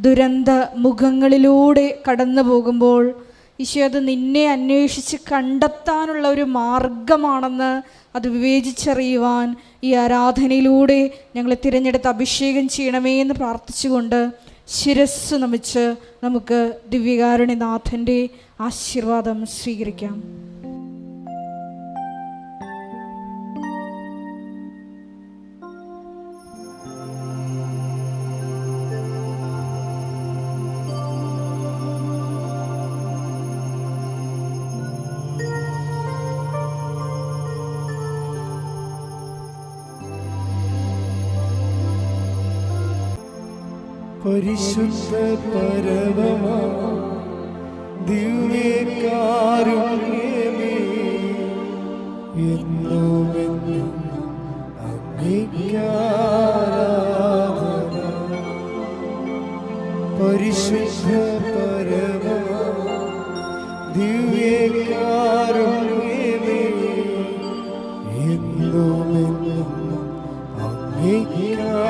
Speaker 1: ദുരന്ത മുഖങ്ങളിലൂടെ കടന്നു പോകുമ്പോൾ ഈശോ അത് നിന്നെ അന്വേഷിച്ച് കണ്ടെത്താനുള്ള ഒരു മാർഗമാണെന്ന് അത് വിവേചിച്ചറിയുവാൻ ഈ ആരാധനയിലൂടെ ഞങ്ങളെ തിരഞ്ഞെടുത്ത് അഭിഷേകം ചെയ്യണമേ എന്ന് പ്രാർത്ഥിച്ചുകൊണ്ട് ശിരസ്സ് നമിച്ച് നമുക്ക് ദിവ്യകാരുണ്യനാഥൻ്റെ ആശീർവാദം സ്വീകരിക്കാം.
Speaker 4: പരിശുദ്ധ പരമമാ ദിവ്യകാരുണ്യമേ, എന്നുമെന്നും അങ്ങേയ്ക്കാരാധന. പരിശുദ്ധ പരമമാ ദിവ്യകാരുണ്യമേ, എന്നുമെന്നും അങ്ങേയ്ക്കാരാധന.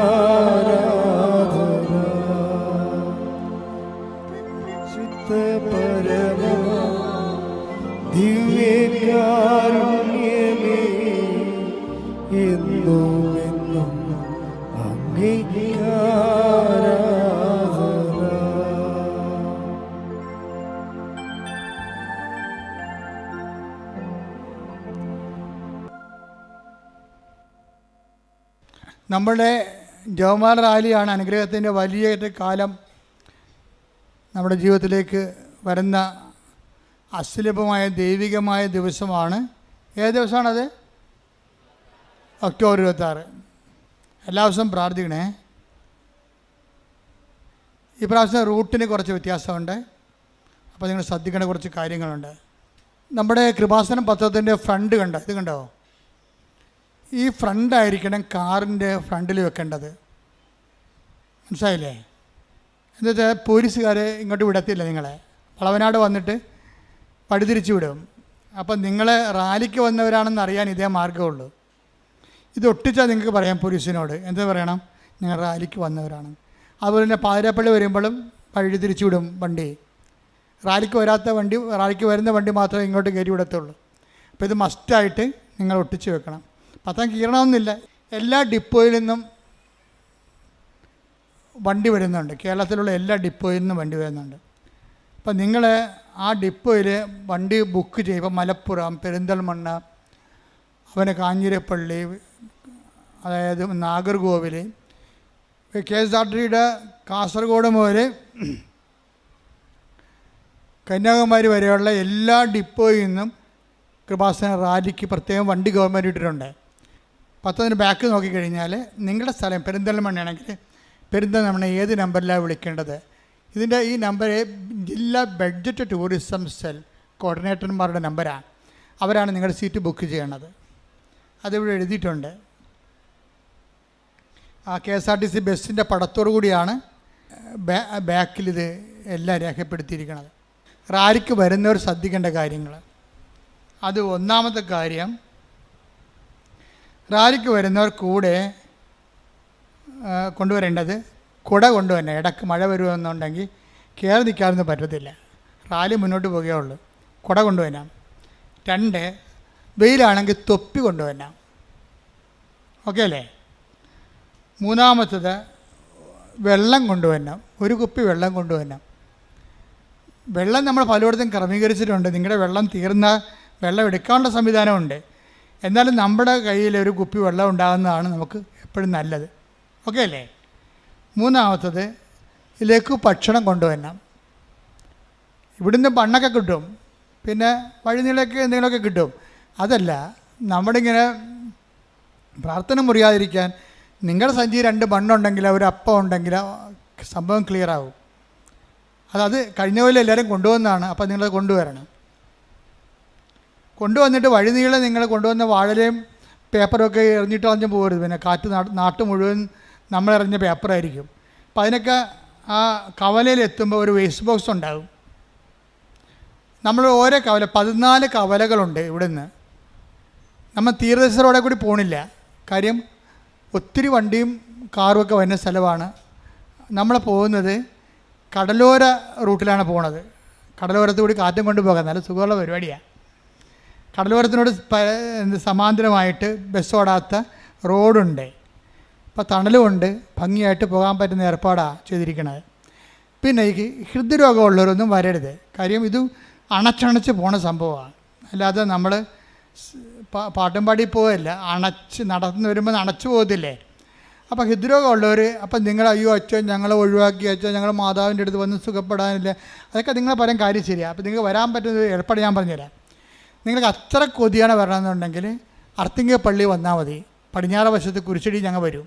Speaker 4: പരമമാ ദിവ്യകാരുണ്യമേ, എന്നുമെന്നും അങ്ങേയ്ക്കാരാധന.
Speaker 3: നമ്മുടെ ജവമാല റാലിയാണ് അനുഗ്രഹത്തിൻ്റെ വലിയ കാലം നമ്മുടെ ജീവിതത്തിലേക്ക് വരുന്ന അസുലഭമായ ദൈവികമായ ദിവസമാണ്. ഏത് ദിവസമാണത്? ഒക്ടോബർ 26. എല്ലാ ദിവസവും പ്രാർത്ഥിക്കണേ. ഈ പ്രാവശ്യം റൂട്ടിന് കുറച്ച് വ്യത്യാസമുണ്ട്, അപ്പോൾ നിങ്ങൾ ശ്രദ്ധിക്കേണ്ട കുറച്ച് കാര്യങ്ങളുണ്ട്. നമ്മുടെ കൃപാസനം പത്രത്തിൻ്റെ ഫ്രണ്ട് കണ്ടോ? ഇത് കണ്ടോ? ഈ ഫ്രണ്ടായിരിക്കണം കാറിൻ്റെ ഫ്രണ്ടിൽ വെക്കേണ്ടത്. മനസ്സിലായില്ലേ? എന്നുവെച്ചാൽ പോലീസുകാരെ ഇങ്ങോട്ട് വിടത്തില്ല. നിങ്ങളെ വളവനാട് വന്നിട്ട് പടിതിരിച്ചു വിടും. അപ്പം നിങ്ങളെ റാലിക്ക് വന്നവരാണെന്ന് അറിയാൻ ഇതേ മാർഗ്ഗമുള്ളൂ. ഇത് ഒട്ടിച്ചാൽ നിങ്ങൾക്ക് പറയാം പോലീസിനോട്. എന്താ പറയണം? നിങ്ങൾ റാലിക്ക് വന്നവരാണ്. അതുപോലെ തന്നെ പാതിരാപ്പള്ളി വരുമ്പോഴും വഴി തിരിച്ചു വിടും വണ്ടി. റാലിക്ക് വരുന്ന വണ്ടി മാത്രമേ ഇങ്ങോട്ട് കയറി വിടത്തുള്ളൂ. അപ്പോൾ ഇത് മസ്റ്റായിട്ട് നിങ്ങൾ ഒട്ടിച്ച് വെക്കണം. പത്താം കീറണമെന്നില്ല. എല്ലാ ഡിപ്പോയിൽ നിന്നും വണ്ടി വരുന്നുണ്ട്. കേരളത്തിലുള്ള എല്ലാ ഡിപ്പോയിൽ നിന്നും വണ്ടി വരുന്നുണ്ട്. അപ്പം നിങ്ങൾ ആ ഡിപ്പോയിൽ വണ്ടി ബുക്ക് ചെയ്യുമ്പോൾ മലപ്പുറം, പെരിന്തൽമണ്ണ, അവനെ കാഞ്ഞിരപ്പള്ളി, അതായത് നാഗർകോവിൽ, KSRTCയുടെ കാസർഗോഡ് മുതൽ കന്യാകുമാരി വരെയുള്ള എല്ലാ ഡിപ്പോയിൽ നിന്നും കൃപാസന റാലിക്ക് പ്രത്യേകം വണ്ടി ഗവൺമെൻറ് ഇട്ടിട്ടുണ്ട്. പത്തതിന് ബാക്ക് നോക്കിക്കഴിഞ്ഞാൽ നിങ്ങളുടെ സ്ഥലം പെരിന്തൽമണ്ണയാണെങ്കിൽ പെരിന്തൽമണ്ണ ഏത് നമ്പറിലാണ് വിളിക്കേണ്ടത്? ഇതിൻ്റെ ഈ നമ്പർ ജില്ലാ ബഡ്ജറ്റ് ടൂറിസം സെൽ കോർഡിനേറ്റർമാരുടെ നമ്പറാണ്. അവരാണ് നിങ്ങളുടെ സീറ്റ് ബുക്ക് ചെയ്യണത്. അതിവിടെ എഴുതിയിട്ടുണ്ട്. ആ KSRTC ബസ്സിൻ്റെ പടത്തോടു കൂടിയാണ് ബാക്കിലിത് എല്ലാം രേഖപ്പെടുത്തിയിരിക്കുന്നത്. റാലിക്ക് വരുന്നവർ ശ്രദ്ധിക്കേണ്ട കാര്യങ്ങൾ. അത് ഒന്നാമത്തെ കാര്യം, റാലിക്ക് വരുന്നവർ കൂടെ കൊണ്ടുവരേണ്ടത് കുട കൊണ്ടുവരണം. ഇടയ്ക്ക് മഴ വരുമെന്നുണ്ടെങ്കിൽ കയറി നിൽക്കാനൊന്നും പറ്റത്തില്ല. റാലി മുന്നോട്ട് പോകുകയുള്ളൂ. കുട കൊണ്ടുവരണം. 2, വെയിലാണെങ്കിൽ തൊപ്പി കൊണ്ടുവരണം. ഓക്കെ അല്ലേ? മൂന്നാമത്തത് വെള്ളം കൊണ്ടുവരണം. ഒരു കുപ്പി വെള്ളം കൊണ്ടുവരണം. വെള്ളം നമ്മൾ പലയിടത്തും ക്രമീകരിച്ചിട്ടുണ്ട്. നിങ്ങളുടെ വെള്ളം തീർന്ന വെള്ളം എടുക്കാനുള്ള സംവിധാനമുണ്ട്. എന്നാലും നമ്മുടെ കയ്യിൽ ഒരു കുപ്പി വെള്ളം ഉണ്ടാകുന്നതാണ് നമുക്ക് എപ്പോഴും നല്ലത്. ഓക്കെ അല്ലേ? മൂന്നാമത്തത് ഇതിലേക്ക് ഭക്ഷണം കൊണ്ടുവരണം. ഇവിടുന്ന് ബണ്ണൊക്കെ കിട്ടും, പിന്നെ വഴിനീളൊക്കെ എന്തെങ്കിലുമൊക്കെ കിട്ടും. അതല്ല, നമ്മളിങ്ങനെ പ്രാർത്ഥന മുറിയാതിരിക്കാൻ നിങ്ങളുടെ സഞ്ചി 2 ബണ്ണുണ്ടെങ്കിൽ ഒരു അപ്പം ഉണ്ടെങ്കിൽ സംഭവം ക്ലിയർ ആവും. അത് കഴിഞ്ഞ പോലെ എല്ലാവരും കൊണ്ടുവന്നതാണ്. അപ്പം നിങ്ങളത് കൊണ്ടുവരണം. കൊണ്ടുവന്നിട്ട് വഴിനീളെ നിങ്ങൾ കൊണ്ടുവന്ന വാഴലയും പേപ്പറൊക്കെ എറിഞ്ഞിട്ട് കളഞ്ഞ് പോകരുത്. പിന്നെ കാറ്റ് നാട്ട് മുഴുവൻ നമ്മളെറിഞ്ഞ പേപ്പറായിരിക്കും. അപ്പം അതിനൊക്കെ ആ കവലയിൽ എത്തുമ്പോൾ ഒരു വേസ്റ്റ് ബോക്സ് ഉണ്ടാകും. നമ്മൾ ഓരോ കവല 14 കവലകളുണ്ട് ഇവിടുന്ന്. നമ്മൾ തീരദേശ റോഡിൽ കൂടി പോകണില്ല. കാര്യം ഒത്തിരി വണ്ടിയും കാറുമൊക്കെ വരുന്ന സ്ഥലമാണ്. നമ്മൾ പോകുന്നത് കടലോര റൂട്ടിലാണ് പോകുന്നത്. കടലോരത്ത് കൂടി കാറ്റും കൊണ്ട് പോകാൻ നല്ല സുഖമുള്ള പരിപാടിയാണ്. കടലോരത്തിനോട് സമാന്തരമായിട്ട് ബസ് ഓടാത്ത റോഡുണ്ട്. അപ്പോൾ തണലുമുണ്ട്, ഭംഗിയായിട്ട് പോകാൻ പറ്റുന്ന ഏർപ്പാടാണ് ചെയ്തിരിക്കുന്നത്. പിന്നെ ഈ ഹൃദ്രോഗമുള്ളവരൊന്നും വരരുത്. കാര്യം ഇത് അണച്ചണച്ച് പോണ സംഭവമാണ്. അല്ലാതെ നമ്മൾ പാട്ടും പാടി പോവല്ല, നടന്നു വരുമ്പോൾ അണച്ചു പോകത്തില്ലേ. അപ്പോൾ ഹൃദ്രോഗമുള്ളവർ, അപ്പം നിങ്ങൾ അയ്യോ അച്ഛൻ ഞങ്ങളെ ഒഴിവാക്കി, അച്ഛൻ ഞങ്ങൾ മാതാവിൻ്റെ അടുത്ത് വന്ന് സുഖപ്പെടാനില്ല, അതൊക്കെ നിങ്ങൾ പറയാൻ കാര്യം ശരിയാണ്. അപ്പോൾ നിങ്ങൾക്ക് വരാൻ പറ്റുന്ന ഏർപ്പാട് ഞാൻ പറഞ്ഞുതരാം. നിങ്ങൾക്ക് അത്ര കൊതിയാണ് വരണമെന്നുണ്ടെങ്കിൽ അർത്തിങ്ക പള്ളി വന്നാൽ മതി. പടിഞ്ഞാറ് വശത്ത് കുരിശടി ഞങ്ങൾ വരും.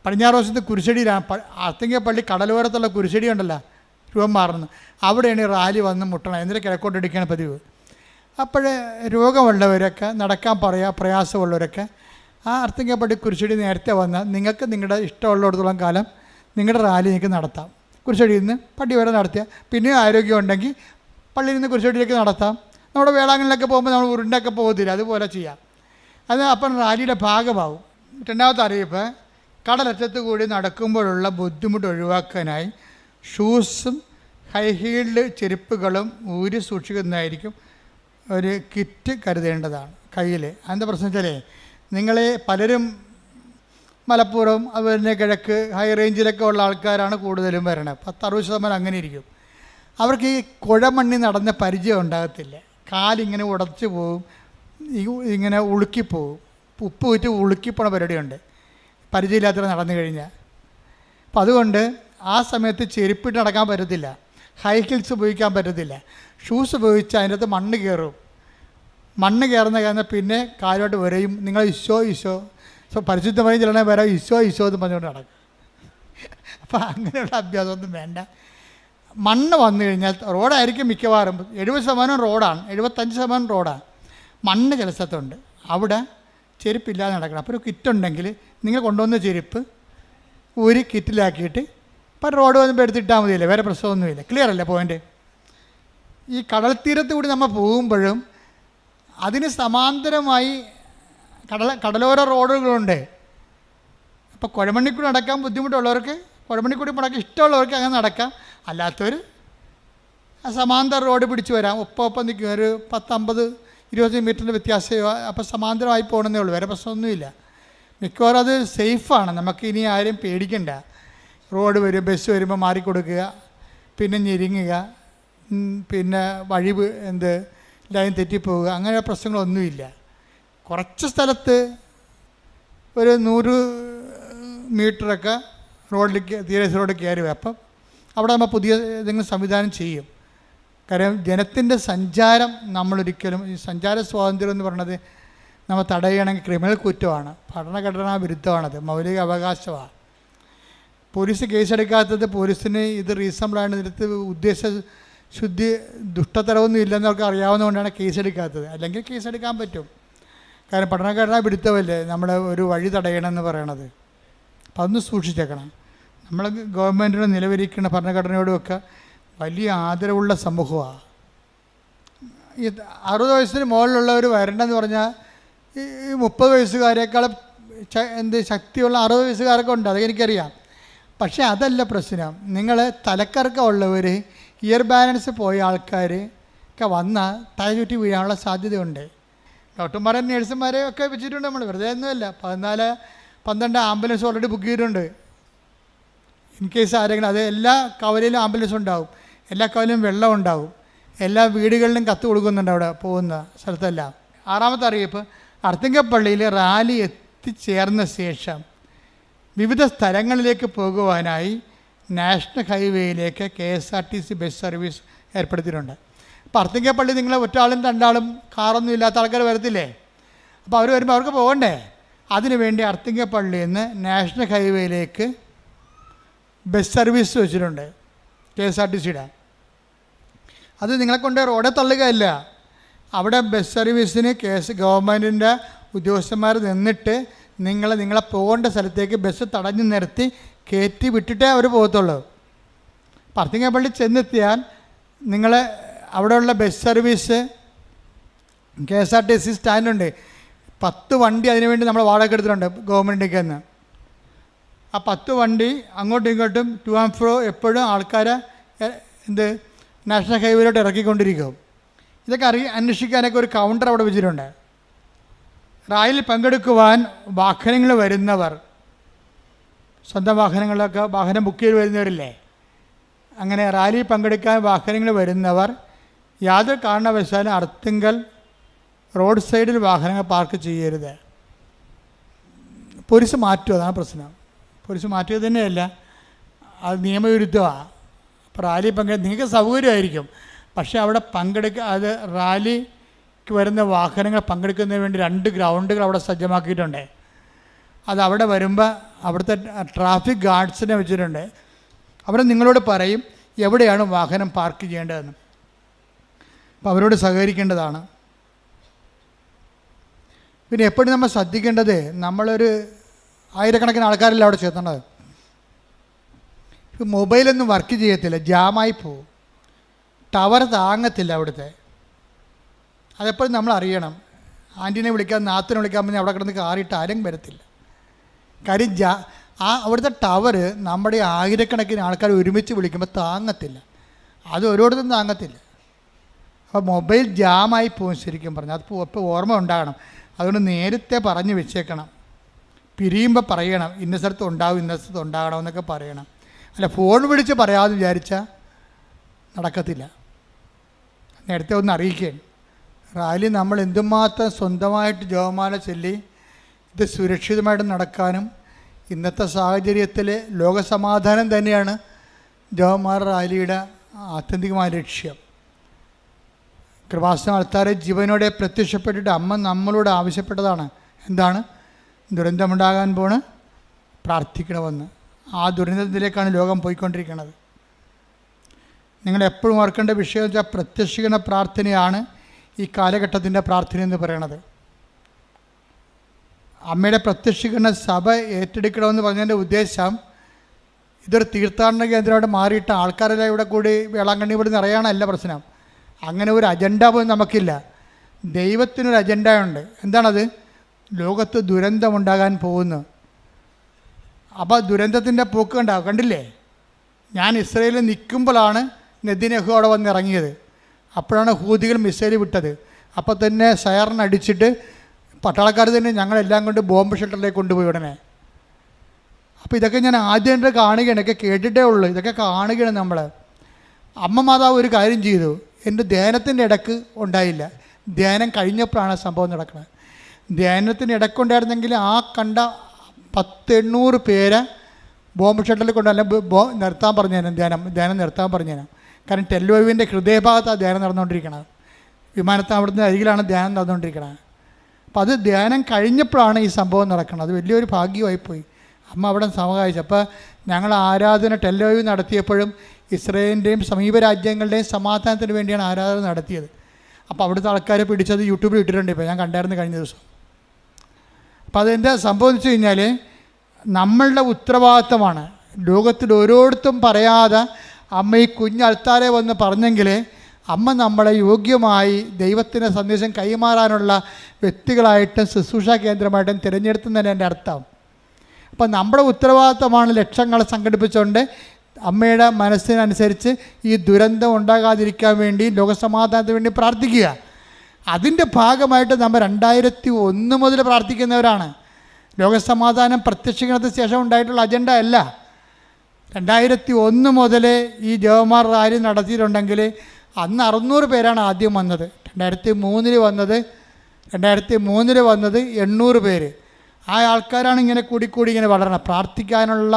Speaker 3: പടിഞ്ഞാറ് വശത്ത് കുരിശടിയിലാണ്. അർത്തിങ്ക പള്ളി കടലോരത്തുള്ള കുരിശടി ഉണ്ടല്ലോ, രൂപം മാറുന്നു, അവിടെയാണ് ഈ റാലി വന്ന് മുട്ടണം. എന്നിട്ട് കിഴക്കോട്ടടിക്കുകയാണ് പതിവ്. അപ്പോൾ രോഗമുള്ളവരൊക്കെ, നടക്കാൻ പ്രയാസമുള്ളവരൊക്കെ ആ അർത്തിങ്ക പള്ളി കുരിശടി നേരത്തെ വന്നാൽ നിങ്ങൾക്ക് നിങ്ങളുടെ ഇഷ്ടമുള്ളിടത്തോളം കാലം നിങ്ങളുടെ റാലി നിങ്ങൾക്ക് നടത്താം. കുരിശടിയിൽ നിന്ന് പള്ളി വരെ നടത്തിയാൽ പിന്നെയും ആരോഗ്യം ഉണ്ടെങ്കിൽ പള്ളിയിൽ നിന്ന് കുരിശടിയിലേക്ക് നടത്താം. നമ്മുടെ വേളാങ്കലിലൊക്കെ പോകുമ്പോൾ നമ്മൾ ഉരുണ്ടൊക്കെ പോകത്തില്ല, അതുപോലെ ചെയ്യാം. അത് അപ്പം റാലിയുടെ ഭാഗമാവും. രണ്ടാമത്തെ അറിയിപ്പ്, കടലറ്റത്ത് കൂടി നടക്കുമ്പോഴുള്ള ബുദ്ധിമുട്ട് ഒഴിവാക്കാനായി ഷൂസും ഹൈ ഹീൽഡ് ചെരുപ്പുകളും ഊരി സൂക്ഷിക്കുന്നതായിരിക്കും ഒരു കിറ്റ് കരുതേണ്ടതാണ് കയ്യിൽ. അതിൻ്റെ പ്രശ്നം വെച്ചാലേ, നിങ്ങളെ പലരും മലപ്പുറം അതുപോലെ കിഴക്ക് ഹൈ റേഞ്ചിലൊക്കെ ഉള്ള ആൾക്കാരാണ് കൂടുതലും വരണത്. 60% അങ്ങനെ ഇരിക്കും. അവർക്ക് ഈ കുഴമണ്ണി നടന്ന പരിചയം ഉണ്ടാകത്തില്ല. കാലിങ്ങനെ ഉടച്ചു പോവും, ഇങ്ങനെ ഉളുക്കിപ്പോവും, ഉപ്പ് വെച്ച് ഉളുക്കിപ്പോണ പരിപാടിയുണ്ട് പരിചയമില്ലാത്തവർ നടന്നു കഴിഞ്ഞാൽ. അപ്പം അതുകൊണ്ട് ആ സമയത്ത് ചെരുപ്പിട്ട് നടക്കാൻ പറ്റത്തില്ല, ഹൈ ഹീൽസ് ഉപയോഗിക്കാൻ പറ്റത്തില്ല. ഷൂസ് ഉപയോഗിച്ച് അതിൻ്റെ അകത്ത് മണ്ണ് കയറും. മണ്ണ് കയറുന്ന കാരണം പിന്നെ കാലുമായിട്ട് വരെയും നിങ്ങൾ ഈശോ പരിശുദ്ധമായി ചെല്ലണേ വരാം ഈശോ എന്ന് പറഞ്ഞുകൊണ്ട് നടക്കും. അപ്പം അങ്ങനെയുള്ള അഭ്യാസമൊന്നും വേണ്ട. മണ്ണ് വന്നു കഴിഞ്ഞാൽ റോഡായിരിക്കും മിക്കവാറും. 70% റോഡാണ്, 75% റോഡാണ്. മണ്ണ് ചില സ്ഥലത്തുണ്ട്, അവിടെ ചെരുപ്പില്ലാതെ നടക്കണം. അപ്പോൾ ഒരു കിറ്റുണ്ടെങ്കിൽ നിങ്ങൾ കൊണ്ടുവന്ന ചെരുപ്പ് ഒരു കിറ്റിലാക്കിയിട്ട് ഇപ്പം റോഡ് വന്നുമ്പോൾ എടുത്തിട്ടാൽ മതിയല്ലേ, വേറെ പ്രശ്നമൊന്നുമില്ല. ക്ലിയർ അല്ലേ പോയിൻ്റ്? ഈ കടൽ തീരത്ത് കൂടി നമ്മൾ പോകുമ്പോഴും അതിന് സമാന്തരമായി കടലോര റോഡുകളുണ്ട്. അപ്പോൾ കുഴമണ്ണിക്കൂടി നടക്കാൻ ബുദ്ധിമുട്ടുള്ളവർക്ക്, കുഴമണ്ണിക്കൂടി നടക്കാൻ ഇഷ്ടമുള്ളവർക്ക് അങ്ങനെ നടക്കാം. അല്ലാത്തവർ സമാന്തര റോഡ് പിടിച്ച് വരാം. ഒപ്പം നിൽക്കും, ഒരു 10-50-20 മീറ്ററിൻ്റെ വ്യത്യാസം. അപ്പോൾ സമാന്തരമായി പോകണമെന്നേ ഉള്ളൂ, വേറെ പ്രശ്നമൊന്നുമില്ല. മിക്കവാറും അത് സേഫാണ്. നമുക്ക് ഇനി ആരും പേടിക്കണ്ട. റോഡ് വരും, ബസ് വരുമ്പോൾ മാറിക്കൊടുക്കുക, പിന്നെ ഞെരുങ്ങുക, പിന്നെ വഴി ലൈൻ തെറ്റിപ്പോവുക, അങ്ങനെ പ്രശ്നങ്ങളൊന്നുമില്ല. കുറച്ച് സ്ഥലത്ത് ഒരു 100 മീറ്ററൊക്കെ റോഡിലേക്ക് തീരദേശ റോഡ് കയറി വരും. അപ്പം അവിടെ നമ്മൾ പുതിയ എന്തെങ്കിലും സംവിധാനം ചെയ്യും. കാര്യം ജനത്തിൻ്റെ സഞ്ചാരം നമ്മളൊരിക്കലും, ഈ സഞ്ചാര സ്വാതന്ത്ര്യം എന്ന് പറയുന്നത് നമ്മൾ തടയുകയാണെങ്കിൽ ക്രിമിനൽ കുറ്റമാണ്, ഭരണഘടനാ വിരുദ്ധമാണത്, മൗലിക അവകാശമാണ്. പോലീസ് കേസെടുക്കാത്തത് പോലീസിന് ഇത് റീസണബിളാണ്, ഇതിനകത്ത് ഉദ്ദേശശുദ്ധി ദുഷ്ടതരമൊന്നും ഇല്ലെന്ന് അവർക്ക് അറിയാവുന്നതുകൊണ്ടാണ് കേസെടുക്കാത്തത്. അല്ലെങ്കിൽ കേസെടുക്കാൻ പറ്റും. കാരണം ഭരണഘടനാ വിരുദ്ധമല്ലേ നമ്മൾ ഒരു വഴി തടയണമെന്ന് പറയണത്. അപ്പം അതൊന്ന് സൂക്ഷിച്ചേക്കണം. നമ്മൾ ഗവൺമെൻറ്റിന് നിലവിലിരിക്കുന്ന ഭരണഘടനയോടുമൊക്കെ വലിയ ആദരവുള്ള സമൂഹമാണ്. ഈ 60 വയസ്സിന് മുകളിലുള്ളവർ വരണമെന്ന് പറഞ്ഞാൽ ഈ 30 വയസ്സുകാരേക്കാളും ശക്തിയുള്ള 60 വയസ്സുകാരൊക്കെ ഉണ്ട്, അതൊക്കെ എനിക്കറിയാം. പക്ഷേ അതല്ല പ്രശ്നം. നിങ്ങൾ തലക്കറക്കമുള്ളവർ, ഇയർ ബാലൻസ് പോയ ആൾക്കാർ ഒക്കെ വന്നാൽ തല ചുറ്റി വീഴാനുള്ള സാധ്യതയുണ്ട്. ഡോക്ടർമാരെ നേഴ്സുമാരെ ഒക്കെ വെച്ചിട്ടുണ്ട് നമ്മൾ, വെറുതെ ഒന്നുമല്ല. 14-12 ആംബുലൻസ് ഓൾറെഡി ബുക്ക് ചെയ്തിട്ടുണ്ട്. ഇൻ കേസ് ആരെങ്കിലും, അത് എല്ലാ കവലയിലും ആംബുലൻസ് ഉണ്ടാവും, എല്ലാ കവലയിലും വെള്ളം ഉണ്ടാവും, എല്ലാ വീടുകളിലും കത്ത് കൊടുക്കുന്നുണ്ട് അവിടെ പോകുന്ന സ്ഥലത്തെല്ലാം. 6ാമത്തെ അറിയിപ്പ്, അർത്തിങ്കപ്പള്ളിയിൽ റാലി എത്തിച്ചേർന്ന ശേഷം വിവിധ സ്ഥലങ്ങളിലേക്ക് പോകുവാനായി നാഷണൽ ഹൈവേയിലേക്ക് KSRTC ബസ് സർവീസ് ഏർപ്പെടുത്തിയിട്ടുണ്ട്. അപ്പോൾ അർത്തിങ്കപ്പള്ളി നിങ്ങൾ ഒറ്റാളും 2 ആളും കാറൊന്നും ഇല്ലാത്ത ആൾക്കാർ വരത്തില്ലേ? അപ്പോൾ അവർ വരുമ്പോൾ അവർക്ക് പോകണ്ടേ? അതിനുവേണ്ടി അർത്തിങ്കപ്പള്ളിയിൽ നിന്ന് നാഷണൽ ഹൈവേയിലേക്ക് ബസ് സർവീസ് വെച്ചിട്ടുണ്ട് KSRTCയുടെ. അത് നിങ്ങളെ കൊണ്ട് റോഡിൽ തള്ളുകയല്ല, അവിടെ ബസ് സർവീസിന് ഗവൺമെൻറ്റിൻ്റെ ഉദ്യോഗസ്ഥന്മാർ നിന്നിട്ട് നിങ്ങളെ പോകേണ്ട സ്ഥലത്തേക്ക് ബസ് തടഞ്ഞു നിർത്തി കയറ്റി വിട്ടിട്ടേ അവർ പോകത്തുള്ളൂ. അർത്തിങ്കപ്പള്ളി ചെന്നെത്തിയാൽ നിങ്ങളെ അവിടെയുള്ള ബസ് സർവീസ് KSRTC സ്റ്റാൻഡുണ്ട്, 10 വണ്ടി അതിനുവേണ്ടി നമ്മൾ വാടക എടുത്തിട്ടുണ്ട് ഗവൺമെൻറ്റിലേക്ക് നിന്ന്. ആ 10 വണ്ടി അങ്ങോട്ടും ഇങ്ങോട്ടും ടു ആൻഡ് ഫ്രോ എപ്പോഴും ആൾക്കാരെ നാഷണൽ ഹൈവേയിലോട്ട് ഇറക്കിക്കൊണ്ടിരിക്കും. ഇതൊക്കെ അന്വേഷിക്കാനൊക്കെ ഒരു കൗണ്ടർ അവിടെ വെച്ചിട്ടുണ്ട്. റാലിയിൽ പങ്കെടുക്കുവാൻ വാഹനങ്ങൾ വരുന്നവർ, സ്വന്തം വാഹനം ബുക്ക് ചെയ്ത് വരുന്നവരില്ലേ, അങ്ങനെ റാലിയിൽ പങ്കെടുക്കാൻ വാഹനങ്ങൾ വരുന്നവർ യാതൊരു കാരണവശാലും അർത്തിങ്കൽ റോഡ് സൈഡിൽ വാഹനങ്ങൾ പാർക്ക് ചെയ്യരുത്. പോലീസ് മാറ്റും, അതാണ് പ്രശ്നം. പോലീസ് മാറ്റുക തന്നെയല്ല, അത് നിയമവിരുദ്ധമാണ്. അപ്പോൾ റാലി നിങ്ങൾക്ക് സൗകര്യമായിരിക്കും, പക്ഷേ അവിടെ അത് റാലിക്ക് വരുന്ന വാഹനങ്ങൾ പങ്കെടുക്കുന്നതിന് വേണ്ടി 2 ഗ്രൗണ്ടുകൾ അവിടെ സജ്ജമാക്കിയിട്ടുണ്ട്. അത് അവിടെ വരുമ്പോൾ അവിടുത്തെ ട്രാഫിക് ഗാർഡ്സിനെ വെച്ചിട്ടുണ്ട്. അവിടെ നിങ്ങളോട് പറയും എവിടെയാണ് വാഹനം പാർക്ക് ചെയ്യേണ്ടതെന്ന്. അപ്പോൾ അവരോട് സഹകരിക്കേണ്ടതാണ്. പിന്നെ എപ്പോഴും നമ്മൾ ശ്രദ്ധിക്കേണ്ടത്, നമ്മളൊരു ആയിരക്കണക്കിന് ആൾക്കാരല്ല അവിടെ ചേർത്തേണ്ടത്. മൊബൈലൊന്നും വർക്ക് ചെയ്യത്തില്ല, ജാമായി പോവും, ടവർ താങ്ങത്തില്ല അവിടുത്തെ. അതെപ്പോഴും നമ്മൾ അറിയണം. ആൻറ്റീനെ വിളിക്കാൻ, നാത്തിനെ വിളിക്കാൻ പറഞ്ഞാൽ അവിടെ കിടന്ന് കാറിയിട്ട് ആരും വരത്തില്ല. കാര്യം അവിടുത്തെ ടവർ നമ്മുടെ ആയിരക്കണക്കിന് ആൾക്കാർ ഒരുമിച്ച് വിളിക്കുമ്പോൾ താങ്ങത്തില്ല, അത് ഓരോരുത്തരും താങ്ങത്തില്ല. അപ്പോൾ മൊബൈൽ ജാമായി പോകും ശരിക്കും പറഞ്ഞാൽ. അത് ഇപ്പോൾ ഓർമ്മ ഉണ്ടാകണം. അതുകൊണ്ട് നേരത്തെ പറഞ്ഞ് വെച്ചേക്കണം. പിരിയുമ്പോൾ പറയണം, ഇന്ന സ്ഥലത്ത് ഉണ്ടാവും, ഇന്ന സ്ഥലത്ത് ഉണ്ടാകണം എന്നൊക്കെ പറയണം. അല്ല ഫോൺ വിളിച്ച് പറയാമെന്ന് വിചാരിച്ചാൽ നടക്കത്തില്ല. നേരത്തെ ഒന്ന് അറിയിക്കുകയാണ്. റാലി നമ്മൾ എന്തുമാത്രം സ്വന്തമായിട്ട് ജപമാല ചൊല്ലി ഇത് സുരക്ഷിതമായിട്ട് നടക്കാനും ഇന്നത്തെ സാഹചര്യത്തിൽ ലോകസമാധാനം തന്നെയാണ് ജപമാല റാലിയുടെ ആത്യന്തികമായ ലക്ഷ്യം. കൃപാസന ആൾക്കാരെ ജീവനോടെ പ്രത്യക്ഷപ്പെട്ടിട്ട് അമ്മ നമ്മളോട് ആവശ്യപ്പെട്ടതാണ്. എന്താണ്? ദുരന്തമുണ്ടാകാൻ പോണ് പ്രാർത്ഥിക്കണമെന്ന്. ആ ദുരന്തത്തിലേക്കാണ് ലോകം പോയിക്കൊണ്ടിരിക്കുന്നത്. നിങ്ങളെപ്പോഴും ഓർക്കേണ്ട വിഷയം വെച്ചാൽ പ്രത്യക്ഷീകരണ പ്രാർത്ഥനയാണ് ഈ കാലഘട്ടത്തിൻ്റെ പ്രാർത്ഥന എന്ന് പറയണത്. അമ്മയുടെ പ്രത്യക്ഷീകരണ സഭ ഏറ്റെടുക്കണമെന്ന് പറഞ്ഞതിൻ്റെ ഉദ്ദേശം ഇതൊരു തീർത്ഥാടന കേന്ദ്രമായിട്ട് മാറിയിട്ട് ആൾക്കാരെല്ലാം ഇവിടെ കൂടി വേളാങ്കണ്ണി ഇവിടെ നിറയാനല്ല പ്രശ്നം. അങ്ങനെ ഒരു അജണ്ട പോലും നമുക്കില്ല. ദൈവത്തിനൊരു അജണ്ടയുണ്ട്. എന്താണത്? ലോകത്ത് ദുരന്തമുണ്ടാകാൻ പോകുന്നു. അപ്പോൾ ദുരന്തത്തിൻ്റെ പോക്ക് കണ്ടില്ലേ? ഞാൻ ഇസ്രയേലിൽ നിൽക്കുമ്പോഴാണ് നെതിനെഹു അവിടെ വന്നിറങ്ങിയത്. അപ്പോഴാണ് ഹൂതികൾ മിസൈൽ വിട്ടത്. അപ്പോൾ തന്നെ സയറിനടിച്ചിട്ട് പട്ടാളക്കാർ തന്നെ ഞങ്ങളെല്ലാം കൊണ്ട് ബോംബ് ഷെൽട്ടറിലേക്ക് കൊണ്ടുപോയി ഉടനെ. അപ്പോൾ ഇതൊക്കെ ഞാൻ ആദ്യമായിട്ട് കാണുകയാണ്, ഇതൊക്കെ കേട്ടിട്ടേ ഉള്ളൂ, ഇതൊക്കെ കാണുകയാണ് നമ്മൾ. അമ്മ മാതാവ് ഒരു കാര്യം ചെയ്തു, എൻ്റെ ധ്യാനത്തിൻ്റെ ഇടക്ക് ഉണ്ടായില്ല, ധ്യാനം കഴിഞ്ഞപ്പോഴാണ് സംഭവം നടക്കുന്നത്. ധ്യാനത്തിൻ്റെ ഇടക്കുണ്ടായിരുന്നെങ്കിൽ ആ കണ്ട 100-800 പേരെ ബോംബ് ഷെൽട്ടറിൽ കൊണ്ടല്ല നിർത്താൻ പറഞ്ഞേനെ, ധ്യാനം നിർത്താൻ പറഞ്ഞേനെ. കാരണം ടെൽവീവിൻ്റെ ഹൃദയഭാഗത്താണ് ധ്യാനം നടന്നുകൊണ്ടിരിക്കുന്നത്. വിമാനത്താവളത്തിൻ്റെ അരികിലാണ് ധ്യാനം നടന്നുകൊണ്ടിരിക്കുന്നത്. അപ്പോൾ അത് ധ്യാനം കഴിഞ്ഞപ്പോഴാണ് ഈ സംഭവം നടക്കുന്നത്. അത് വലിയൊരു ഭാഗ്യമായിപ്പോയി. അമ്മ അവിടെ സഹായിച്ചു. അപ്പോൾ ഞങ്ങൾ ആരാധന ടെൽവീവ് നടത്തിയപ്പോഴും ഇസ്രയേലിൻ്റെയും സമീപ രാജ്യങ്ങളുടെയും സമാധാനത്തിന് വേണ്ടിയാണ് ആരാധന നടത്തിയത്. അപ്പോൾ അവിടുത്തെ ആൾക്കാരെ പിടിച്ചത് യൂട്യൂബിൽ ഇട്ടിട്ടുണ്ട്. ഇപ്പോൾ ഞാൻ കണ്ടായിരുന്നു കഴിഞ്ഞ ദിവസം. അപ്പോൾ അതെന്താ സംഭവം എന്ന് വെച്ച് കഴിഞ്ഞാൽ നമ്മളുടെ ഉത്തരവാദിത്തമാണ്. ലോകത്തിൽ ഓരോരുത്തരും പറയാതെ അമ്മ ഈ കുഞ്ഞൾത്താരെ വന്ന് പറഞ്ഞെങ്കിൽ അമ്മ നമ്മളെ യോഗ്യമായി ദൈവത്തിൻ്റെ സന്ദേശം കൈമാറാനുള്ള വ്യക്തികളായിട്ടും ശുശ്രൂഷാ കേന്ദ്രമായിട്ടും തിരഞ്ഞെടുത്തുന്നതിന് എൻ്റെ അർത്ഥം. അപ്പം നമ്മുടെ ഉത്തരവാദിത്തമാണ് ലക്ഷങ്ങൾ സംഘടിപ്പിച്ചുകൊണ്ട് അമ്മയുടെ മനസ്സിനനുസരിച്ച് ഈ ദുരന്തം ഉണ്ടാകാതിരിക്കാൻ വേണ്ടി ലോകസമാധാനത്തിന് വേണ്ടി പ്രാർത്ഥിക്കുക. അതിൻ്റെ ഭാഗമായിട്ട് നമ്മൾ 2001 മുതൽ പ്രാർത്ഥിക്കുന്നവരാണ്. ലോകസമാധാനം പ്രത്യക്ഷീകരണത്തിന് ശേഷം ഉണ്ടായിട്ടുള്ള അജണ്ട അല്ല. 2001 മുതൽ ഈ ജവമാർ റാലി നടത്തിയിട്ടുണ്ടെങ്കിൽ അന്ന് 600 പേരാണ് ആദ്യം വന്നത്. 2003 വന്നത് 800 പേര്. ആ ആൾക്കാരാണ് ഇങ്ങനെ കൂടിക്കൂടി ഇങ്ങനെ വളരണം. പ്രാർത്ഥിക്കാനുള്ള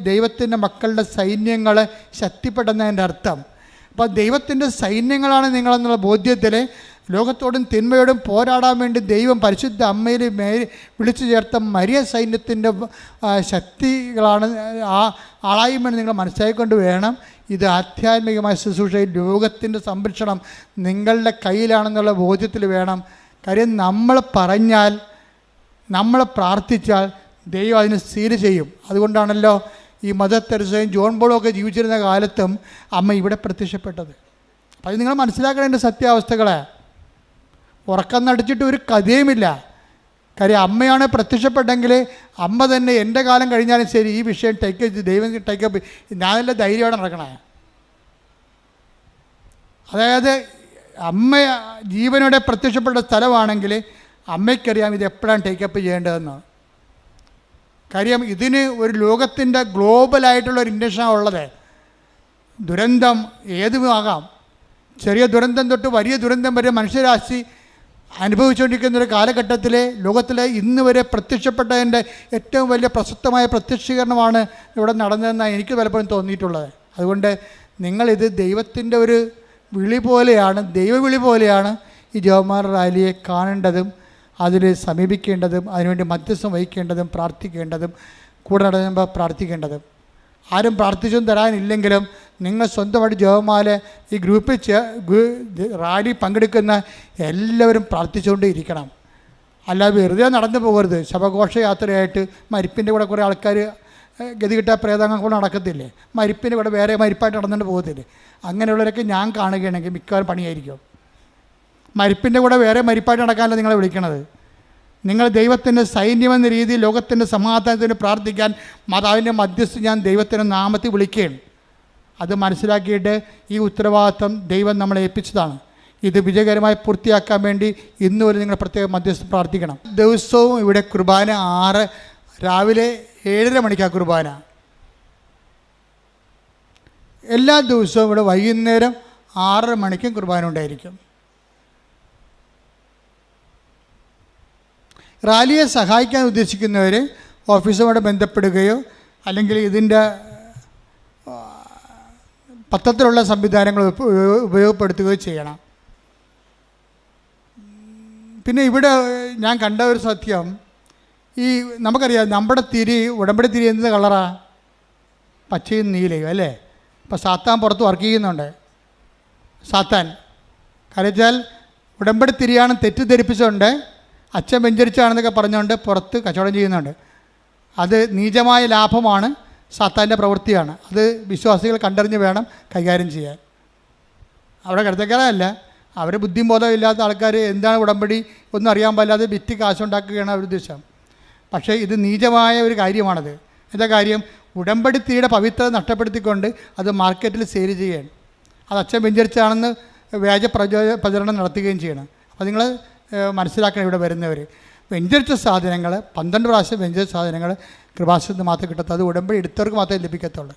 Speaker 3: ദൈവത്തിൻ്റെ മക്കളുടെ സൈന്യങ്ങൾ ശക്തിപ്പെടുന്നതിൻ്റെ അർത്ഥം. അപ്പോൾ ദൈവത്തിൻ്റെ സൈന്യങ്ങളാണ് നിങ്ങളെന്നുള്ള ബോധ്യത്തിൽ ലോകത്തോടും തിന്മയോടും പോരാടാൻ വേണ്ടി ദൈവം പരിശുദ്ധ അമ്മയിൽ വിളിച്ചു ചേർത്ത മരിയ സൈന്യത്തിൻ്റെ ശക്തികളാണ് ആ ആളായ്മ നിങ്ങൾ മനസ്സിലാക്കിക്കൊണ്ട് വേണം ഇത് ആധ്യാത്മികമായ ശുശ്രൂഷയിൽ ലോകത്തിൻ്റെ സംരക്ഷണം നിങ്ങളുടെ കയ്യിലാണെന്നുള്ള ബോധ്യത്തിൽ വേണം. കാര്യം നമ്മൾ പറഞ്ഞാൽ, നമ്മൾ പ്രാർത്ഥിച്ചാൽ ദൈവം അതിന് സീൽ ചെയ്യും. അതുകൊണ്ടാണല്ലോ ഈ മദർ തെരേസയും ജോൺ പോളും ഒക്കെ ജീവിച്ചിരുന്ന കാലത്തും അമ്മ ഇവിടെ പ്രത്യക്ഷപ്പെട്ടത്. അപ്പോൾ അത് നിങ്ങൾ മനസ്സിലാക്കേണ്ട സത്യാവസ്ഥകളെ. ഉറക്കം നടിച്ചിട്ട് ഒരു കഥയുമില്ല. കാര്യം അമ്മയാണ് പ്രത്യക്ഷപ്പെട്ടെങ്കിൽ അമ്മ തന്നെ എൻ്റെ കാലം കഴിഞ്ഞാലും ശരി ഈ വിഷയം ദൈവം ടേക്കപ്പ് ഞാനെല്ലാം ധൈര്യമാണ് നടക്കണേ. അതായത് അമ്മ ജീവനോടെ പ്രത്യക്ഷപ്പെട്ട സ്ഥലമാണെങ്കിൽ അമ്മയ്ക്കറിയാം ഇത് എപ്പോഴാണ് ടേക്കപ്പ് ചെയ്യേണ്ടതെന്ന്. കാര്യം ഇതിന് ഒരു ലോകത്തിൻ്റെ ഗ്ലോബലായിട്ടുള്ള ഒരു ഇൻറ്റൻഷനാണ് ഉള്ളത്. ദുരന്തം ഏതുമാകാം. ചെറിയ ദുരന്തം തൊട്ട് വലിയ ദുരന്തം വരെ മനുഷ്യരാശി അനുഭവിച്ചുകൊണ്ടിരിക്കുന്ന ഒരു കാലഘട്ടത്തിലെ ലോകത്തിലെ ഇന്ന് വരെ പ്രത്യക്ഷപ്പെട്ടതിൻ്റെ ഏറ്റവും വലിയ പ്രസക്തമായ പ്രത്യക്ഷീകരണമാണ് ഇവിടെ നടന്നതെന്നാണ് എനിക്ക് പലപ്പോഴും തോന്നിയിട്ടുള്ളത്. അതുകൊണ്ട് നിങ്ങളിത് ദൈവത്തിൻ്റെ ഒരു വിളി പോലെയാണ്, ദൈവവിളി പോലെയാണ് ഈ ജവഹർലാൽ റാലിയെ കാണേണ്ടതും അതിൽ സമീപിക്കേണ്ടതും അതിനുവേണ്ടി മധ്യസ്ഥം വഹിക്കേണ്ടതും പ്രാർത്ഥിക്കേണ്ടതും കൂടെ നടന്നുമ്പോൾ പ്രാർത്ഥിക്കേണ്ടതും. ആരും പ്രാർത്ഥിച്ചൊന്നും തരാനില്ലെങ്കിലും നിങ്ങൾ സ്വന്തമായിട്ട് ജവഹർലാൽ ഈ ഗ്രൂപ്പിൽ റാലി പങ്കെടുക്കുന്ന എല്ലാവരും പ്രാർത്ഥിച്ചുകൊണ്ട് ഇരിക്കണം. അല്ലാതെ വെറുതെ നടന്നു പോകരുത്. ശവഘോഷയാത്രയായിട്ട് മരിപ്പിൻ്റെ കൂടെ കുറേ ആൾക്കാർ ഗതികിട്ട പ്രേതങ്ങൾ കൂടെ നടക്കത്തില്ലേ, മരിപ്പിൻ്റെ കൂടെ വേറെ മരിപ്പായിട്ട് നടന്നുകൊണ്ട് പോകത്തില്ലേ. അങ്ങനെയുള്ളവരൊക്കെ ഞാൻ കാണുകയാണെങ്കിൽ മിക്കവാറും പണിയായിരിക്കും. മരിപ്പിൻ്റെ കൂടെ വേറെ മരിപ്പായിട്ട് നടക്കാനല്ല നിങ്ങളെ വിളിക്കണത്. നിങ്ങൾ ദൈവത്തിൻ്റെ സൈന്യമെന്ന രീതിയിൽ ലോകത്തിൻ്റെ സമാധാനത്തിന് പ്രാർത്ഥിക്കാൻ മാതാവിൻ്റെ മധ്യസ്ഥ ഞാൻ ദൈവത്തിൻ്റെ നാമത്തിൽ വിളിക്കുകയാണ്. അത് മനസ്സിലാക്കിയിട്ട് ഈ ഉത്തരവാദിത്വം ദൈവം നമ്മളെ ഏൽപ്പിച്ചതാണ്. ഇത് വിജയകരമായി പൂർത്തിയാക്കാൻ വേണ്ടി ഇന്ന് വരെ നിങ്ങൾ പ്രത്യേകം മധ്യസ്ഥം പ്രാർത്ഥിക്കണം. ദിവസവും ഇവിടെ കുർബാന രാവിലെ 7:30 മണിക്കാണ് കുർബാന. എല്ലാ ദിവസവും ഇവിടെ വൈകുന്നേരം 6:30 മണിക്കും കുർബാന ഉണ്ടായിരിക്കും. റാലിയെ സഹായിക്കാൻ ഉദ്ദേശിക്കുന്നവർ ഓഫീസുമായിട്ട് ബന്ധപ്പെടുകയോ അല്ലെങ്കിൽ ഇതിൻ്റെ പത്രത്തിലുള്ള സംവിധാനങ്ങൾ ഉപയോഗപ്പെടുത്തുകയോ ചെയ്യണം. പിന്നെ ഇവിടെ ഞാൻ കണ്ട ഒരു സത്യം, ഈ നമുക്കറിയാം നമ്മുടെ ഉടമ്പടി തിരി എന്ത് കളറാണ്? പച്ചയും നീലയും അല്ലേ? ഇപ്പോൾ സാത്താൻ പുറത്ത് വർക്ക് ചെയ്യുന്നുണ്ട്. സാത്താൻ കരച്ചാൽ ഉടമ്പടി തിരിയാണ് തെറ്റിദ്ധരിപ്പിച്ചുകൊണ്ട് അച്ഛൻ വെഞ്ചരിച്ചാണെന്നൊക്കെ പറഞ്ഞുകൊണ്ട് പുറത്ത് കച്ചവടം ചെയ്യുന്നുണ്ട്. അത് നീചമായ ലാഭമാണ്, സാത്താൻ്റെ പ്രവൃത്തിയാണ്. അത് വിശ്വാസികൾ കണ്ടറിഞ്ഞ് വേണം കൈകാര്യം ചെയ്യാൻ. അവിടെ കിടത്തക്കാരല്ല, അവർ ബുദ്ധിയും ബോധവും ഇല്ലാത്ത ആൾക്കാർ എന്താണ് ഉടമ്പടി ഒന്നും അറിയാൻ പാടില്ലാതെ വിറ്റ് കാശുണ്ടാക്കുകയാണ് അവർ ഉദ്ദേശം. പക്ഷേ ഇത് നീചമായ ഒരു കാര്യമാണത്. എന്താ കാര്യം? ഉടമ്പടി തിരിയുടെ പവിത്രത നഷ്ടപ്പെടുത്തിക്കൊണ്ട് അത് മാർക്കറ്റിൽ സെയിൽ ചെയ്യുകയാണ്. അത് അച്ഛൻ വെഞ്ചരിച്ചാണെന്ന് വ്യാജ പ്രചരണം നടത്തുകയും ചെയ്യണം. അപ്പോൾ നിങ്ങൾ മനസ്സിലാക്കണം, ഇവിടെ വരുന്നവർ വെഞ്ചരിച്ച സാധനങ്ങൾ 12 പ്രാവശ്യം വെഞ്ചരിച്ച സാധനങ്ങൾ കൃപാസനത്തിൽ മാത്രമേ കിട്ടത്തുള്ളൂ. അത് ഉടമ്പടി എടുത്തവർക്ക് മാത്രമേ ലഭിക്കത്തുള്ളൂ.